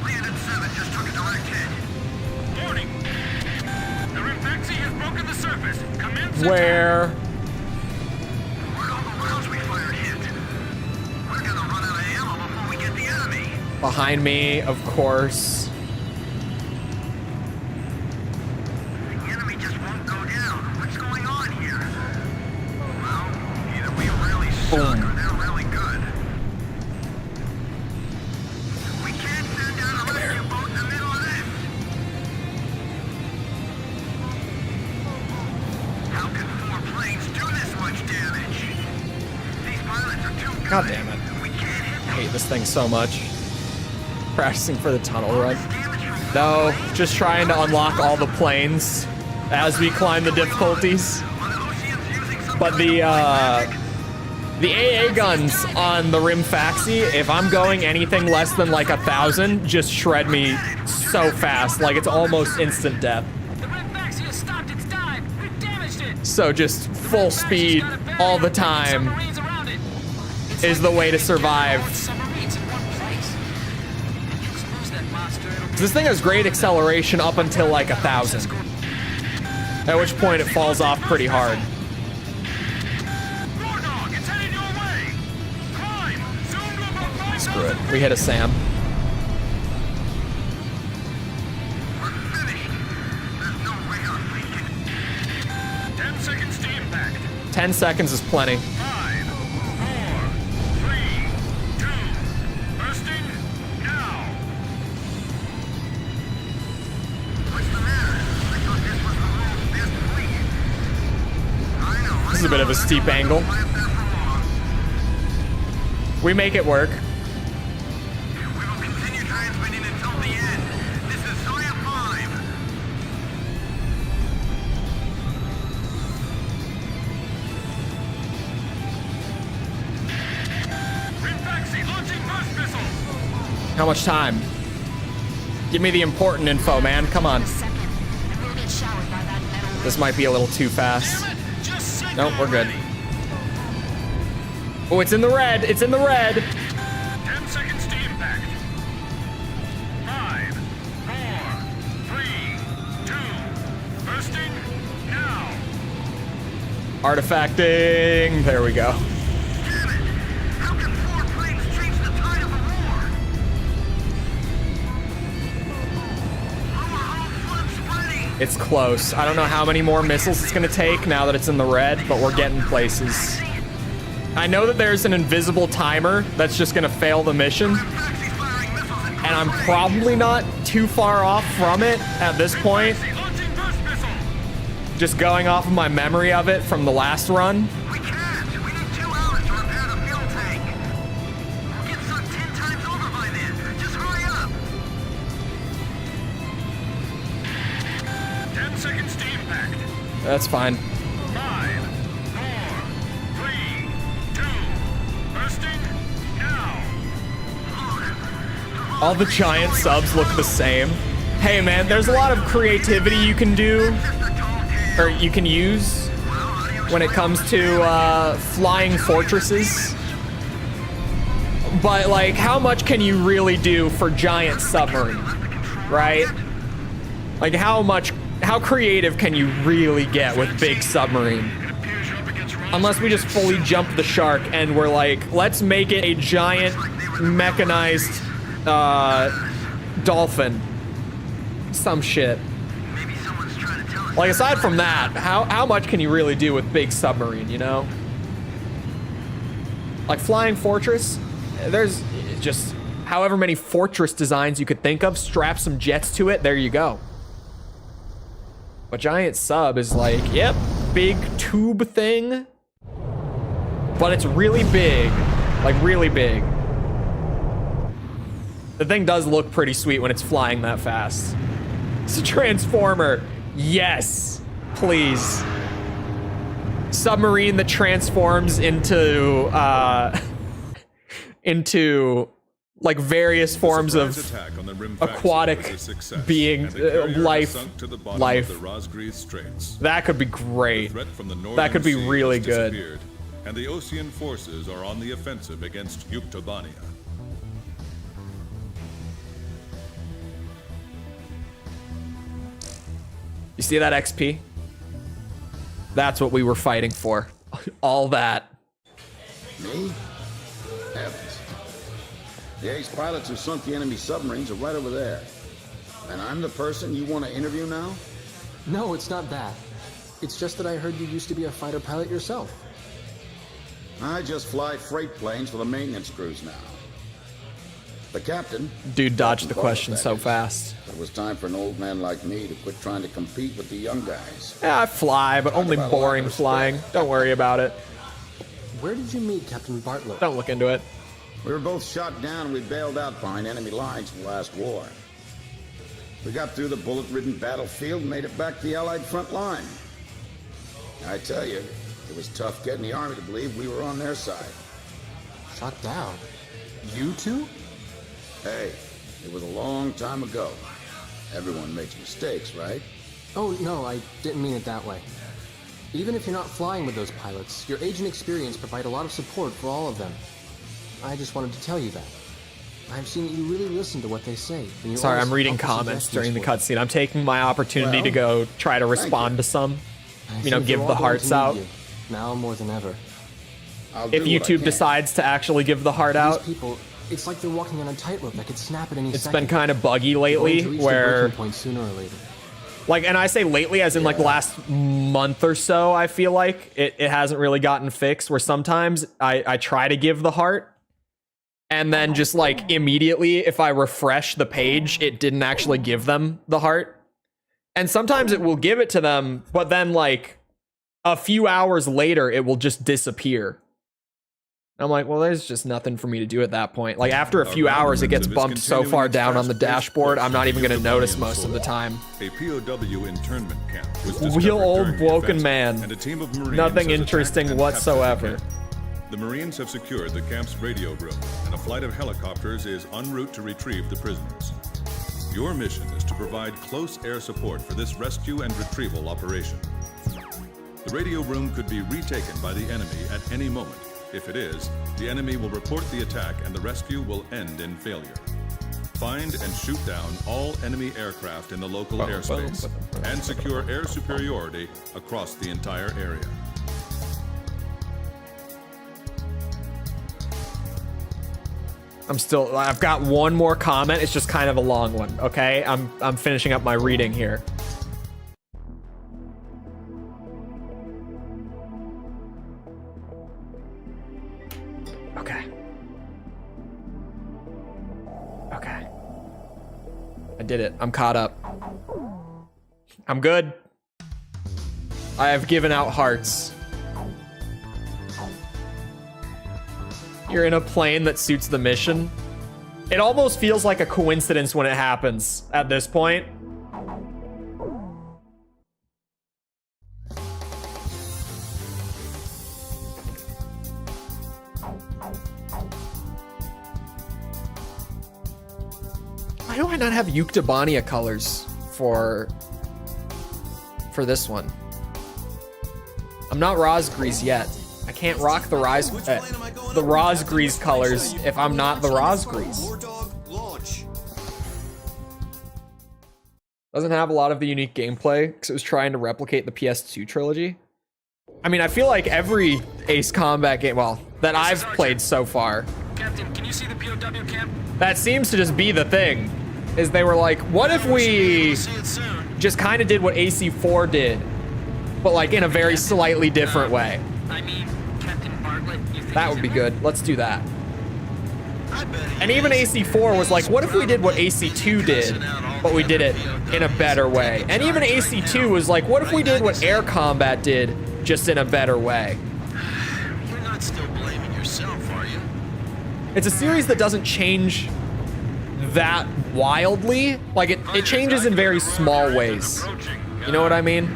Landed 7 just took a direct hit. Warning. The rimfaxi has broken the surface. Commence attack. Where? Where'd all the rounds we fired hit? We're gonna run out of ammo before we get the enemy. Behind me, of course. The enemy just won't go down. What's going on here? Well, either we really suck or they're really good. We can't send down a rescue boat in the middle of this. How can 4 planes do this much damage? These pilots are too good. God damn it. We can't hit I hate this thing so much. Practicing for the tunnel run. No, just trying to unlock all the planes as we climb the difficulties. But the AA guns on the rimfaxi, if I'm going anything less than like 1,000, just shred me so fast. Like, it's almost instant death. The rimfaxi has stopped its dive. We've damaged it. So just full speed all the time is the way to survive. Submarines in one place. If you lose that monster, it'll be This thing has great acceleration up until like 1,000. At which point it falls off pretty hard. War dog, it's heading your way. Climb. Zoom to about 5,000. Screw it. We hit a SAM. We're finished. There's no way our fleet can 10 seconds to impact. 10 seconds is plenty. 5, 4, 3, 2. Bursting now. What's the matter? I thought this was the world's best fleet. I know. This is a bit of a steep angle. Left there for long. We make it work. How much time? Give me the important info, man. Come on. This might be a little too fast. Nope, we're good. Oh, it's in the red. It's in the red. 10 seconds to impact. 5, 4, 3, 2. Bursting now. Artifacting. There we go. It's close. I don't know how many more missiles it's gonna take now that it's in the red, but we're getting places. I know that there's an invisible timer that's just gonna fail the mission. And I'm probably not too far off from it at this point. Just going off of my memory of it from the last run. We can't. We need 2 hours to repair the fuel tank. We'll get sucked 10 times over by then. Just hurry up. 10 seconds to impact. That's fine. 5, 4, 3, 2. Bursting now. All the giant subs look the same. Hey man, there's a lot of creativity you can do, or you can use when it comes to flying fortresses. But like, how much can you really do for giant submarine, right? Like how creative can you really get with big submarine? Unless we just fully jump the shark and we're like, let's make it a giant mechanized dolphin. Some shit. Like, aside from that, how much can you really do with big submarine, you know? Like Flying Fortress, there's just however many fortress designs you could think of, strap some jets to it, there you go. But giant sub is like, yep, big tube thing, but it's really big, like really big. The thing does look pretty sweet when it's flying that fast. It's a transformer. Yes, please. Submarine that transforms into into like various forms of aquatic being, life. That could be great. That could be really good. And the Ocean forces are on the offensive against Yuktobania. You see that XP? That's what we were fighting for. All that. Me? Heavens. The ace pilots who sunk the enemy submarines are right over there. And I'm the person you want to interview now? No, it's not that. It's just that I heard you used to be a fighter pilot yourself. I just fly freight planes for the maintenance crews now. The captain... Dude dodged the question so fast. It was time for an old man like me to quit trying to compete with the young guys. Yeah, I fly, but only boring flying. Don't worry about it. Where did you meet Captain Bartlett? Don't look into it. We were both shot down and we bailed out behind enemy lines in the last war. We got through the bullet-ridden battlefield and made it back to the Allied front line. I tell you, it was tough getting the army to believe we were on their side. Shot down? You two? Hey, it was a long time ago. Everyone makes mistakes, right? Oh, no, I didn't mean it that way. Even if you're not flying with those pilots, your age and experience provide a lot of support for all of them. I just wanted to tell you that. I've seen that you really listen to what they say. And you Sorry, I'm reading comments during the cutscene. I'm taking my opportunity to go try to respond to some. You know, give the hearts out. Now more than ever. If YouTube decides to actually give the heart out. People, it's like they're walking on a tightrope that could snap at any second. It's been kind of buggy lately, where point sooner or later. Like, and I say lately as in like the last month or so, I feel like it hasn't really gotten fixed, where sometimes I try to give the heart and then just like immediately if I refresh the page, it didn't actually give them the heart. And sometimes it will give it to them, but then like a few hours later, it will just disappear. I'm like, well, there's just nothing for me to do at that point. Like, after a few hours, it gets bumped so far down on the dashboard, I'm not even going to notice most of the time. A POW internment camp was Real old during the broken offensive, man. and a team of Marines Nothing has interesting attacked and whatsoever. captured the camp. The Marines have secured the camp's radio room, and a flight of helicopters is en route to retrieve the prisoners. Your mission is to provide close air support for this rescue and retrieval operation. The radio room could be retaken by the enemy at any moment. If it is, the enemy will report the attack and the rescue will end in failure. Find and shoot down all enemy aircraft in the local airspace and secure air superiority across the entire area. I've got one more comment. It's just kind of a long one, okay? I'm finishing up my reading here. Okay. Okay. I did it. I'm caught up. I'm good. I have given out hearts. You're in a plane that suits the mission. It almost feels like a coincidence when it happens at this point. Why do I not have Yuktobania colors for this one? I'm not razgriz yet. I can't rock the razgriz colors if I'm not the razgriz. Doesn't have a lot of the unique gameplay because it was trying to replicate the PS2 trilogy. I mean, I feel like every Ace Combat game, well, that I've played so far, Captain, can you see the POW camp? that seems to just be the thing. Is they were like, what if we just kind of did what AC4 did, but like in a very slightly different way? I mean, Captain Bartlett, you think That would be good. Let's do that. And even AC4 was like, what if we did what AC2 did, but we did it in a better way? And even AC2 was like, what if we did what Air Combat did, just in a better way? You're not still blaming yourself, are you? It's a series that doesn't change that wildly. Like, it changes in very small ways. You know what I mean?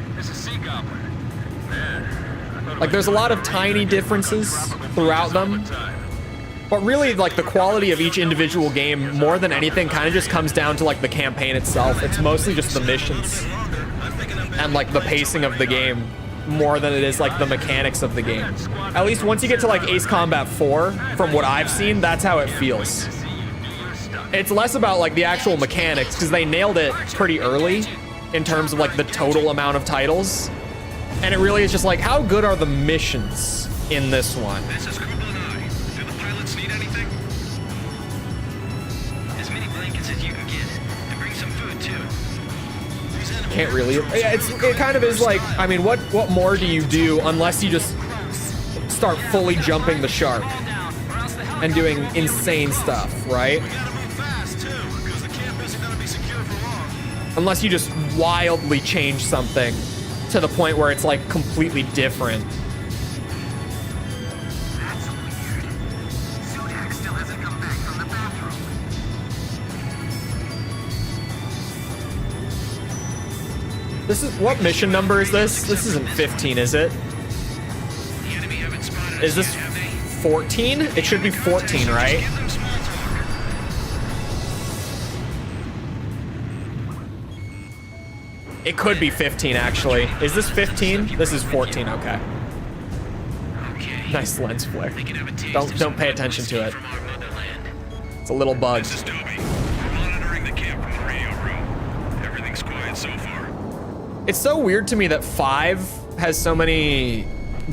Like, there's a lot of tiny differences throughout them. But really, like, the quality of each individual game, more than anything, kind of just comes down to, like, the campaign itself. It's mostly just the missions and, like, the pacing of the game more than it is, like, the mechanics of the game. At least once you get to, like, Ace Combat 4, from what I've seen, that's how it feels. It's less about, like, the actual mechanics, because they nailed it pretty early in terms of, like, the total amount of titles. And it really is just like, how good are the missions in this one? This is Kublai. Do the pilots need anything? As many blankets as you can get, and bring some food too. Can't really. Yeah, it kind of is like, I mean, what more do you do unless you just start fully jumping the shark and doing insane stuff, right? Unless you just wildly change something to the point where it's like completely different. This is, what mission number is this? This isn't 15, is it? Is this 14? It should be 14, right? It could be 15, actually. Is this 15? This is 14, okay. Nice lens flare. Don't pay attention to it. It's a little bug. This is Toby. We're monitoring the camp from the radio room. Everything's quiet so far. It's so weird to me that 5 has so many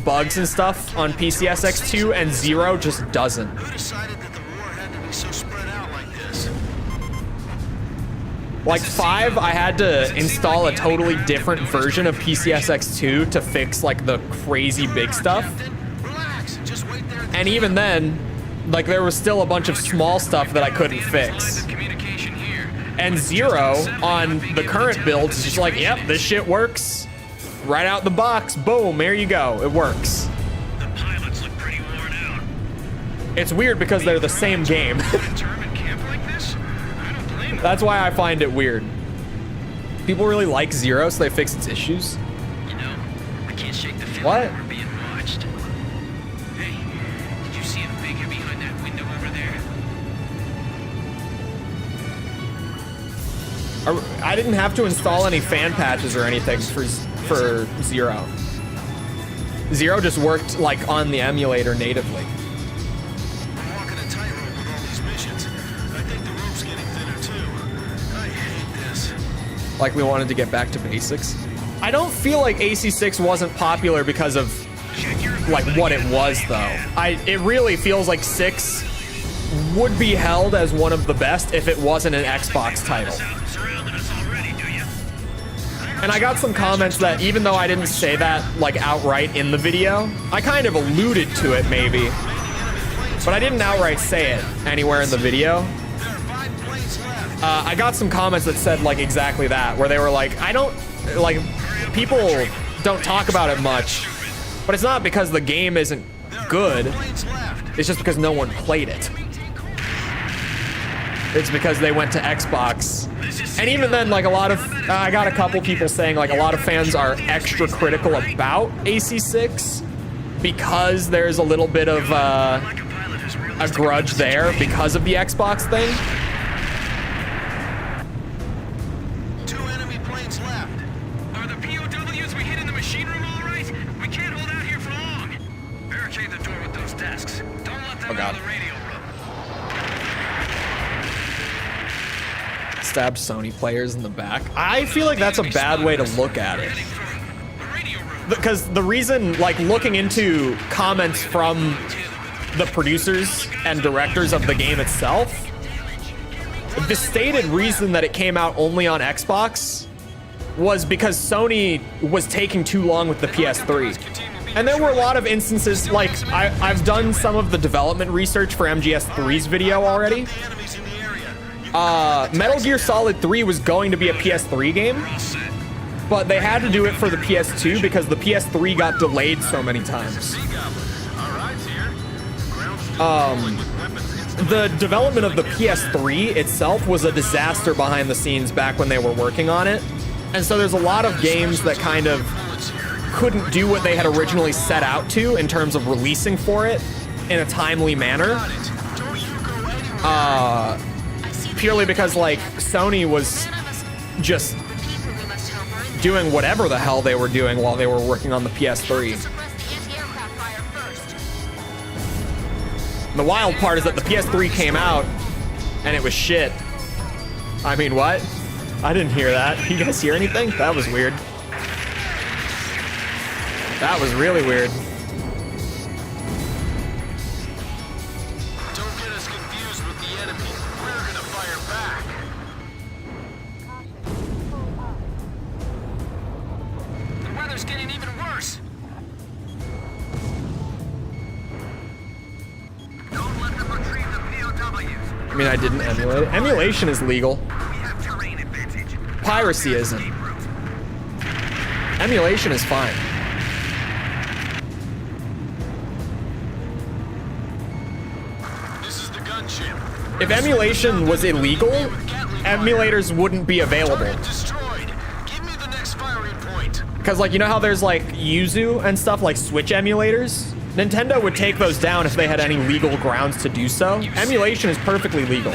bugs and stuff on PCSX2 and 0 just doesn't. Who decided that the war had to be so spread out like this? Like 5, I had to install a totally different version of PCSX2 to fix like the crazy big stuff. And even then, like there was still a bunch of small stuff that I couldn't fix. And 0 on the current build is just like, yep, this shit works. Right out the box, boom, there you go, it works. The pilots look pretty worn out. It's weird because they're the same game. That's why I find it weird. People really like 0, so they fix its issues. You know, I can't shake the feeling What? we're being watched. Hey, I didn't have to install any fan patches or anything for Zero. Zero just worked like on the emulator natively. We're walking a tightrope with all these missions. I think the rope's getting thinner too. I hate this. Like we wanted to get back to basics. I don't feel like AC6 wasn't popular because of like what it was though. It really feels like 6 would be held as one of the best if it wasn't an Xbox title. And I got some comments that even though I didn't say that like outright in the video, I kind of alluded to it maybe, but I didn't outright say it anywhere in the video. I got some comments that said like exactly that, where they were like, I don't, like, people don't talk about it much, but it's not because the game isn't good, it's just because no one played it. It's because they went to Xbox. And even then, like a lot of, I got a couple people saying like a lot of fans are extra critical about AC6 because there's a little bit of a grudge there because of the Xbox thing. 2 enemy planes left. Are the POWs we hit in the machine room all right? We can't hold out here for long. Barricade the door with those desks. Don't let them out of the radio room. Stabbed Sony players in the back. I feel like that's a bad way to look at it. Because the reason, like looking into comments from the producers and directors of the game itself, the stated reason that it came out only on Xbox was because Sony was taking too long with the PS3. And there were a lot of instances, like I've done some of the development research for MGS3's video already. Metal Gear Solid 3 was going to be a PS3 game, but they had to do it for the PS2 because the PS3 got delayed so many times. The development of the PS3 itself was a disaster behind the scenes back when they were working on it. And so there's a lot of games that kind of couldn't do what they had originally set out to in terms of releasing for it in a timely manner. Purely because like Sony was just doing whatever the hell they were doing while they were working on the PS3. And the wild part is that the PS3 came out and it was shit. I mean, what? I didn't hear that. You guys hear anything? That was weird. That was really weird. I mean, I didn't emulate it. Emulation is legal. Piracy isn't. Emulation is fine. This is the gunship. If emulation was illegal, emulators wouldn't be available. Destroyed. Give me the next firing point. Because, like, you know how there's, like, Yuzu and stuff, like Switch emulators? Nintendo would take those down if they had any legal grounds to do so. Emulation is perfectly legal.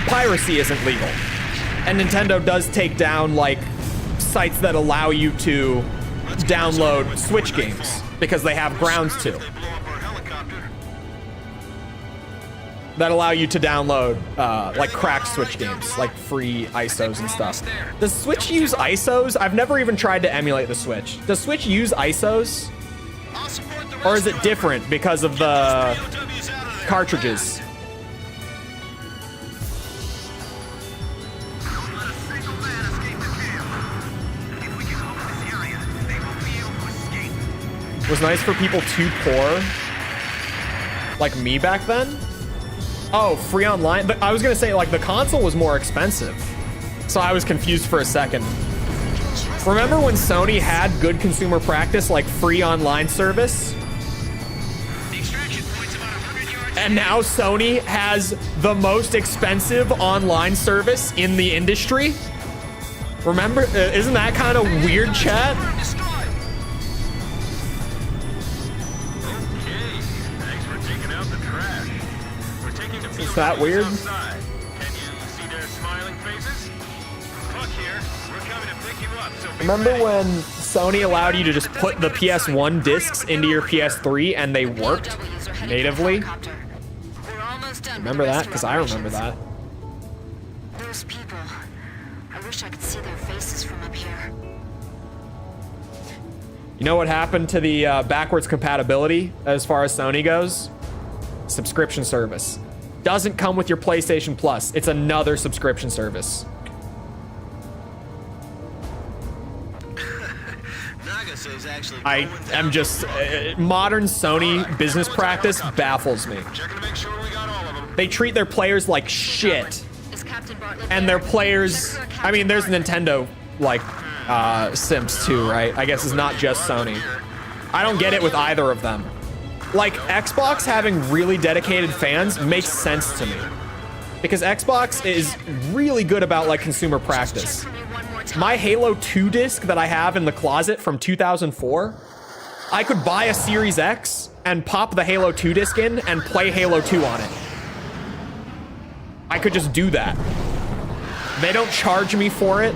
Piracy isn't legal. And Nintendo does take down, like, sites that allow you to download Switch games because they have grounds to. That allow you to download, like, cracked Switch games, like free ISOs and stuff. Does Switch use ISOs? I've never even tried to emulate the Switch. Does Switch use ISOs? Or is it different because of the cartridges? Was nice for people too poor, like me back then? Oh, free online? But I was gonna say, like, the console was more expensive. So I was confused for a second. Remember when Sony had good consumer practice, like free online service? And now Sony has the most expensive online service in the industry? Remember, isn't that kind of weird, chat? Is that weird? Remember when Sony allowed you to just put the PS1 discs into your PS3 and they worked natively? Remember that? Because I remember that. Those people. I wish I could see their faces from up here. You know what happened to the backwards compatibility as far as Sony goes? Subscription service. Doesn't come with your PlayStation Plus. It's another subscription service. I am just... modern Sony business practice baffles me. They treat their players like shit. And their players... I mean, there's Nintendo, like, simps too, right? I guess it's not just Sony. I don't get it with either of them. Like, Xbox having really dedicated fans makes sense to me. Because Xbox is really good about, like, consumer practice. My Halo 2 disc that I have in the closet from 2004, I could buy a Series X and pop the Halo 2 disc in and play Halo 2 on it. I could just do that. They don't charge me for it.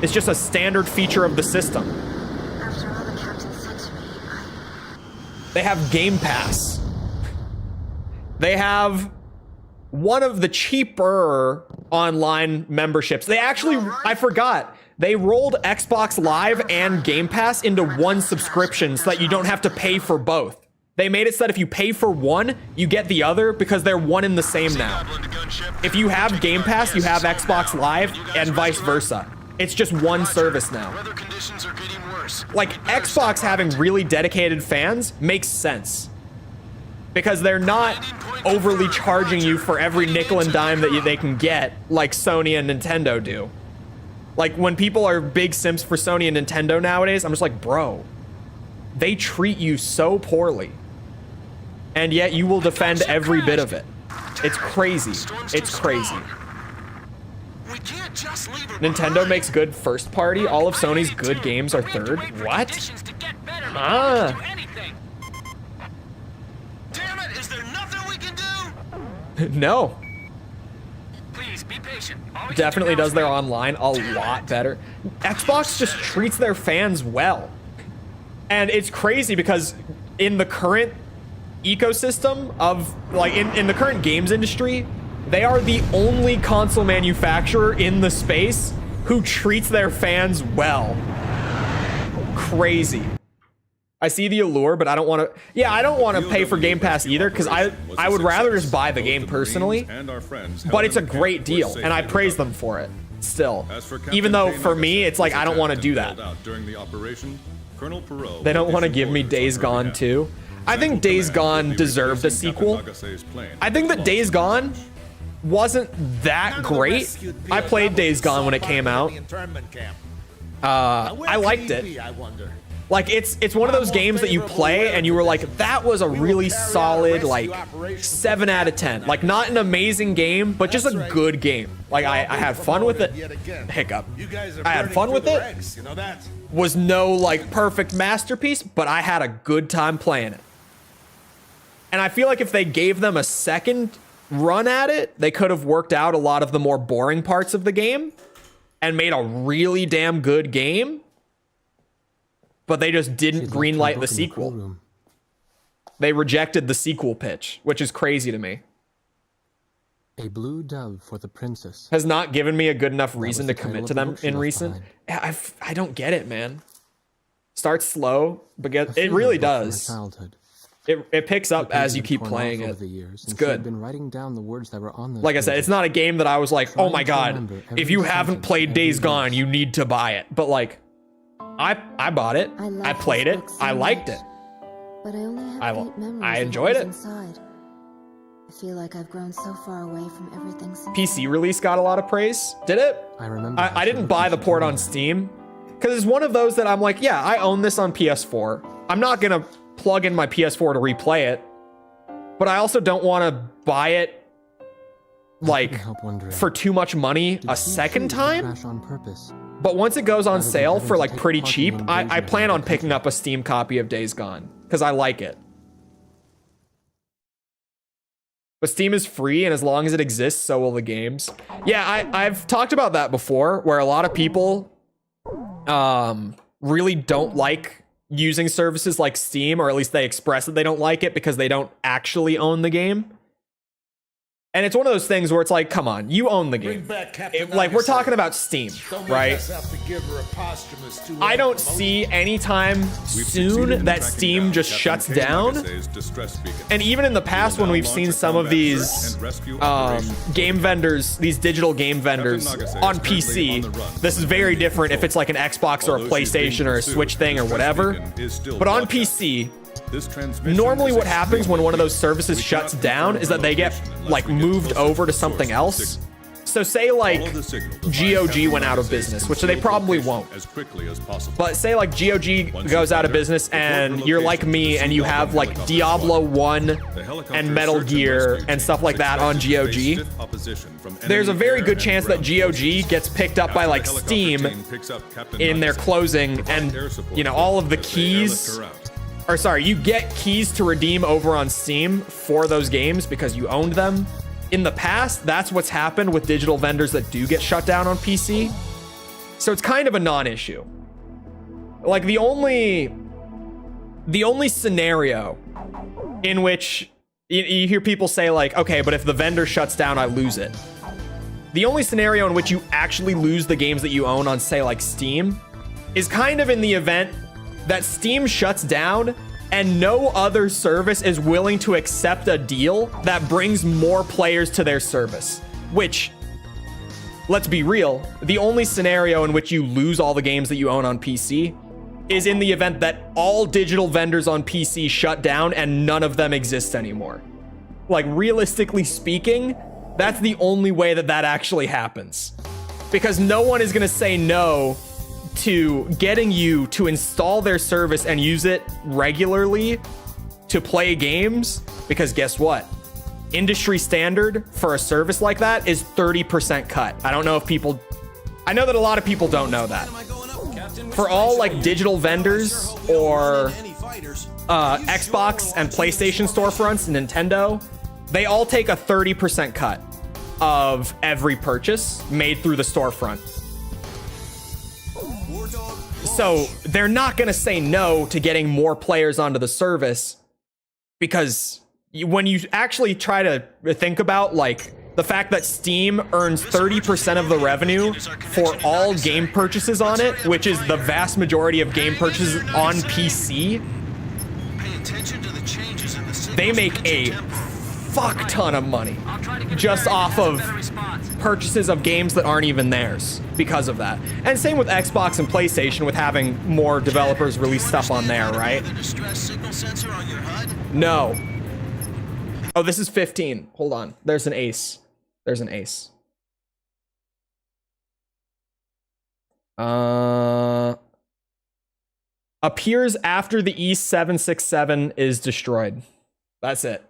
It's just a standard feature of the system. They have Game Pass. They have one of the cheaper online memberships. They actually, I forgot, they rolled Xbox Live and Game Pass into one subscription so that you don't have to pay for both. They made it so that if you pay for one, you get the other because they're one in the same now. If you have Game Pass, you have Xbox Live and vice versa. It's just one service now. Like, Xbox having really dedicated fans makes sense. Because they're not overly charging you for every nickel and dime that they can get like Sony and Nintendo do. Like, when people are big simps for Sony and Nintendo nowadays, I'm just like, bro, they treat you so poorly. And yet you will defend every bit of it. It's crazy. It's crazy. Nintendo makes good first party. All of Sony's good games are third. What? Ah. Damn it, is there nothing we can do? No. Please be patient. Definitely does their online a lot better. Xbox just treats their fans well. And it's crazy because in the current ecosystem of, like, in the current games industry, they are the only console manufacturer in the space who treats their fans well. Crazy. I see the allure, but I don't want to... Yeah, I don't want to pay for Game Pass either, because I would rather just buy the game personally. But it's a great deal, and I praise them for it, still. Even though, for me, it's like, I don't want to do that. They don't want to give me Days Gone 2. I think Days Gone deserved a sequel. I think that Days Gone wasn't that great. I played Days Gone when it came out. I liked it. Like, it's one of those games that you play and you were like, that was a really solid, like, 7 out of 10. Like, not an amazing game, but just a good game. Like, I had fun with it. Hiccup. I had fun with it. Was no, like, perfect masterpiece, but I had a good time playing it. And I feel like if they gave them a second run at it, they could have worked out a lot of the more boring parts of the game and made a really damn good game. But they just didn't greenlight the sequel. They rejected the sequel pitch, which is crazy to me. A blue dove for the princess. Has not given me a good enough reason to commit to them in recent. I don't get it, man. Starts slow, but it really does. It picks up as you keep playing it. It's good. Like I said, it's not a game that I was like, oh my god, if you haven't played Days Gone, you need to buy it. But like, I bought it. I played it. I liked it. But I only have great memories. I enjoyed it. Inside. I feel like I've grown so far away from everything since. PC release got a lot of praise. Did it? I remember. I didn't buy the port on Steam because it's one of those that I'm like, yeah, I own this on PS4. I'm not gonna plug in my PS4 to replay it, but I also don't want to buy it like for too much money a second time. But once it goes on sale for like pretty cheap, I plan on picking up a Steam copy of Days Gone because I like it. But Steam is free, and as long as it exists, so will the games. Yeah, I've talked about that before, where a lot of people really don't like using services like Steam, or at least they express that they don't like it because they don't actually own the game. And it's one of those things where it's like, come on, you own the game. Like, we're talking about Steam, right? I don't see anytime soon that Steam just shuts down. And even in the past, when we've seen some of these game vendors, these digital game vendors on PC, this is very different if it's like an Xbox or a PlayStation or a Switch thing or whatever. But on PC, normally what happens when one of those services shuts down is that they get like moved over to something else. So say like GOG went out of business, which they probably won't. But say like GOG goes out of business and you're like me and you have like Diablo 1 and Metal Gear and stuff like that on GOG. There's a very good chance that GOG gets picked up by like Steam in their closing, and you know, all of the keys, or sorry, you get keys to redeem over on Steam for those games because you owned them. In the past, that's what's happened with digital vendors that do get shut down on PC. So it's kind of a non-issue. Like the only scenario in which you hear people say like, okay, but if the vendor shuts down, I lose it. The only scenario in which you actually lose the games that you own on, say, like Steam, is kind of in the event that Steam shuts down and no other service is willing to accept a deal that brings more players to their service. Which, let's be real, the only scenario in which you lose all the games that you own on PC is in the event that all digital vendors on PC shut down and none of them exist anymore. Like, realistically speaking, that's the only way that that actually happens. Because no one is gonna say no to getting you to install their service and use it regularly to play games, because guess what? Industry standard for a service like that is 30% cut. I know that a lot of people don't know that. For all like digital vendors or Xbox and PlayStation storefronts and Nintendo, they all take a 30% cut of every purchase made through the storefront. So they're not going to say no to getting more players onto the service, because when you actually try to think about like the fact that Steam earns 30% of the revenue for all game purchases on it, which is the vast majority of game purchases on PC, they make a fuck ton of money just off of purchases of games that aren't even theirs because of that. And same with Xbox and PlayStation, with having more developers release stuff on there, right? No. Oh, this is 15. Hold on. There's an ace. There's an ace. Appears after the E767 is destroyed. That's it.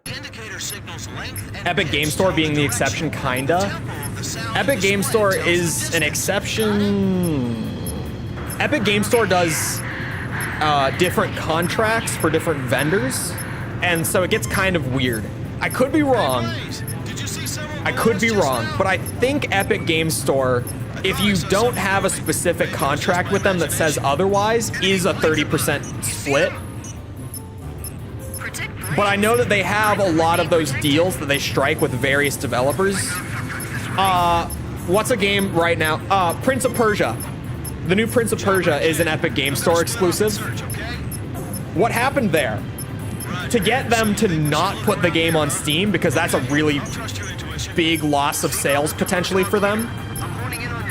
Epic Game Store being the exception, kinda. Epic Game Store is an exception. Epic Game Store does different contracts for different vendors, and so it gets kind of weird. I could be wrong. But I think Epic Game Store, if you don't have a specific contract with them that says otherwise, is a 30% split. But I know that they have a lot of those deals that they strike with various developers. What's a game right now? Prince of Persia. The new Prince of Persia is an Epic Game Store exclusive. What happened there? To get them to not put the game on Steam, because that's a really big loss of sales potentially for them,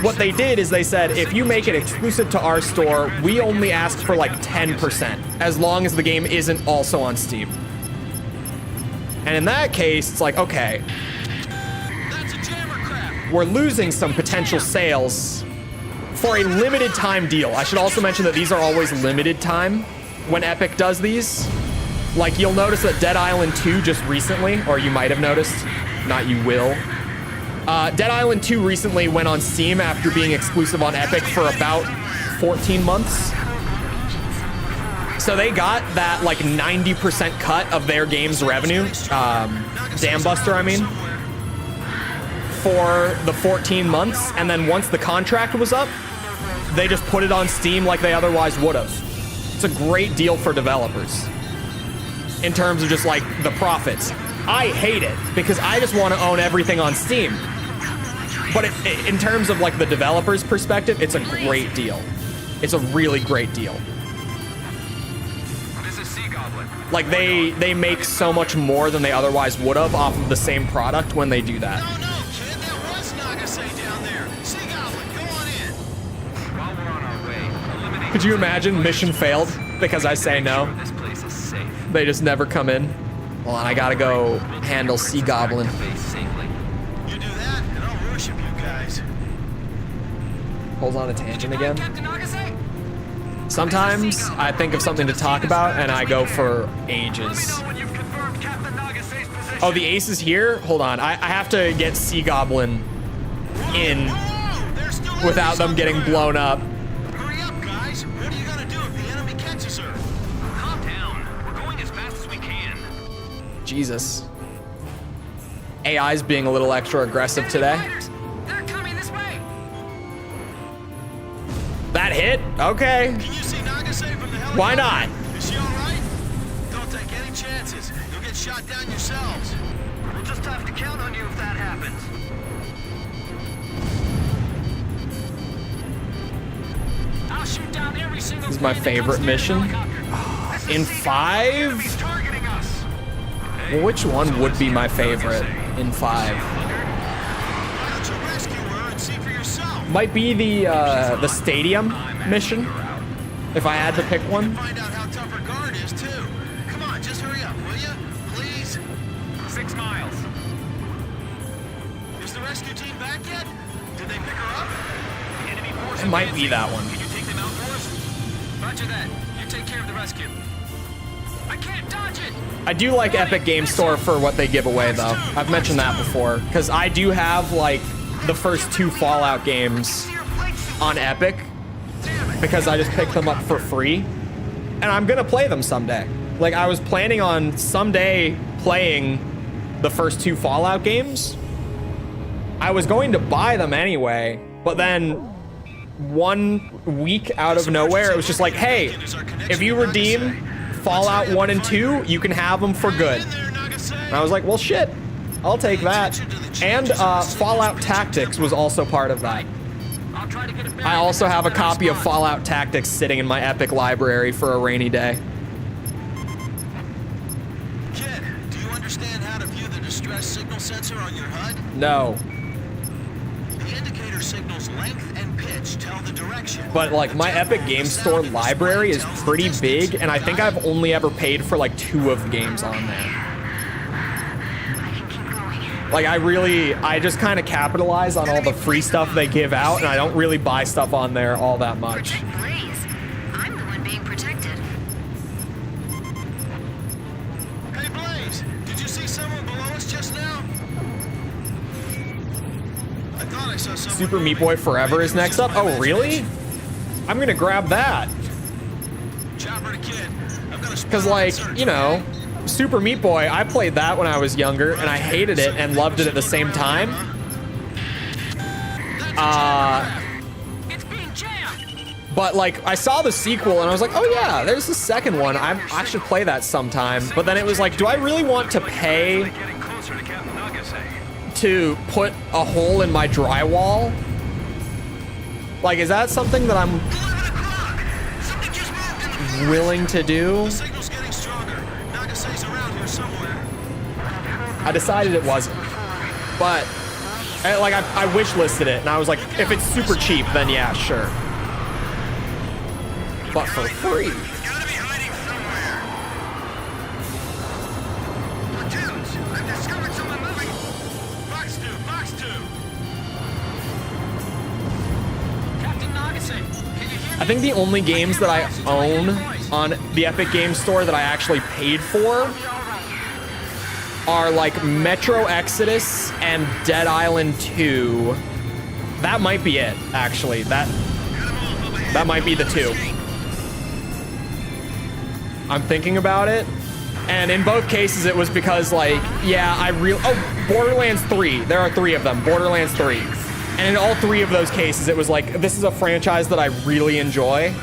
what they did is they said, if you make it exclusive to our store, we only ask for like 10%, as long as the game isn't also on Steam. And in that case, it's like, okay, we're losing some potential sales for a limited time deal. I should also mention that these are always limited time when Epic does these. Like, you'll notice that Dead Island 2 just recently, or you might have noticed, not you will. Dead Island 2 recently went on Steam after being exclusive on Epic for about 14 months. So they got that like 90% cut of their game's revenue, Dam Buster, I mean, for the 14 months. And then once the contract was up, they just put it on Steam like they otherwise would have. It's a great deal for developers in terms of just like the profits. I hate it because I just want to own everything on Steam. But in terms of like the developer's perspective, it's a great deal. It's a really great deal. This is Sea Goblin. Like they make so much more than they otherwise would have off of the same product when they do that. No, kid, that was Nagasaki down there. Sea Goblin, go on in. While we're on our way, eliminate. Could you imagine mission failed because I say no? This place is safe. They just never come in. Hold on, I gotta go handle Sea Goblin. You do that, and I'll worship you guys. Pulls on a tangent again. Captain Nagasaki? Sometimes I think of something to talk about and I go for ages. Oh, the ace is here? Hold on, I have to get Sea Goblin in without them getting blown up. Hurry up, guys. What are you gonna do if the enemy catches her? Calm down. We're going as fast as we can. Jesus. AI's being a little extra aggressive today. They're coming this way. That hit? Okay. Can you see Nagasaki from the helicopter? Why not? Is she all right? Don't take any chances. You'll get shot down yourselves. We'll just have to count on you if that happens. I'll shoot down every single. This is my favorite mission. In 5? Well, which one would be my favorite in 5? Might be the stadium mission, if I had to pick one. Find out how tough her guard is too. Come on, just hurry up, will you? Please. 6 miles. Is the rescue team back yet? Did they pick her up? Enemy force It might be that one. Can you take them out for us? Roger that. You take care of the rescue. I can't dodge it. I do like Epic Game Store for what they give away, though. I've mentioned that before, because I do have like the first 2 Fallout games on Epic because I just picked them up for free, and I'm gonna play them someday. Like, I was planning on someday playing the first 2 Fallout games. I was going to buy them anyway, but then 1 week out of nowhere, it was just like, hey, if you redeem Fallout 1 and 2, you can have them for good. And I was like, well, shit, I'll take that. And Fallout Tactics was also part of that. I also have a copy of Fallout Tactics sitting in my Epic library for a rainy day. Kid, do you understand how to view the distress signal sensor on your HUD? No. The indicator signals length and pitch tell the direction. But like, my Epic Game Store library is pretty big, and I think I've only ever paid for like 2 of the games on there. Like, I just kind of capitalize on all the free stuff they give out, and I don't really buy stuff on there all that much. I'm the one being protected. Hey, Blaze, did you see someone below us just now? I thought I saw someone. Super Meat Boy Forever is next up. Oh, really? I'm gonna grab that. Chopper to kid. I'm gonna Because, like, you know, Super Meat Boy, I played that when I was younger, and I hated it and loved it at the same time. But, like, I saw the sequel, and I was like, oh, yeah, there's the second one. I should play that sometime. But then it was like, do I really want to pay to put a hole in my drywall? Like, is that something that I'm willing to do? I decided it wasn't, but like I wish listed it, and I was like, if it's super cheap, then yeah, sure. But for free. I think the only games that I own on the Epic Game Store that I actually paid for are like Metro Exodus and Dead Island 2. That might be it, actually. That might be the 2. I'm thinking about it, and in both cases it was because, like, yeah, Borderlands 3. There are 3 of them. Borderlands 3. And in all three of those cases, it was like, this is a franchise that I really enjoy.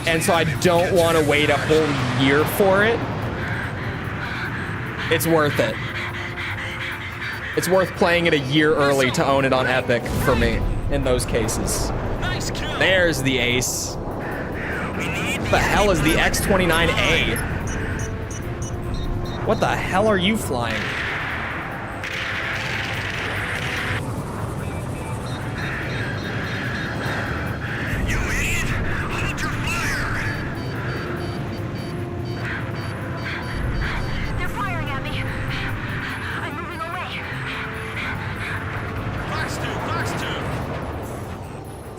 And so I don't want to wait a whole year for it. It's worth it. It's worth playing it a year early to own it on Epic for me in those cases. There's the ace. What the hell is the X-29A? What the hell are you flying?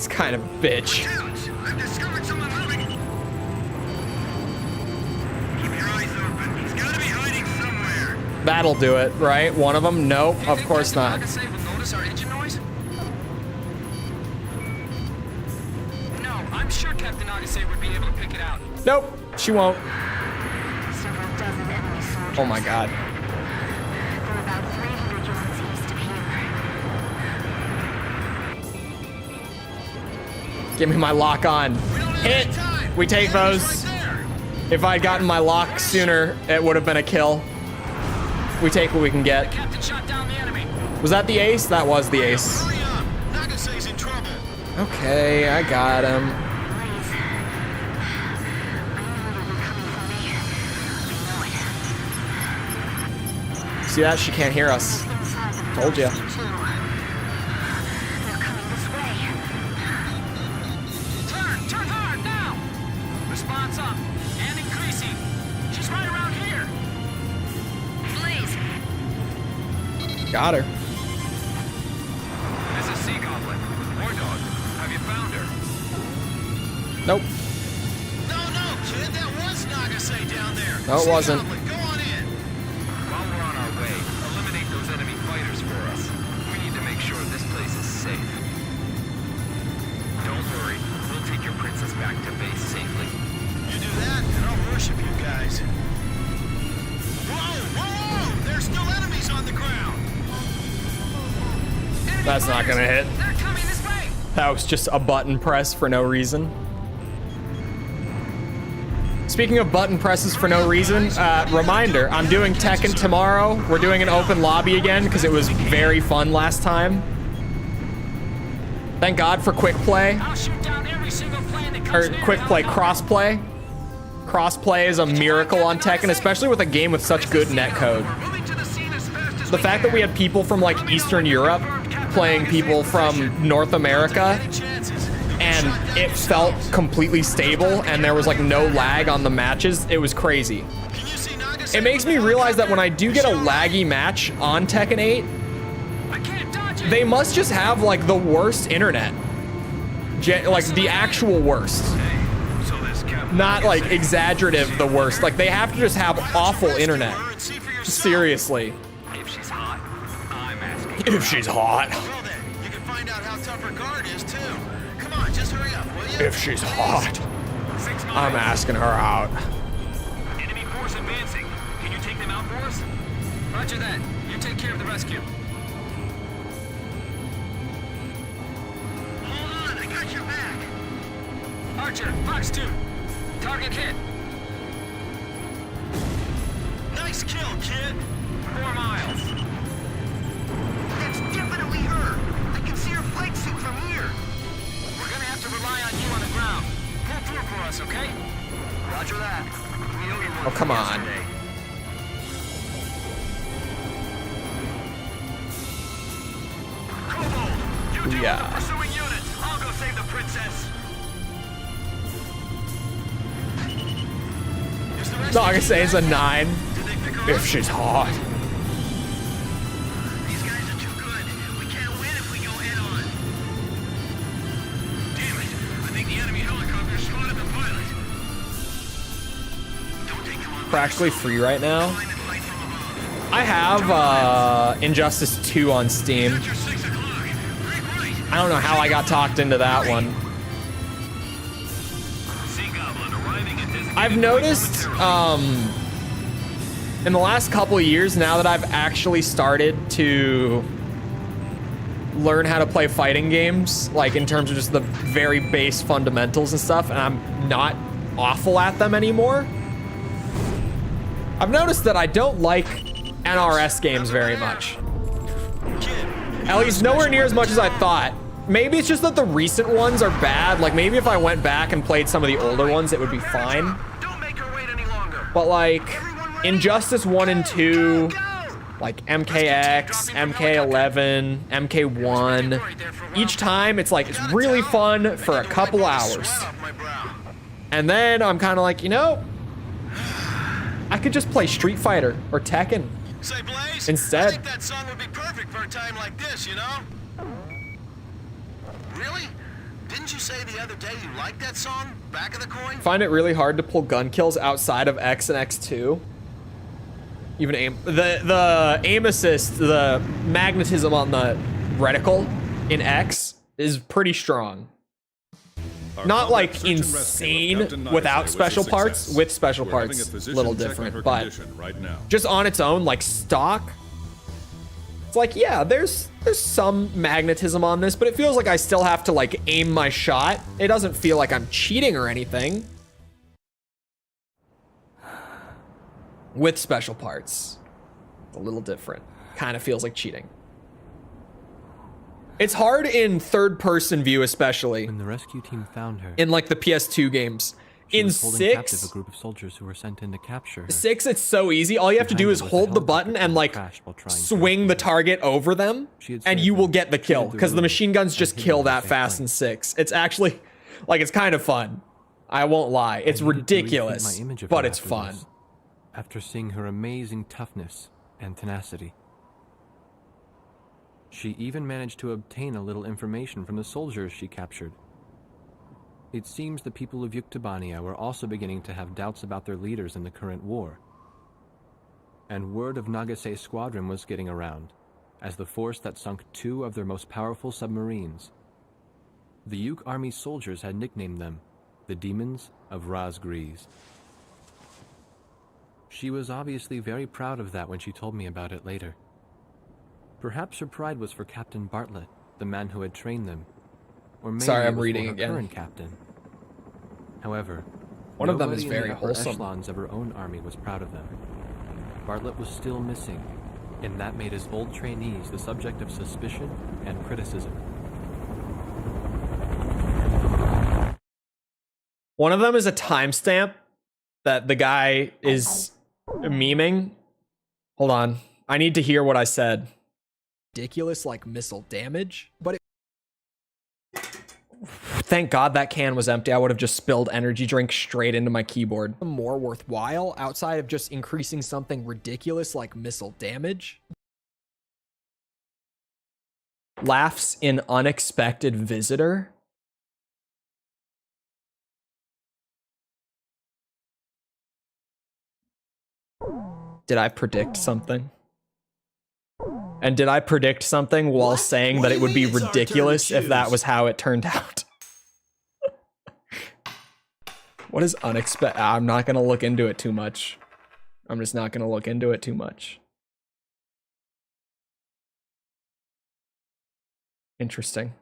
Kind of bitch. I've discovered someone moving. Keep your eyes open. He's got to be hiding somewhere. That'll do it, right? One of them? Nope, of course not. Notice our engine noise? No, I'm sure Captain Odyssey would be able to pick it out. Nope, she won't. Oh my god. They're about 300 yards east of here. Give me my lock on. Hit! We take those. If I'd gotten my lock sooner, it would have been a kill. We take what we can get. Was that the ace? That was the ace. Okay, I got him. See that? She can't hear us. Told ya. Turn hard now! Response up and increasing. She's right around here. Please. Got her. This is Sea Goblin. War Dog. Have you found her? Nope. No, kid, that was Nagasei down there. No, it wasn't. Go on in. While we're on our way, eliminate those enemy fighters for us. We need to make sure this place is safe. Don't worry, we'll take your princess back to base safely. You do that, and I'll worship you guys. Whoa! There's still enemies on the ground. That's not gonna hit. They're coming this way. That was just a button press for no reason. Speaking of button presses for no reason, reminder, I'm doing Tekken tomorrow. We're doing an open lobby again because it was very fun last time. Thank God for quick play. I'll shoot down every single plane that comes Or quick play, crossplay. Crossplay is a miracle on Tekken, especially with a game with such good netcode. The fact that we had people from like Eastern Europe playing people from North America, and it felt completely stable, and there was like no lag on the matches. It was crazy. It makes me realize that when I do get a laggy match on Tekken 8, they must just have like the worst internet. Like the actual worst. Not like exaggerative the worst. Like they have to just have awful internet. Seriously. If she's hot, I'm asking. If she's hot. Well then, you can find out how tough her guard is too. Come on, just hurry up, will you? If she's hot, I'm asking her out. Enemy force advancing. Can you take them out for us? Roger that. You take care of the rescue. Hold on, I got your back. Archer, Fox 2. Target hit. Nice kill, kid. 4 miles. That's definitely her. I can see her flight suit from here. We're gonna have to rely on you on the ground. Pull through for us, okay? Roger that. We owe you one. Oh, come on. yesterday. Kobold, you deal with Yeah. the pursuing units. I'll go save the princess. No, I can say it's a 9. If she's hot. These guys are too good. We can't win if we go head on. Damn it. I think the enemy helicopter spotted the pilot. Don't take them on. Practically free right now. I have Injustice 2 on Steam. I don't know how I got talked into that one. I've noticed in the last couple of years, now that I've actually started to learn how to play fighting games, like in terms of just the very base fundamentals and stuff, and I'm not awful at them anymore. I've noticed that I don't like NRS games very much. At least nowhere near as much as I thought. Maybe it's just that the recent ones are bad. Like maybe if I went back and played some of the older ones, it would be fine. But like Injustice 1 and 2, like MKX, MK11, MK1, each time it's like, it's really fun for a couple hours. And then I'm kind of like, you know, I could just play Street Fighter or Tekken instead. I think that song would be perfect for a time like this, you know? Really? Didn't you say the other day you liked that song? Back of the coin? Find it really hard to pull gun kills outside of X and X2. Even aim, the aim assist, the magnetism on the reticle in X is pretty strong. Not like insane without special parts. With special parts, a little different, but just on its own, like stock, it's like, yeah, there's some magnetism on this, but it feels like I still have to like aim my shot. It doesn't feel like I'm cheating or anything. With special parts, it's a little different. Kind of feels like cheating. It's hard in third-person view, especially. When the rescue team found her, in like the PS2 games. In 6, a group of soldiers who were sent in to capture her. 6, it's so easy. All you have to do is hold the button and like swing the target over them, and you will get the kill because the machine guns just kill that fast in 6. It's actually like, it's kind of fun. I won't lie. It's ridiculous, but it's fun. After seeing her amazing toughness and tenacity, she even managed to obtain a little information from the soldiers she captured. It seems the people of Yuktobania were also beginning to have doubts about their leaders in the current war. And word of Nagase's squadron was getting around, as the force that sunk 2 of their most powerful submarines. The Yuk army soldiers had nicknamed them the Demons of Razgriz. She was obviously very proud of that when she told me about it later. Perhaps her pride was for Captain Bartlett, the man who had trained them. Or maybe sorry, I'm it was reading for her again. Current captain. However, one of them is nobody very in the upper wholesome. echelons of her own army was proud of them. Bartlett was still missing, and that made his old trainees the subject of suspicion and criticism. One of them is a timestamp that the guy is memeing. Hold on. I need to hear what I said. Ridiculous like missile damage, but thank God that can was empty. I would have just spilled energy drink straight into my keyboard. More worthwhile outside of just increasing something ridiculous like missile damage. Laughs in unexpected visitor. Did I predict something? And did I predict something while saying that it would be ridiculous if that was how it turned out? What is unexpected? I'm not going to look into it too much. I'm just not going to look into it too much. Interesting.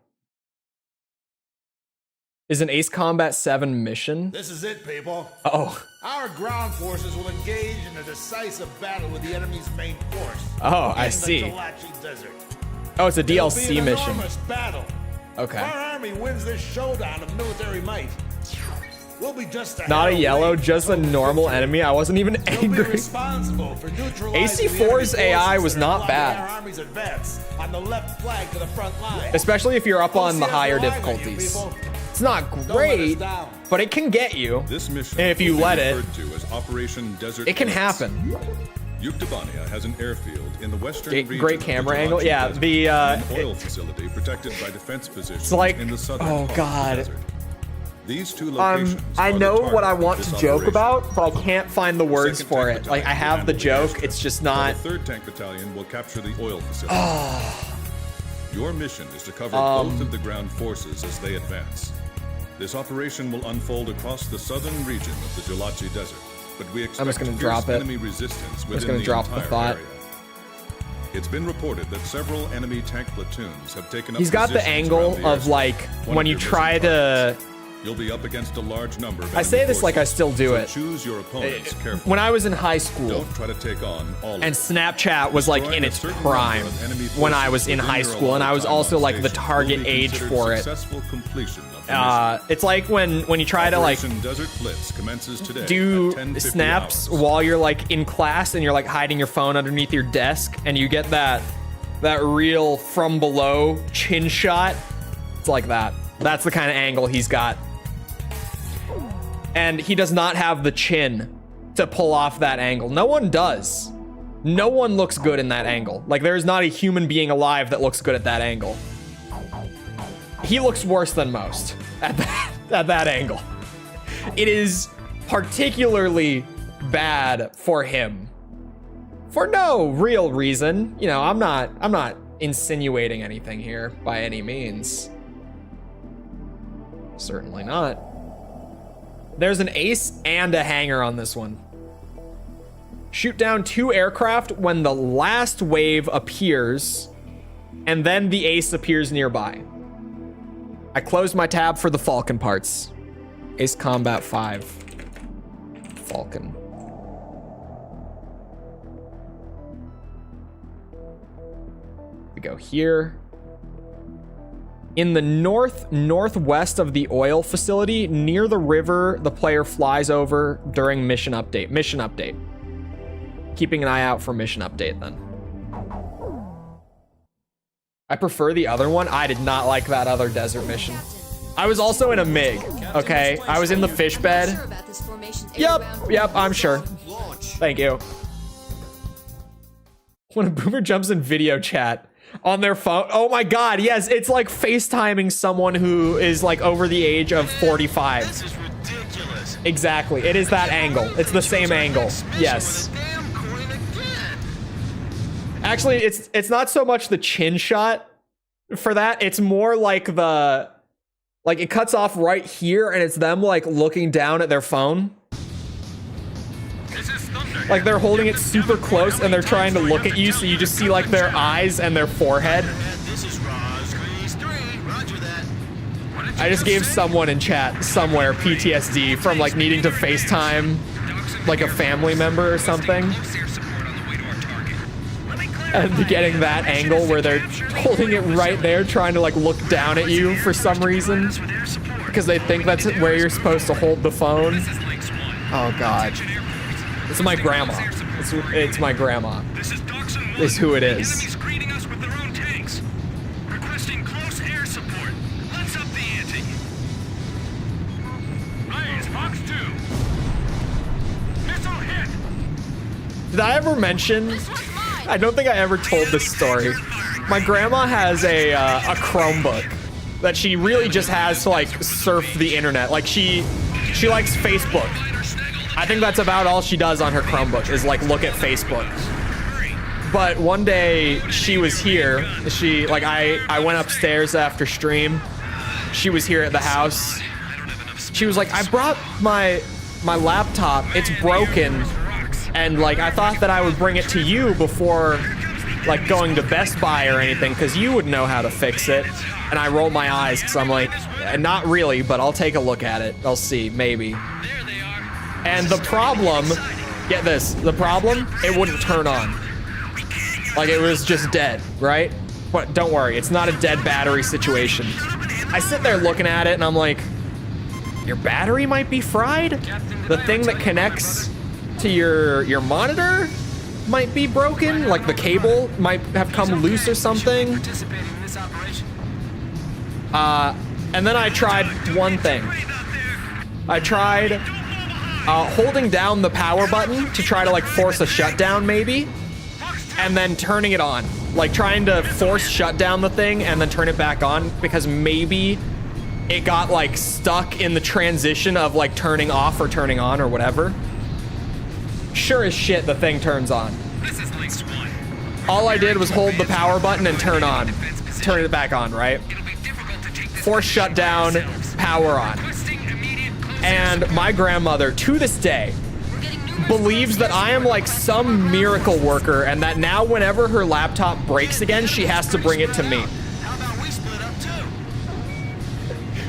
Is an Ace Combat 7 mission? This is it, people. Oh. Our ground forces will engage in a decisive battle with the enemy's main force. Oh, I in see. the Chole Desert. Oh, it's a It'll be DLC an mission. enormous battle. Okay. If our army wins this showdown of military might, we'll be just a Not a hair yellow, away just a normal enemy. I wasn't even You'll be angry. responsible for neutralizing the AC4's enemy AI forces was that are not blocking bad. Our army's advance on the left flank to the front line. Especially if you're up on the OCS higher relying on you, difficulties. people. It's not Don't let us great, down. but it can get you. This mission And if you will be let it, referred to as Operation Desert it can Blitz. happen. Yuktobania has an airfield in the western Great region of camera the angle. Chole Yeah, Desert, the and an oil facility protected by defense positions it's like, in the southern oh part god. of the desert. These two locations I are the know what target I of want this to joke operation. about, but I can't find the words Second for Tank it. Like I Battalion have the will joke, handle it's just while not. The 3rd Tank Battalion will capture the oil facility. Oh. Your mission is to cover both of the ground forces as they advance. This operation will unfold across the southern region of the Chole Desert, but we expect I'm just gonna fierce drop it. enemy resistance I'm just within gonna the drop the entire thought. area. It's been reported that several enemy tank platoons have taken up. He's got the positions around angle of airspace. like One when of you your try missing to. targets. You'll be up against a large number of I say enemy this like I forces, still do so it. choose your opponents carefully. When I was in high school, Don't try to take on all of and them. Snapchat was like in its prime when I was in high school, and I was also like the target age for it. Successful completion of the mission. It's like when you try to like Operation Desert Blitz commences today do at 10:50 snaps hours. while you're like in class and you're like hiding your phone underneath your desk, and you get that real from below chin shot. It's like that. That's the kind of angle he's got. And he does not have the chin to pull off that angle. No one does. No one looks good in that angle. Like, there is not a human being alive that looks good at that angle. He looks worse than most at that angle. It is particularly bad for him. For no real reason. You know, I'm not insinuating anything here by any means. Certainly not. There's an ace and a hangar on this one. Shoot down 2 aircraft when the last wave appears, and then the ace appears nearby. I closed my tab for the Falcon parts. Ace Combat 5. Falcon. We go here. In the northwest of the oil facility, near the river, the player flies over during mission update. Mission update. Keeping an eye out for mission update then. I prefer the other one. I did not like that other desert mission. I was also in a MiG, okay? I was in the fish bed. Yep, I'm sure. Thank you. When a boomer jumps in video chat on their phone. Oh my god, yes, it's like FaceTiming someone who is like over the age of 45. This is ridiculous. Exactly, it is that angle. It's the same angle. Yes. Actually, it's not so much the chin shot for that. It's more like it cuts off right here and it's them like looking down at their phone. Like they're holding it super close and they're trying to look at you, so you just see like their eyes and their forehead. This is razgriz 3. Roger that. I just gave someone in chat somewhere PTSD from like needing to FaceTime like a family member or something. And getting that angle where they're holding it right there, trying to like look down at you for some reason. Because they think that's where you're supposed to hold the phone. Oh god. It's my grandma. It's my grandma. Is who it is. Greeting us with their own tanks. Requesting close air support. Let's up the ante. Raise Fox 2. Missile hit. Did I ever mention? I don't think I ever told this story. My grandma has a Chromebook that she really just has to like surf the internet. Like she likes Facebook. I think that's about all she does on her Chromebook is like look at Facebook. But one day she was here. I went upstairs after stream. She was here at the house. She was like, I brought my laptop. It's broken. And like I thought that I would bring it to you before like going to Best Buy or anything, because you would know how to fix it. And I roll my eyes because I'm like, not really, but I'll take a look at it. I'll see, maybe. And the problem, get this, the problem, it wouldn't turn on. Like it was just dead, right? But don't worry, it's not a dead battery situation. I sit there looking at it and I'm like, your battery might be fried? The thing that connects to your monitor might be broken? Like the cable might have come loose or something? And then I tried one thing. I tried holding down the power button to try to like force a shutdown maybe, and then turning it on. Like trying to force shut down the thing and then turn it back on, because maybe it got like stuck in the transition of like turning off or turning on or whatever. Sure as shit, the thing turns on. All I did was hold the power button and turn it back on, right? Force shutdown, power on. And my grandmother, to this day, believes that I am like some miracle worker and that now whenever her laptop breaks again, she has to bring it to me.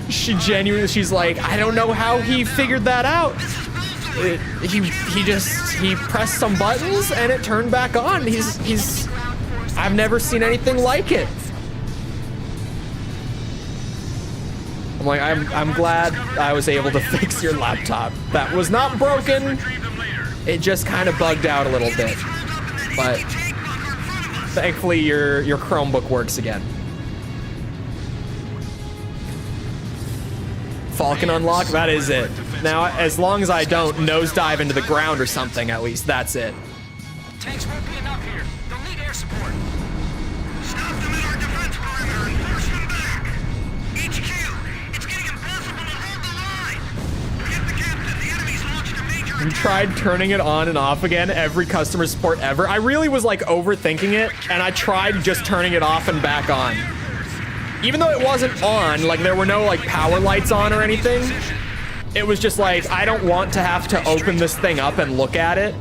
She genuinely, she's like, I don't know how he figured that out. He pressed some buttons and it turned back on. I've never seen anything like it. I'm like, I'm glad I was able to fix your laptop. That was not broken. It just kind of bugged out a little bit. But thankfully your Chromebook works again. Falcon unlock, that is it. Now, as long as I don't nosedive into the ground or something, at least, that's it. Tanks won't be enough here. They'll need air support. Stop them in our defense perimeter and force them back. HQ, it's getting impossible to hold the line. Get the captain. The enemy's launched a major. You tried turning it on and off again, every customer support ever. I really was like overthinking it, and I tried just turning it off and back on. Even though it wasn't on, like there were no like power lights on or anything, it was just like, I don't want to have to open this thing up and look at it.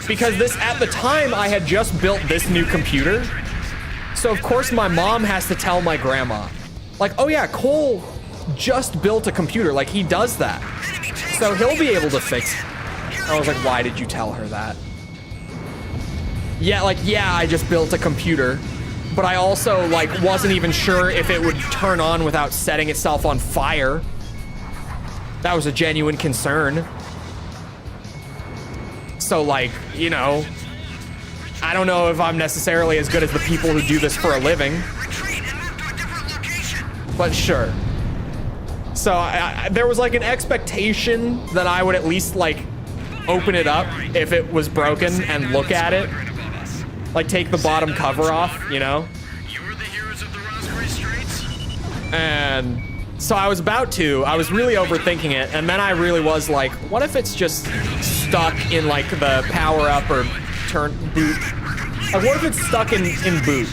Because this, at the time, I had just built this new computer. So of course my mom has to tell my grandma, like, oh yeah, Cole just built a computer, like he does that. So he'll be able to fix it. I was like, why did you tell her that? Yeah, like, yeah, I just built a computer. But I also, like, wasn't even sure if it would turn on without setting itself on fire. That was a genuine concern. So, like, you know, I don't know if I'm necessarily as good as the people who do this for a living. But sure. So, there was, like, an expectation that I would at least, like, open it up if it was broken and look at it. Like, take the bottom cover off, you know? And so I was about to. I was really overthinking it. And then I really was like, what if it's just stuck in, like, the power-up or boot? Like, what if it's stuck in boot?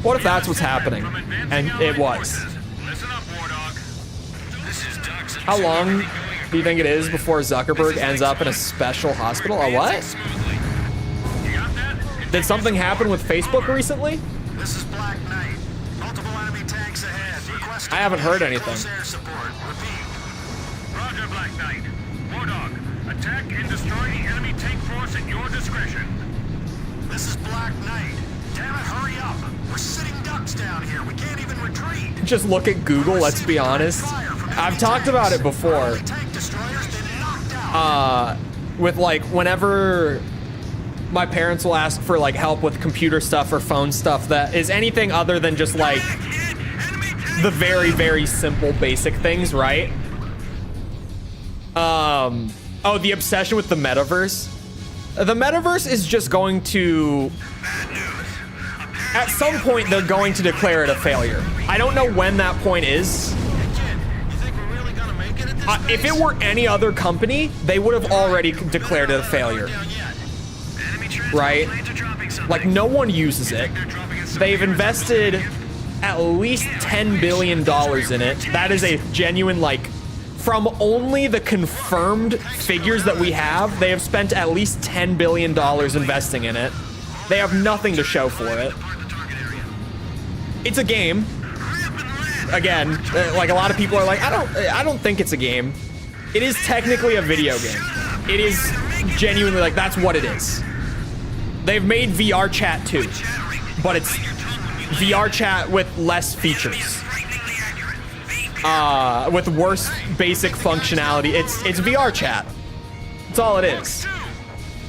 What if that's what's happening? And it was. How long do you think it is before Zuckerberg ends up in a special hospital? A what? Did something happen with Facebook recently? This is Black Knight. Multiple enemy tanks ahead. Requesting I haven't heard anything. air support. Repeat. Roger, Black Knight. War Dog, attack and destroy the enemy tank force at your discretion. This is Black Knight. Damn it, hurry up. We're sitting ducks down here. We can't even retreat. Just look at Google, let's be honest. I've talked about it before. With like, whenever my parents will ask for like help with computer stuff or phone stuff that is anything other than just like the very, very simple basic things, right? Oh, the obsession with the metaverse. The metaverse is just going to, at some point, they're going to declare it a failure. I don't know when that point is. If it were any other company, they would have already declared it a failure. Right? Like, no one uses it. They've invested at least $10 billion in it. That is a genuine, like, from only the confirmed figures that we have, they have spent at least $10 billion investing in it. They have nothing to show for it. It's a game. Again, like a lot of people are like, I don't think it's a game. It is technically a video game. It is genuinely like, that's what it is. They've made VR chat too, but it's VR chat with less features. With worse basic functionality. It's VR chat. That's all it is.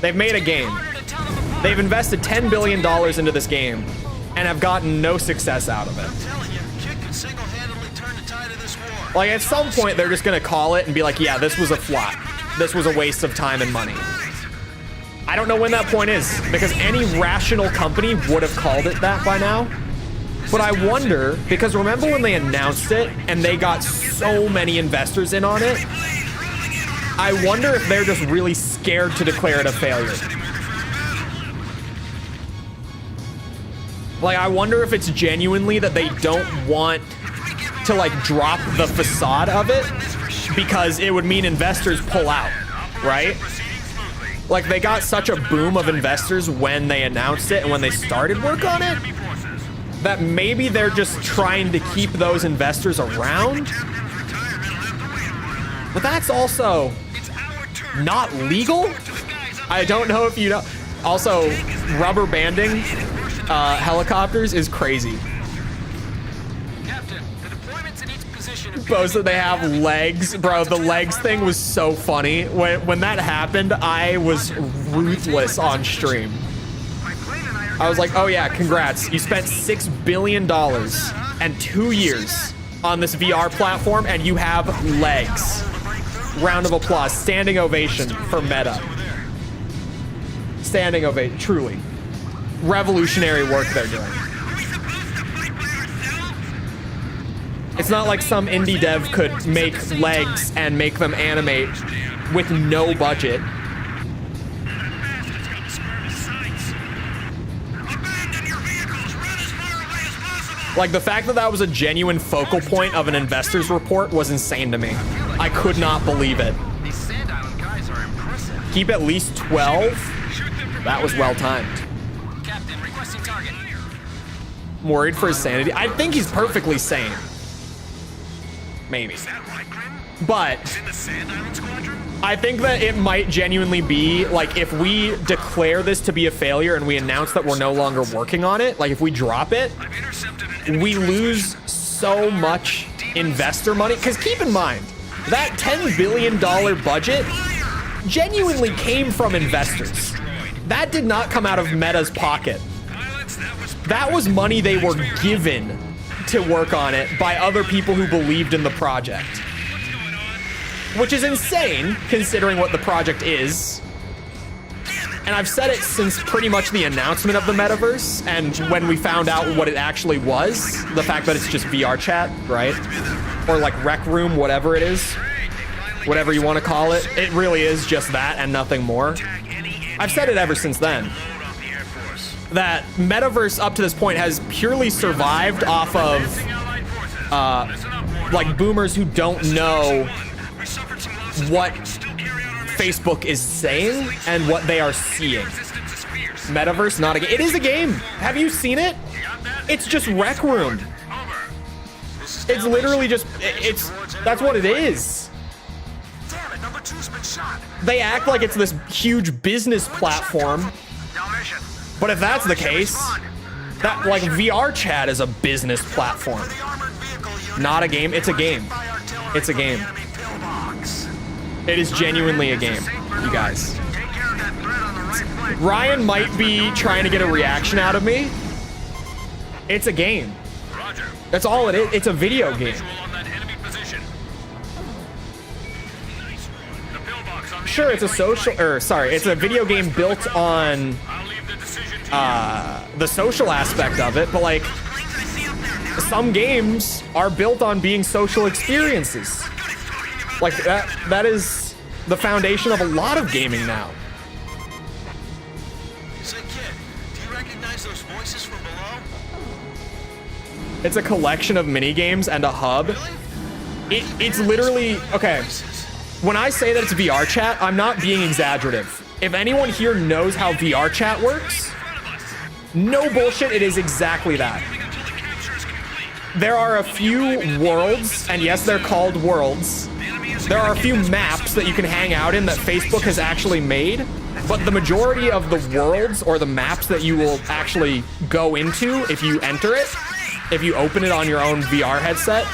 They've made a game. They've invested $10 billion into this game and have gotten no success out of it. Like, at some point, they're just gonna call it and be like, yeah, this was a flop. This was a waste of time and money. I don't know when that point is, because any rational company would have called it that by now. But I wonder, because remember when they announced it and they got so many investors in on it? I wonder if they're just really scared to declare it a failure. Like, I wonder if it's genuinely that they don't want to, like, drop the facade of it because it would mean investors pull out. right? Like, they got such a boom of investors when they announced it and when they started work on it, that maybe they're just trying to keep those investors around. But that's also not legal. I don't know if you know. Also, rubber banding helicopters is crazy. Both that they have legs, bro. The legs thing was so funny. When that happened, I was ruthless on stream. I was like, oh yeah, congrats. You spent $6 billion and 2 years on this VR platform and you have legs. Round of applause. Standing ovation for Meta. Standing ovation. Truly. Revolutionary work they're doing. It's not like some indie dev could make legs and make them animate with no budget. Like, the fact that that was a genuine focal point of an investor's report was insane to me. I could not believe it. Keep at least 12? That was well timed. I'm worried for his sanity. I think he's perfectly sane. Maybe. But I think that it might genuinely be, like, if we declare this to be a failure and we announce that we're no longer working on it, like if we drop it, we lose so much investor money. Because keep in mind, that $10 billion budget genuinely came from investors. That did not come out of Meta's pocket. That was money they were given to work on it by other people who believed in the project. Which is insane, considering what the project is. And I've said it since pretty much the announcement of the metaverse, and when we found out what it actually was, the fact that it's just VR chat, right? Or like Rec Room, whatever it is. Whatever you want to call it. It really is just that and nothing more. I've said it ever since then. That metaverse up to this point has purely survived off of like boomers who don't know what Facebook is saying and what they are seeing. Metaverse, not a game. It is a game. Have you seen it? It's just Rec Room. It's literally just, that's what it is. They act like it's this huge business platform. But if that's the case, that, like, VR chat is a business platform. Not a game. It's a game. It's a game. It is genuinely a game, you guys. Ryan might be trying to get a reaction out of me. It's a game. That's all it is. It's a video game. Sure, it's a it's a video game built on the social aspect of it, but like some games are built on being social experiences. Like that is the foundation of a lot of gaming now. Say, kid, do you recognize those voices from below? It's a collection of mini games and a hub. It's literally okay. When I say that it's VR chat, I'm not being exaggerative. If anyone here knows how VR chat works, no bullshit, it is exactly that. There are a few worlds, and yes, they're called worlds. There are a few maps that you can hang out in that Facebook has actually made, but the majority of the worlds or the maps that you will actually go into if you enter it, if you open it on your own VR headset,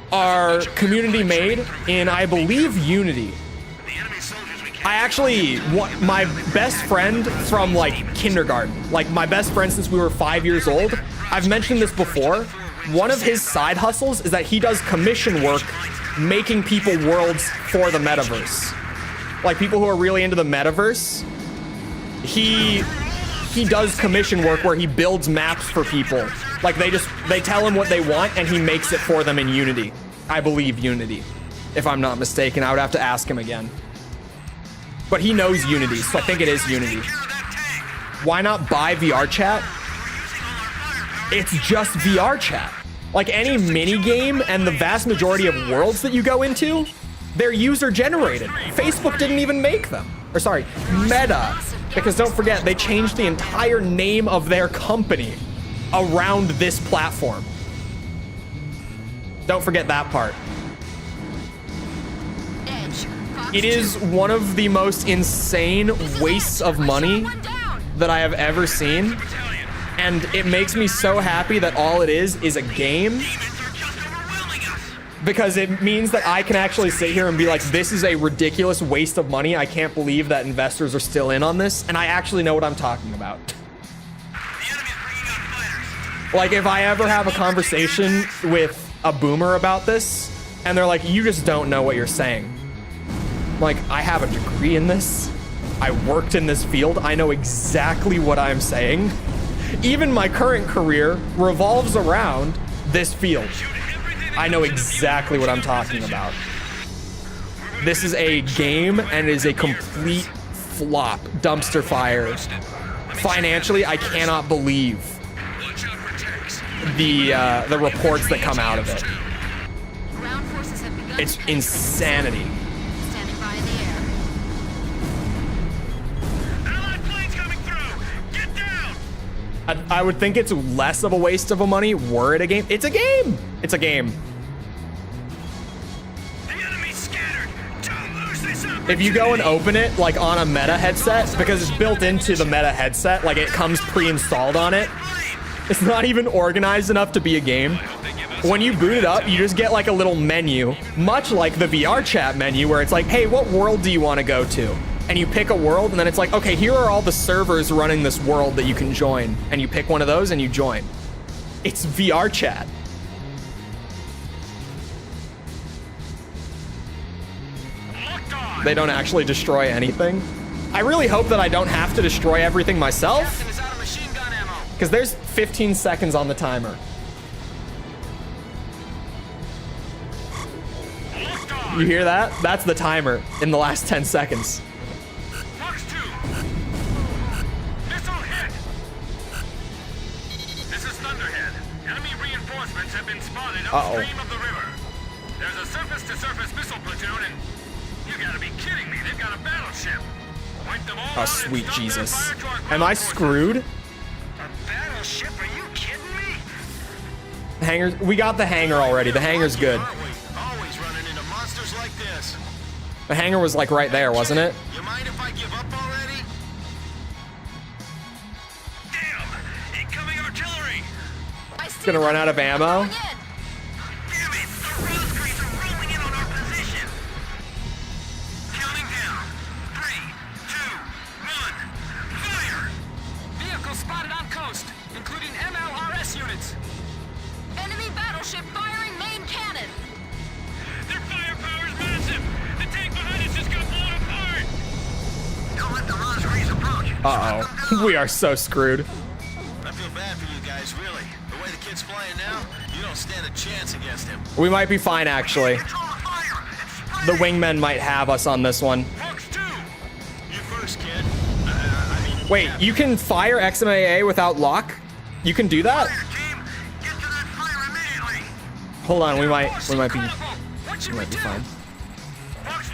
are community made in, I believe, Unity. I actually, my best friend from like kindergarten, like my best friend since we were 5 years old, I've mentioned this before. One of his side hustles is that he does commission work making people worlds for the metaverse. Like people who are really into the metaverse, he does commission work where he builds maps for people. Like they tell him what they want and he makes it for them in Unity. I believe Unity, if I'm not mistaken. I would have to ask him again. But he knows Unity, so I think it is Unity. Why not buy VR chat? It's just VR chat. Like any mini game and the vast majority of worlds that you go into, They're user generated. Facebook didn't even make them. Or sorry, Meta. Because don't forget, they changed the entire name of their company around this platform. Don't forget that part. It is one of the most insane wastes of money that I have ever seen. And it makes me so happy that all it is a game. Because it means that I can actually sit here and be like, this is a ridiculous waste of money. I can't believe that investors are still in on this. And I actually know what I'm talking about. Like, if I ever have a conversation with a boomer about this, and they're like, you just don't know what you're saying. I'm like, I have a degree in this. I worked in this field. I know exactly what I'm saying. Even my current career revolves around this field. I know exactly what I'm talking about. This is a game and it is a complete flop, dumpster fire. Financially, I cannot believe the reports that come out of it. It's insanity. I would think it's less of a waste of money were it a game. It's a game. It's a game. If you go and open it like on a Meta headset, because it's built into the Meta headset, like it comes pre-installed on it, it's not even organized enough to be a game. When you boot it up, you just get like a little menu, much like the VR chat menu, where it's like, hey, what world do you want to go to? And you pick a world, and then it's like, okay, here are all the servers running this world that you can join. And you pick one of those and you join. It's VR chat. They don't actually destroy anything. I really hope that I don't have to destroy everything myself, because there's 15 seconds on the timer. You hear that? That's the timer in the last 10 seconds. Upstream of the river. There's a surface-to-surface missile platoon, and you gotta be kidding me. They've got a battleship. Wipe them all Oh, out sweet and Jesus. Am I screwed? A battleship? Are you kidding me? The hangar, we got the hangar already. The hangar's good. Always running into monsters like this. The hangar was like right there, wasn't it? You mind if I give up already? Damn! Incoming artillery! It's gonna run out of ammo. Spotted on coast, including MLRS units. Enemy battleship firing main cannon. Their firepower is massive. The tank behind us just got blown apart. Don't let the razgriz approach. Uh-oh. We are so screwed. I feel bad for you guys, really. The way the kid's flying now, you don't stand a chance against him. We might be fine, actually. The wingmen might have us on this one. You first, kid. Wait, you can fire XMAA without lock? You can do that? Hold on, we might be fine.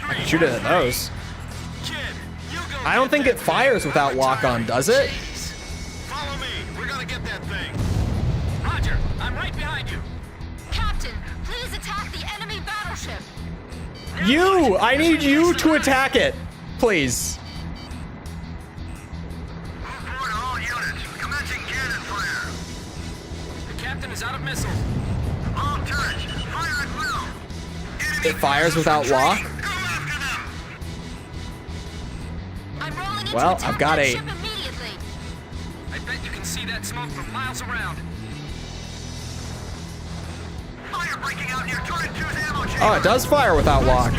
I can shoot it at those. I don't think it fires without lock on, does it? Follow me. We're gonna get that thing. Roger, I'm right behind you. Captain, please attack the enemy battleship. You! I need you to attack it, please. Is out of missiles. All turrets, fire at will. It fires without lock? Well, I've got a... I bet you can see that smoke from miles around. Fire breaking out near turret 2's ammo chamber. Oh, it does fire without lock.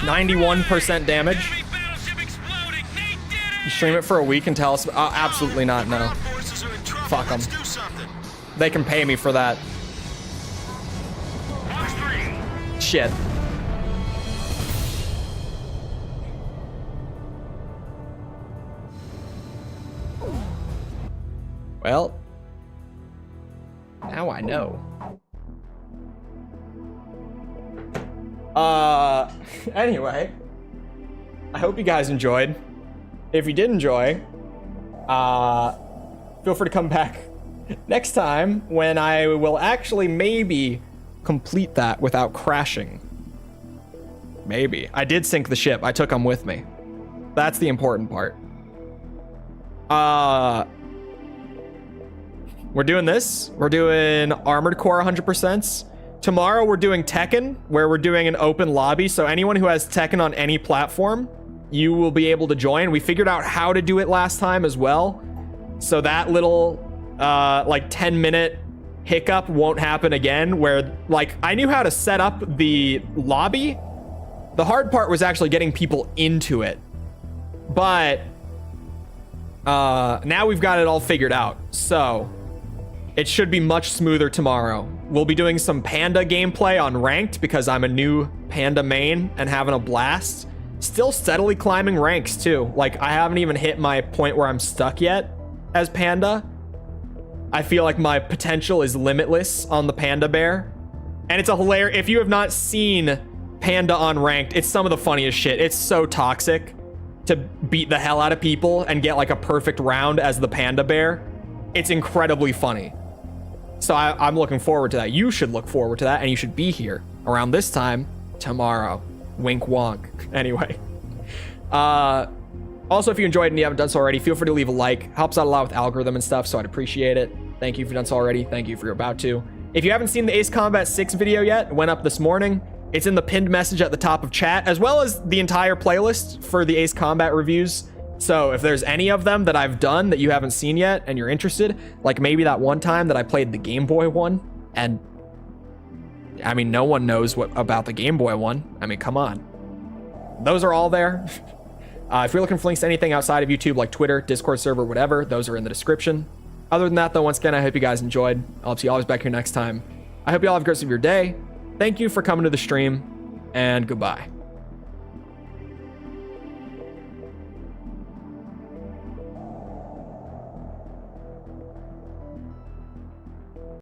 91% damage. You stream it for a week and tell us... Oh, absolutely not, no. Fuck them. They can pay me for that. Shit. Well, now I know. Anyway, I hope you guys enjoyed. If you did enjoy, feel free to come back next time when I will actually maybe complete that without crashing. Maybe. I did sink the ship. I took them with me. That's the important part. We're doing this. We're doing Armored Core 100%. Tomorrow we're doing Tekken, where we're doing an open lobby. So anyone who has Tekken on any platform, you will be able to join. We figured out how to do it last time as well. So that little like 10-minute hiccup won't happen again, where like I knew how to set up the lobby. The hard part was actually getting people into it. But now we've got it all figured out. So it should be much smoother tomorrow. We'll be doing some Panda gameplay on ranked because I'm a new Panda main and having a blast. Still steadily climbing ranks too. Like I haven't even hit my point where I'm stuck yet as Panda. I feel like my potential is limitless on the Panda Bear. And it's a hilarious, if you have not seen Panda on ranked, it's some of the funniest shit. It's so toxic to beat the hell out of people and get like a perfect round as the Panda Bear. It's incredibly funny. So I'm looking forward to that. You should look forward to that, and you should be here around this time tomorrow. Wink wonk. Anyway. Also, if you enjoyed and you haven't done so already, feel free to leave a like. Helps out a lot with algorithm and stuff, so I'd appreciate it. Thank you if you've done so already. Thank you if you're about to. If you haven't seen the Ace Combat 6 video yet, it went up this morning. It's in the pinned message at the top of chat, as well as the entire playlist for the Ace Combat reviews. So if there's any of them that I've done that you haven't seen yet and you're interested, like maybe that one time that I played the Game Boy one, and I mean, no one knows what about the Game Boy one. I mean, come on. Those are all there. If you're looking for links to anything outside of YouTube, like Twitter, Discord server, whatever, those are in the description. Other than that, though, once again, I hope you guys enjoyed. I'll see you always back here next time. I hope you all have a great rest of your day. Thank you for coming to the stream, and goodbye.